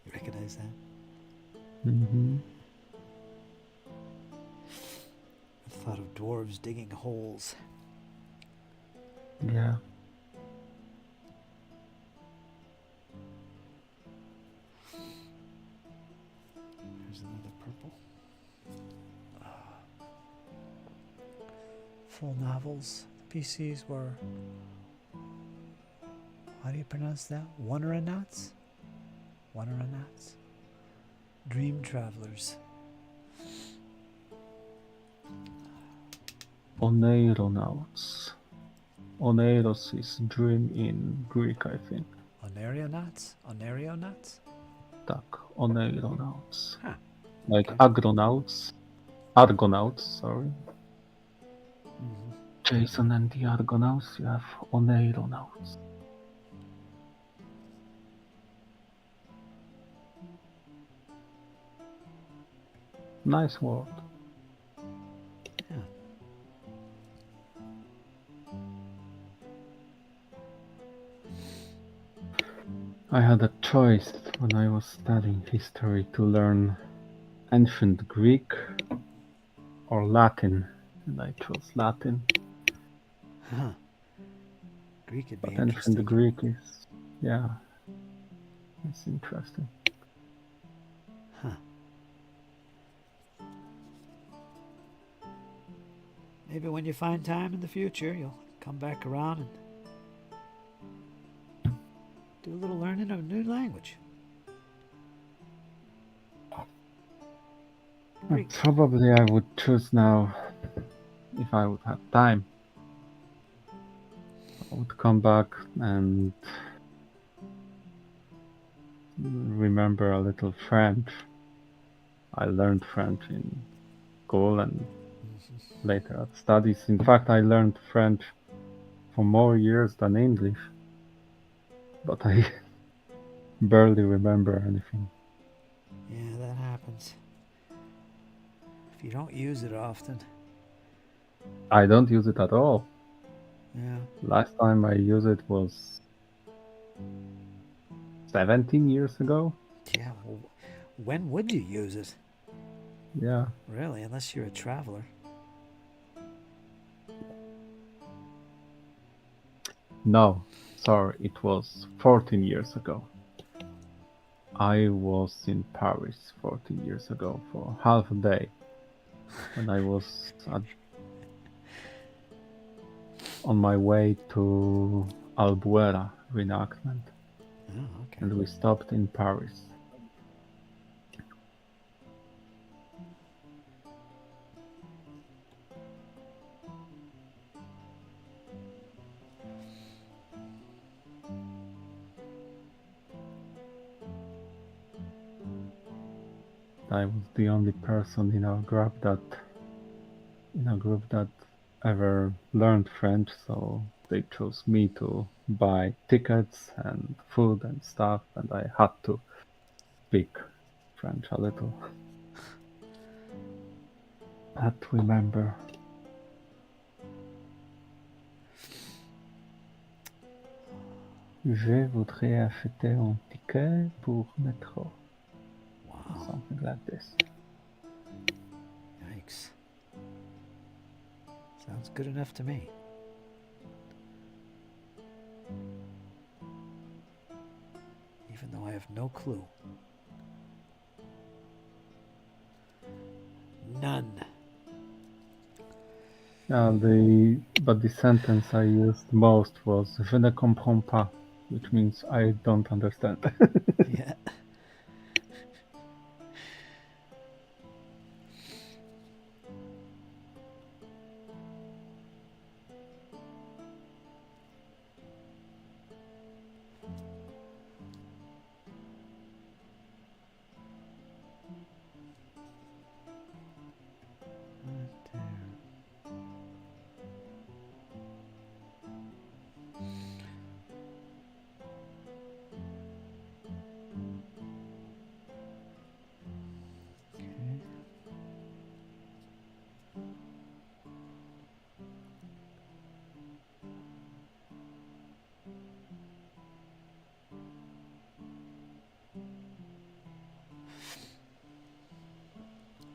You recognize that? Mm-hmm. The thought of dwarves digging holes. Yeah. There's another purple. Full novels. The PCs were... How do you pronounce that? Wonderonauts? Wonderonauts? Dream travelers. Oneironauts. Oneiros is dream in Greek, I think. Onerionauts? Onerionauts? Tak, oneironauts. Huh. Like Okay. Argonauts, sorry. Mm-hmm. Jason and the Argonauts, you have oneironauts. Nice word. Yeah. I had a choice when I was studying history to learn ancient Greek or Latin, and I chose Latin. Huh. Greek would be But interesting. ancient Greek is, yeah, it's interesting. Huh. Maybe when you find time in the future, you'll come back around and do a little learning of a new language. Greek. Probably I would choose now, if I would have time, I would come back and remember a little French. I learned French in school and later at studies. In fact, I learned French for more years than English, but I barely remember anything. Yeah, that happens. If you don't use it often. I don't use it at all. Yeah. Last time I used it was 17 years ago. Yeah, well, when would you use it? Yeah. Really, unless you're a traveler. No, sorry, it was 14 years ago. I was in Paris 14 years ago for half a day when I was on my way to Albuera reenactment, Oh, okay. and we stopped in Paris. I was the only person in our group that ever learned French, so they chose me to buy tickets and food and stuff, and I had to speak French a little. not remember. Je voudrais acheter un ticket pour métro. Wow. Something like this. Yikes. Sounds good enough to me. Even though I have no clue. None. But the sentence I used most was "Je ne comprends pas," which means I don't understand. Yeah. Right there. Okay.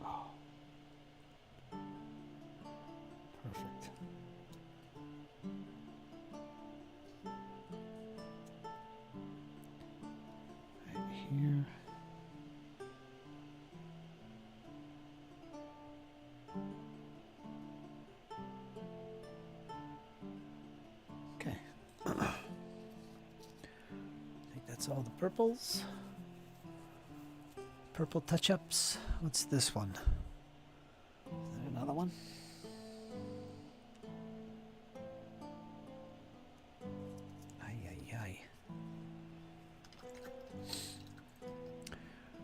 Oh. Perfect. Right here. Okay. I think that's all the purples. Purple touch-ups. What's this one? Is there another one? Ay, ay, ay.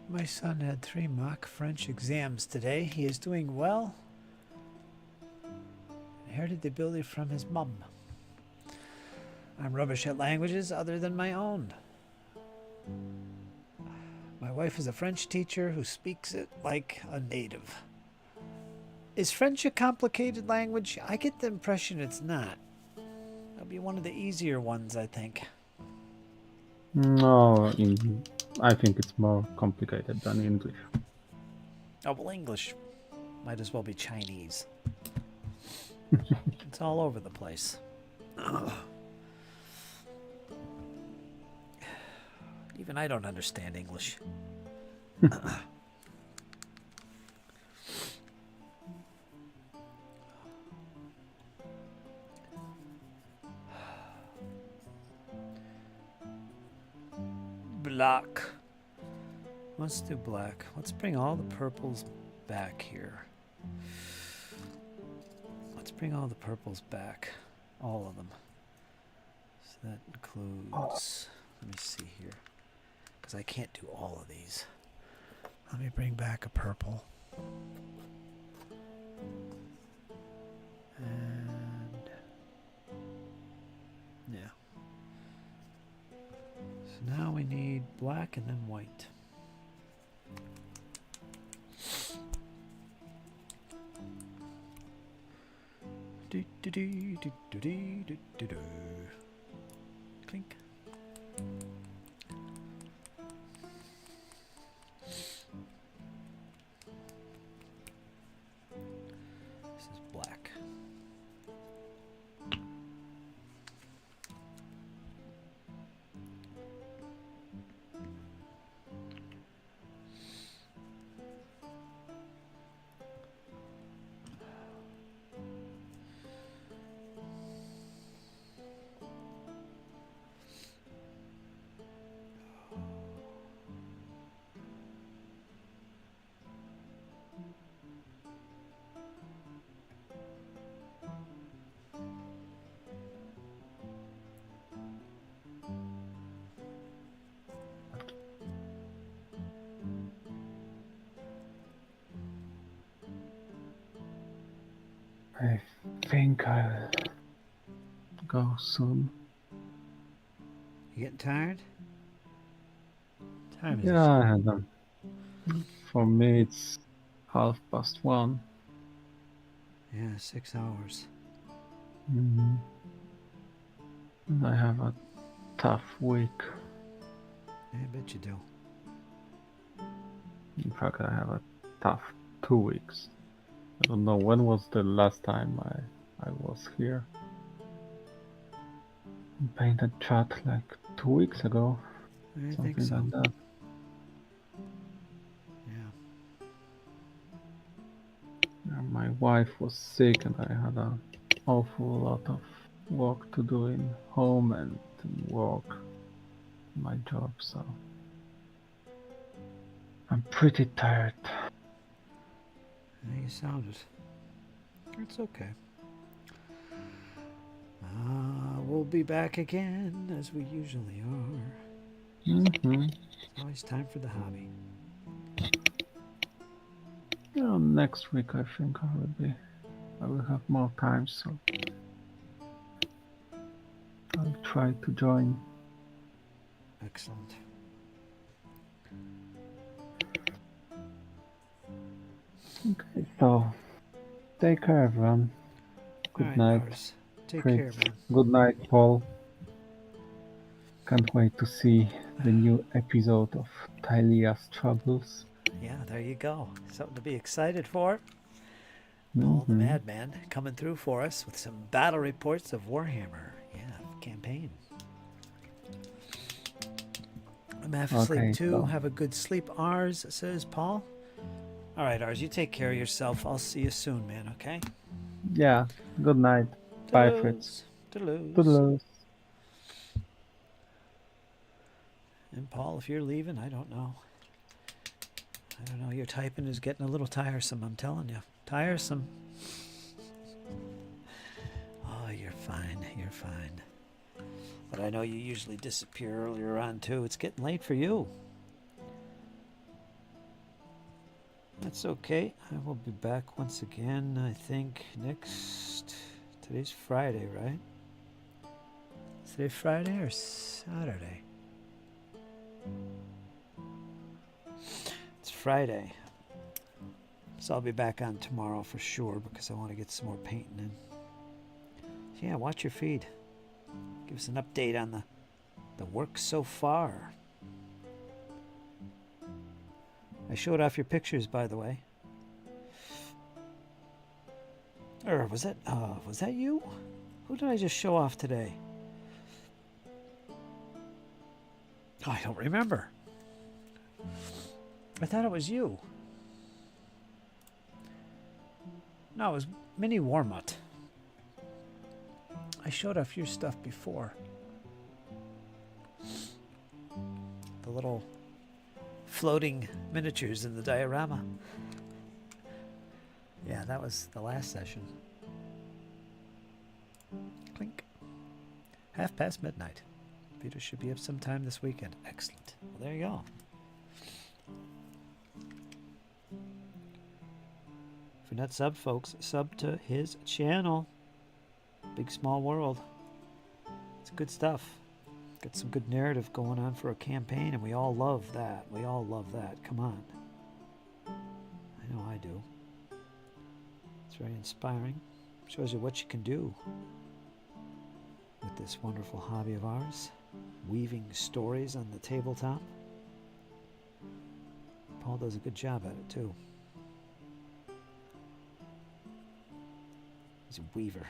My son had 3 mock French exams today. He is doing well. Inherited the ability from his mum. I'm rubbish at languages other than my own. My wife is a French teacher who speaks it like a native. Is French a complicated language? I get the impression it's not. It'll be one of the easier ones, I think. No, I think it's more complicated than English. Oh, well, English might as well be Chinese. It's all over the place. Even I don't understand English. Black. Let's do black. Let's bring all the purples back here. Let's bring all the purples back. All of them. So that includes... Let me see here. Because I can't do all of these. Let me bring back a purple. And... yeah. So now we need black and then white. Do do do do do do do do. Clink. This is black. I think I'll go soon. You getting tired? Time is Yeah, I don't. For me, it's 1:30. Yeah, 6 hours. Mhm. And I have a tough week. I bet you do. In fact, I have a tough 2 weeks. I don't know when was the last time I was here. In Painted Chat like 2 weeks ago, I think something so. like that. Yeah. And my wife was sick, and I had an awful lot of work to do in home and work, my job. So I'm pretty tired. Yeah, you sound it. It's okay. We'll be back again as we usually are. Mm-hmm. Always time for the hobby. Yeah, next week I think I will have more time, so I'll try to join. Excellent. Okay, so take care, everyone. All Good right, night, Lars. Take Fritz. care, man. Good night, Paul. Can't wait to see the new episode of Tylia's Troubles. Yeah, there you go. Something to be excited for. Paul the Mm-hmm. Madman coming through for us with some battle reports of Warhammer. Yeah, campaign. I'm half asleep Okay, too. so Have a good sleep, Ars, says Paul. All right, Ars, you take care of yourself. I'll see you soon, man, okay? yeah, good night. Bye, Fritz. Toodaloos. Toodaloos. Toodaloo. And Paul, if you're leaving, I don't know. I don't know. Your typing is getting a little tiresome, I'm telling you. Tiresome. Oh, you're fine. You're fine. But I know you usually disappear earlier on, too. It's getting late for you. That's okay. I will be back once again, I think, next... Today's Friday, right? Is today Friday or Saturday? It's Friday. So I'll be back on tomorrow for sure because I want to get some more painting in. Yeah, watch your feed. Give us an update on the work so far. I showed off your pictures, by the way. Or was that you? Who did I just show off today? Oh, I don't remember. I thought it was you. No, it was Mini Warmut. I showed off your stuff before. The little floating miniatures in the diorama. Yeah, that was the last session. Clink. midnight. Peter should be up sometime this weekend. Excellent. Well, there you go. If you're not subbed, folks, sub to his channel. Big Small World. It's good stuff. Got some good narrative going on for a campaign, and we all love that. We all love that. Come on. I know I do. It's very inspiring. Shows you what you can do with this wonderful hobby of ours. Weaving stories on the tabletop. Paul does a good job at it, too. He's a weaver.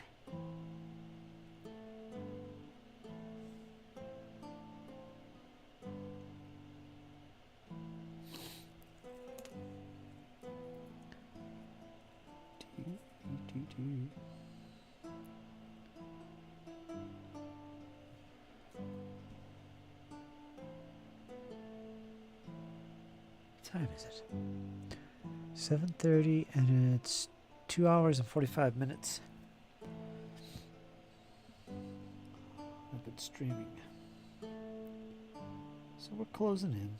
What time is it? 7:30, and it's 2 hours and 45 minutes. I've been streaming. So we're closing in.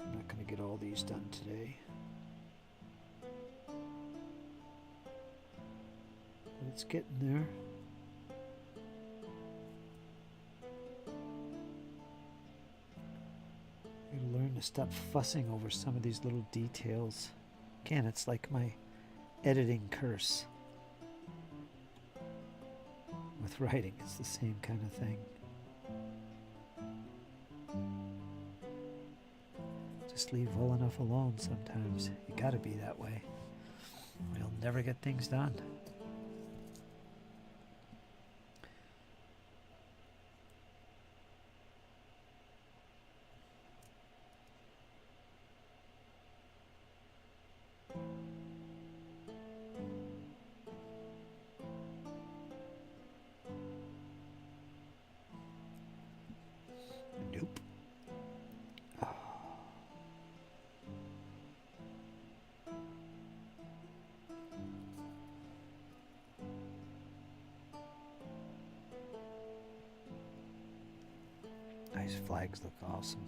I'm not going to get all these done today. But it's getting there. Gotta learn to stop fussing over some of these little details. Again, it's like my editing curse. With writing, it's the same kind of thing. Just leave well enough alone sometimes. You gotta be that way. Or you'll never get things done. Nope. Nice flags look awesome.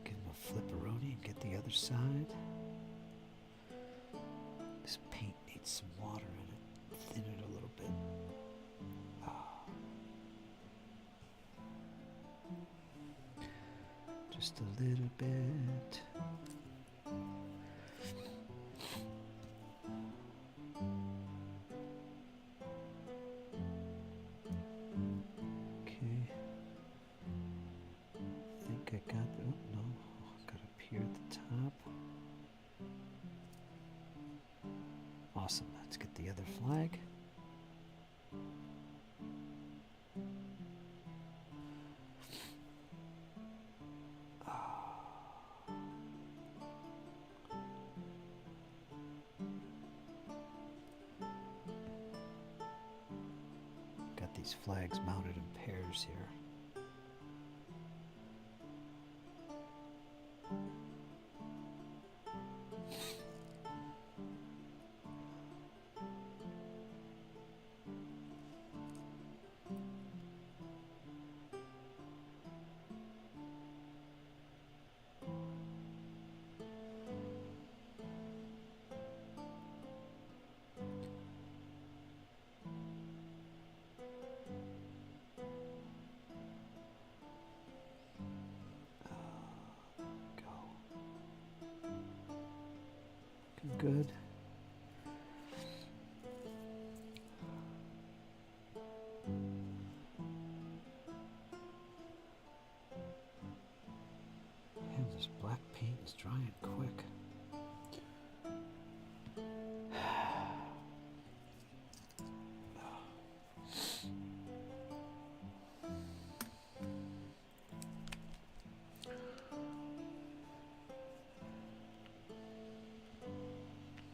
Give him a flipperoni and get the other side. This paint needs some water in it. Thin it a little bit. Just a little bit. Okay. I think I got the, oh no, got up here at the top. Awesome, let's get the other flag. Got these flags mounted in pairs here. Good. Man, this black paint is drying quick.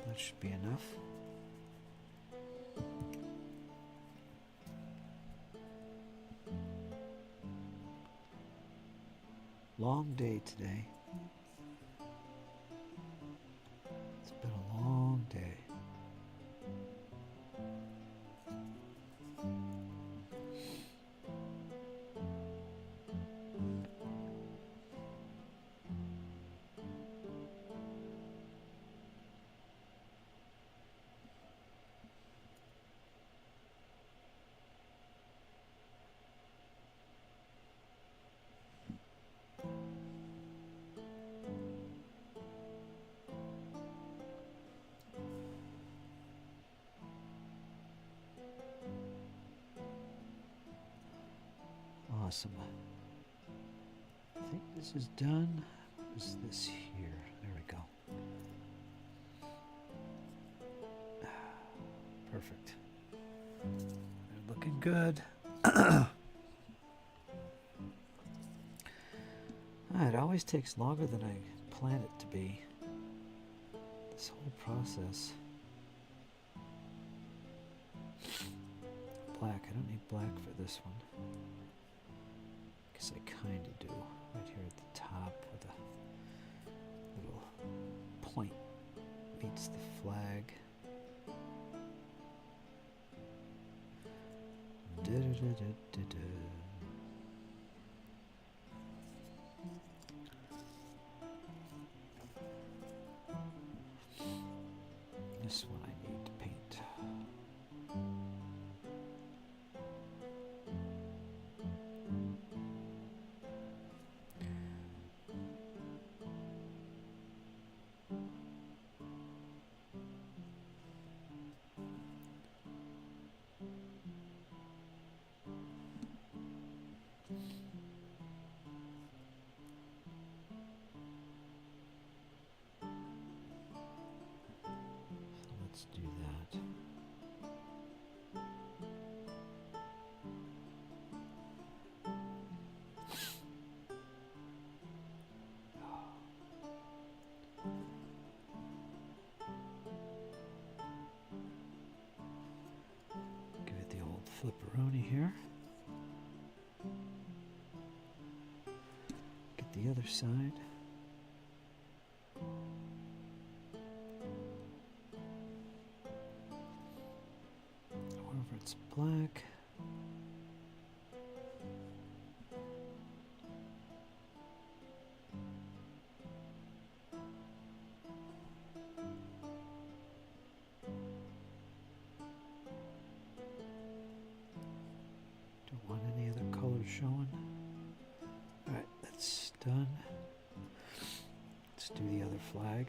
That should be enough. Long day today. It's been a long day. Awesome. I think this is done. What is this here? There we go. Perfect. They're looking good. It always takes longer than I plan it to be. This whole process. Black. I don't need black for this one. Guess I kind of do. Right here at the top where the little point meets the flag. flipperoni here. Get the other side. Wherever it's black. Don't want any other colors showing. Alright, that's done. Let's do the other flag.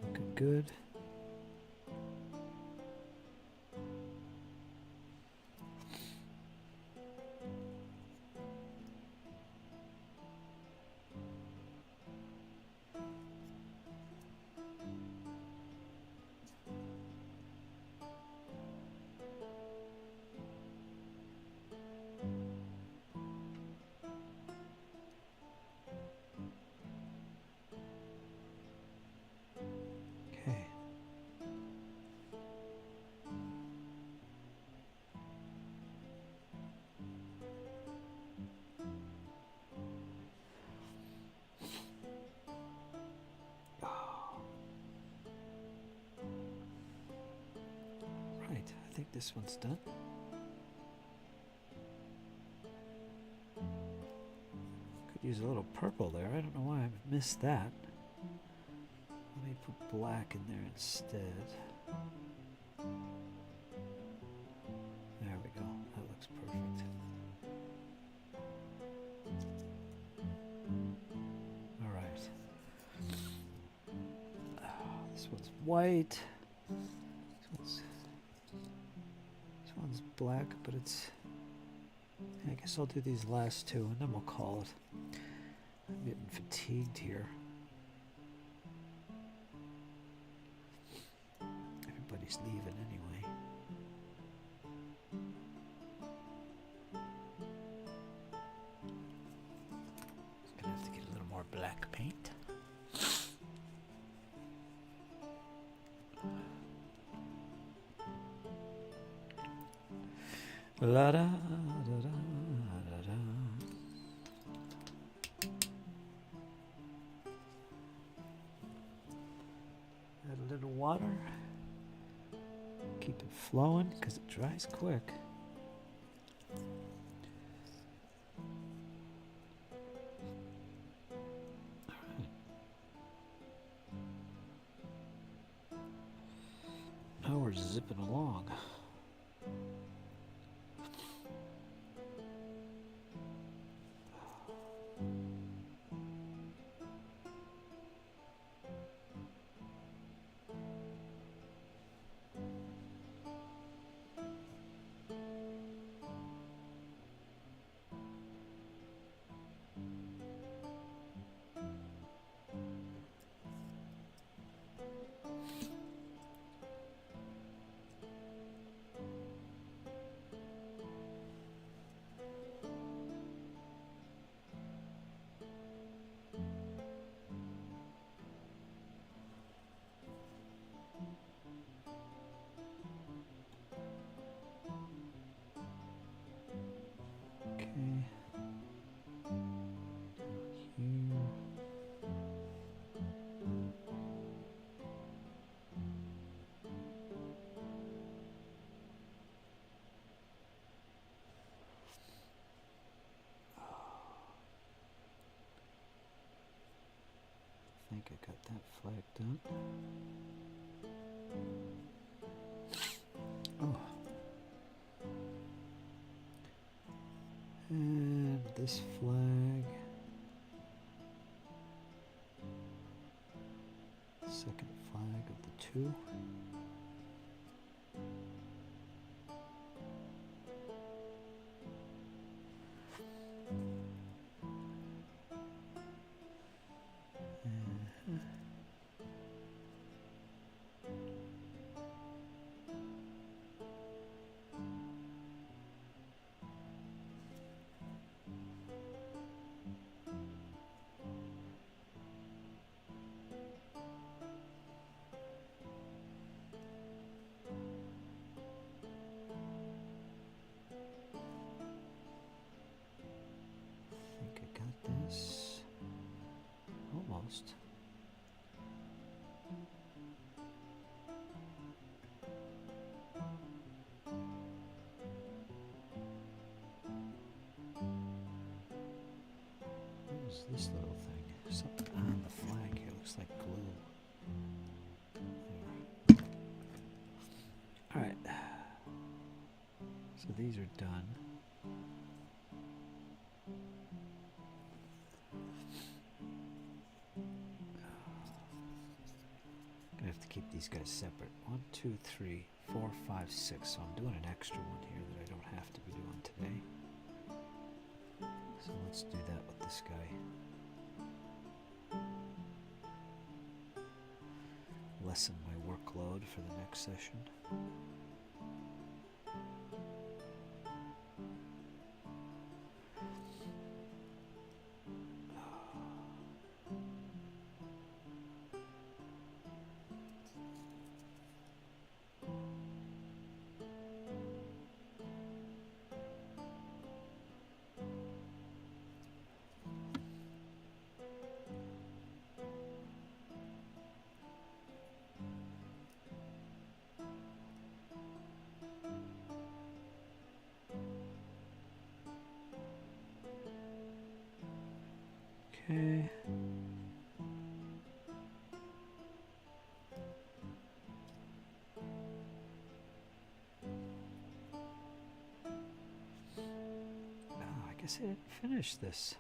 Looking good. Okay. Right, I think this one's done. Could use a little purple there. I don't know why I missed that. Let me put black in there instead. There we go. That looks perfect. All right. This one's white. This one's black, but it's... I guess I'll do these last two, and then we'll call it. I'm getting fatigued here. Everybody's leaving anyway. Just gonna have to get a little more black paint. La da da da da da. Add a little water. Keep it flowing because it dries quick. Alright. Now we're zipping along. think I got that flag done. Oh. And this flag. Second flag of the two. This almost. What is this little thing? Something on the flag here looks like glue. All right. So these are done. I have to keep these guys separate. 1, 2, 3, 4, 5, 6. So I'm doing an extra one here that I don't have to be doing today. So let's do that with this guy. Lessen my workload for the next session. Okay. I guess I didn't finish this.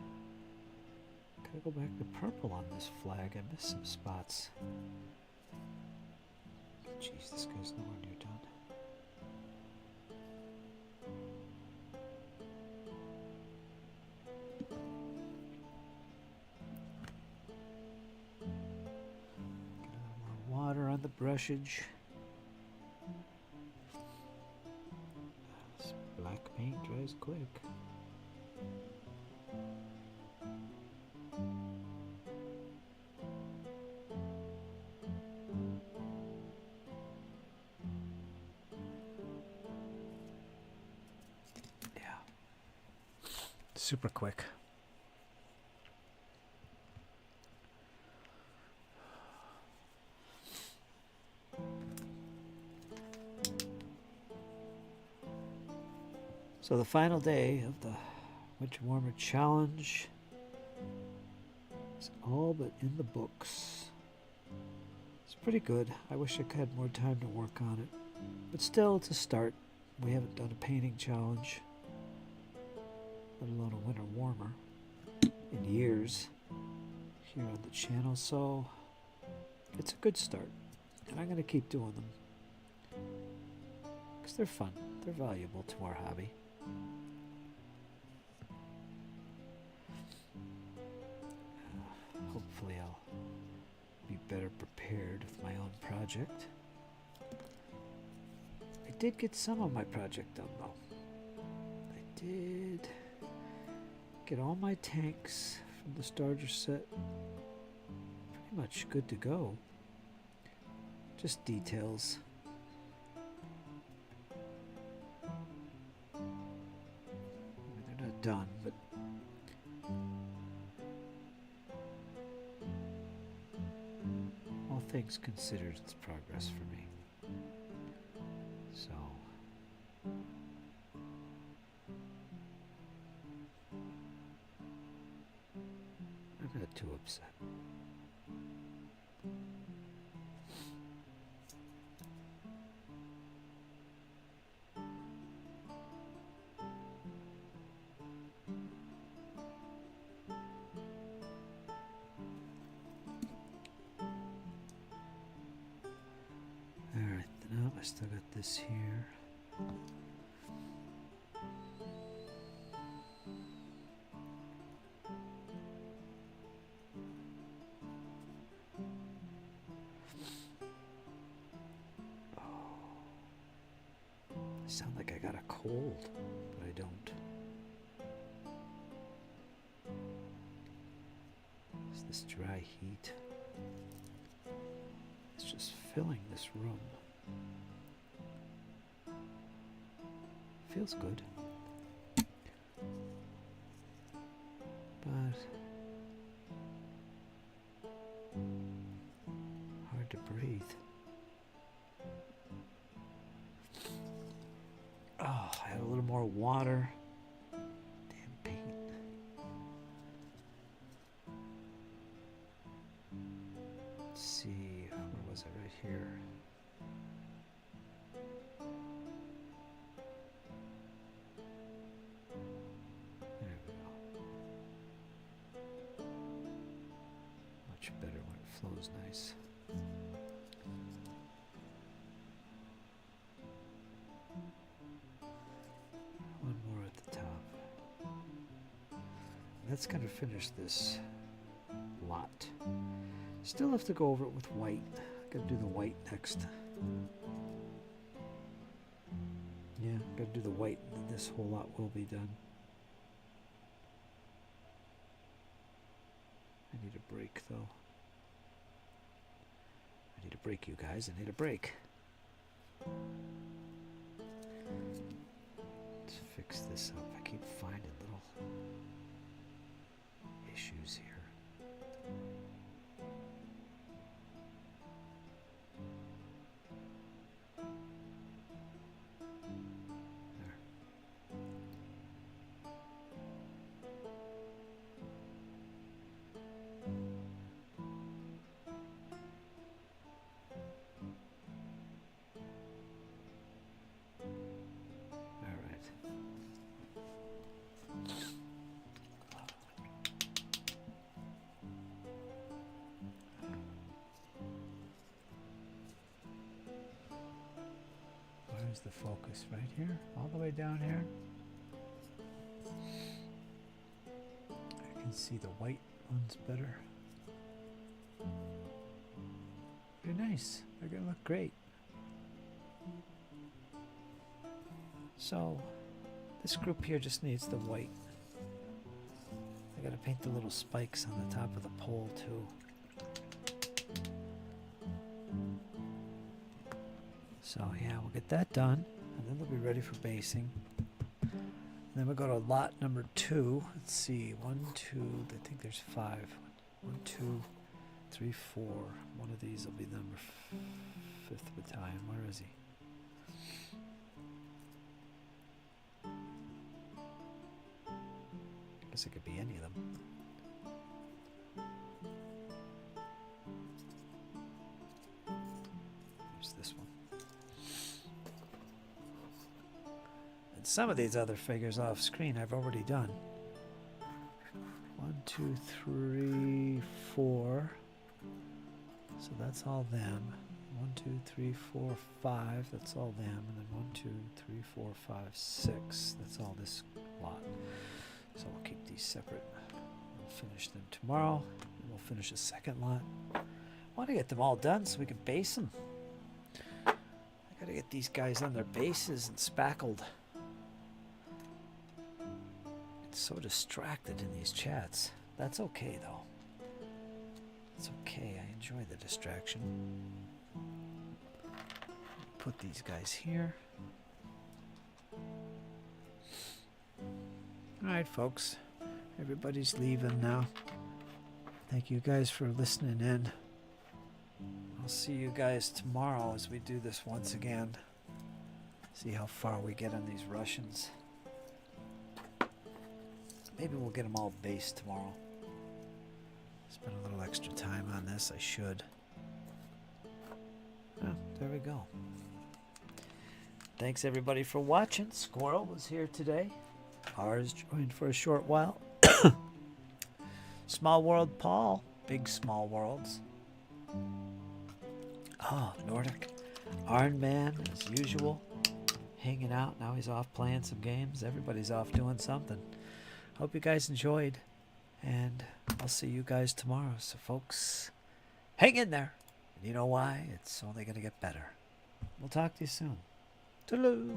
Gotta go back to purple on this flag. I missed some spots. Jeez, this guy's nowhere near done. Get a little more water on the brushage. This black paint dries quick. Super quick. So the final day of the Winter Warmer Challenge is all but in the books. It's pretty good. I wish I had more time to work on it. But still, it's a start. We haven't done a painting challenge, let alone a Winter Warmer, in years here on the channel. So it's a good start. And I'm going to keep doing them because they're fun. They're valuable to our hobby. Hopefully I'll be better prepared with my own project. I did get some of my project done though. I did get all my tanks from the starter set pretty much good to go. Just details. I mean, they're not done, but all things considered, it's progress for me. So I'm not too upset. still got this here. I sound like I got a cold, but I don't. It's this dry heat. It's just filling this room. Feels good. But hard to breathe. Oh, I had a little more water. Damn paint. Let's see, where was it? Right here. There we go. Much better when it flows nice. One more at the top. That's gonna finish this lot. Still have to go over it with white. Gotta do the white next. Yeah, gotta do the white, and then this whole lot will be done. I need a break though. I need a break, you guys. I need a break. Let's fix this up. I keep finding little issues here. There. All right. Where's the focus? Right here? All the way down here? I can see the white ones better. Very nice. They're gonna look great. So, this group here just needs the white. I gotta paint the little spikes on the top of the pole too. So yeah, we'll get that done, and then they'll be ready for basing. And then we'll go to lot number 2. Let's see, 1, 2, I think there's 5. 1, 2, 3, 4. One of these will be number 5th battalion. Where is he? Guess it could be any of them. There's this one. And some of these other figures off screen I've already done. 1, 2, 3, 4. So that's all them. 1, 2, 3, 4, 5. That's all them. And then 1, 2, 3, 4, 5, 6. That's all this lot. So we'll keep these separate. We'll finish them tomorrow. And we'll finish the second lot. I want to get them all done so we can base them. I gotta get these guys on their bases and spackled. It's so distracted in these chats. That's okay though. It's okay. I enjoy the distraction. Put these guys here. Alright folks, everybody's leaving now. Thank you guys for listening in. I'll see you guys tomorrow as we do this once again. See how far we get on these Russians. Maybe we'll get them all based tomorrow. Spend a little extra time on this, I should. Oh, there we go. Thanks everybody for watching. Squirrel was here today. Ours joined for a short while. Small World Paul. Big Small Worlds. Oh, Nordic. Iron Man, as usual, hanging out. Now he's off playing some games. Everybody's off doing something. Hope you guys enjoyed, and I'll see you guys tomorrow. So, folks, hang in there. And you know why? It's only going to get better. We'll talk to you soon. Toodaloo.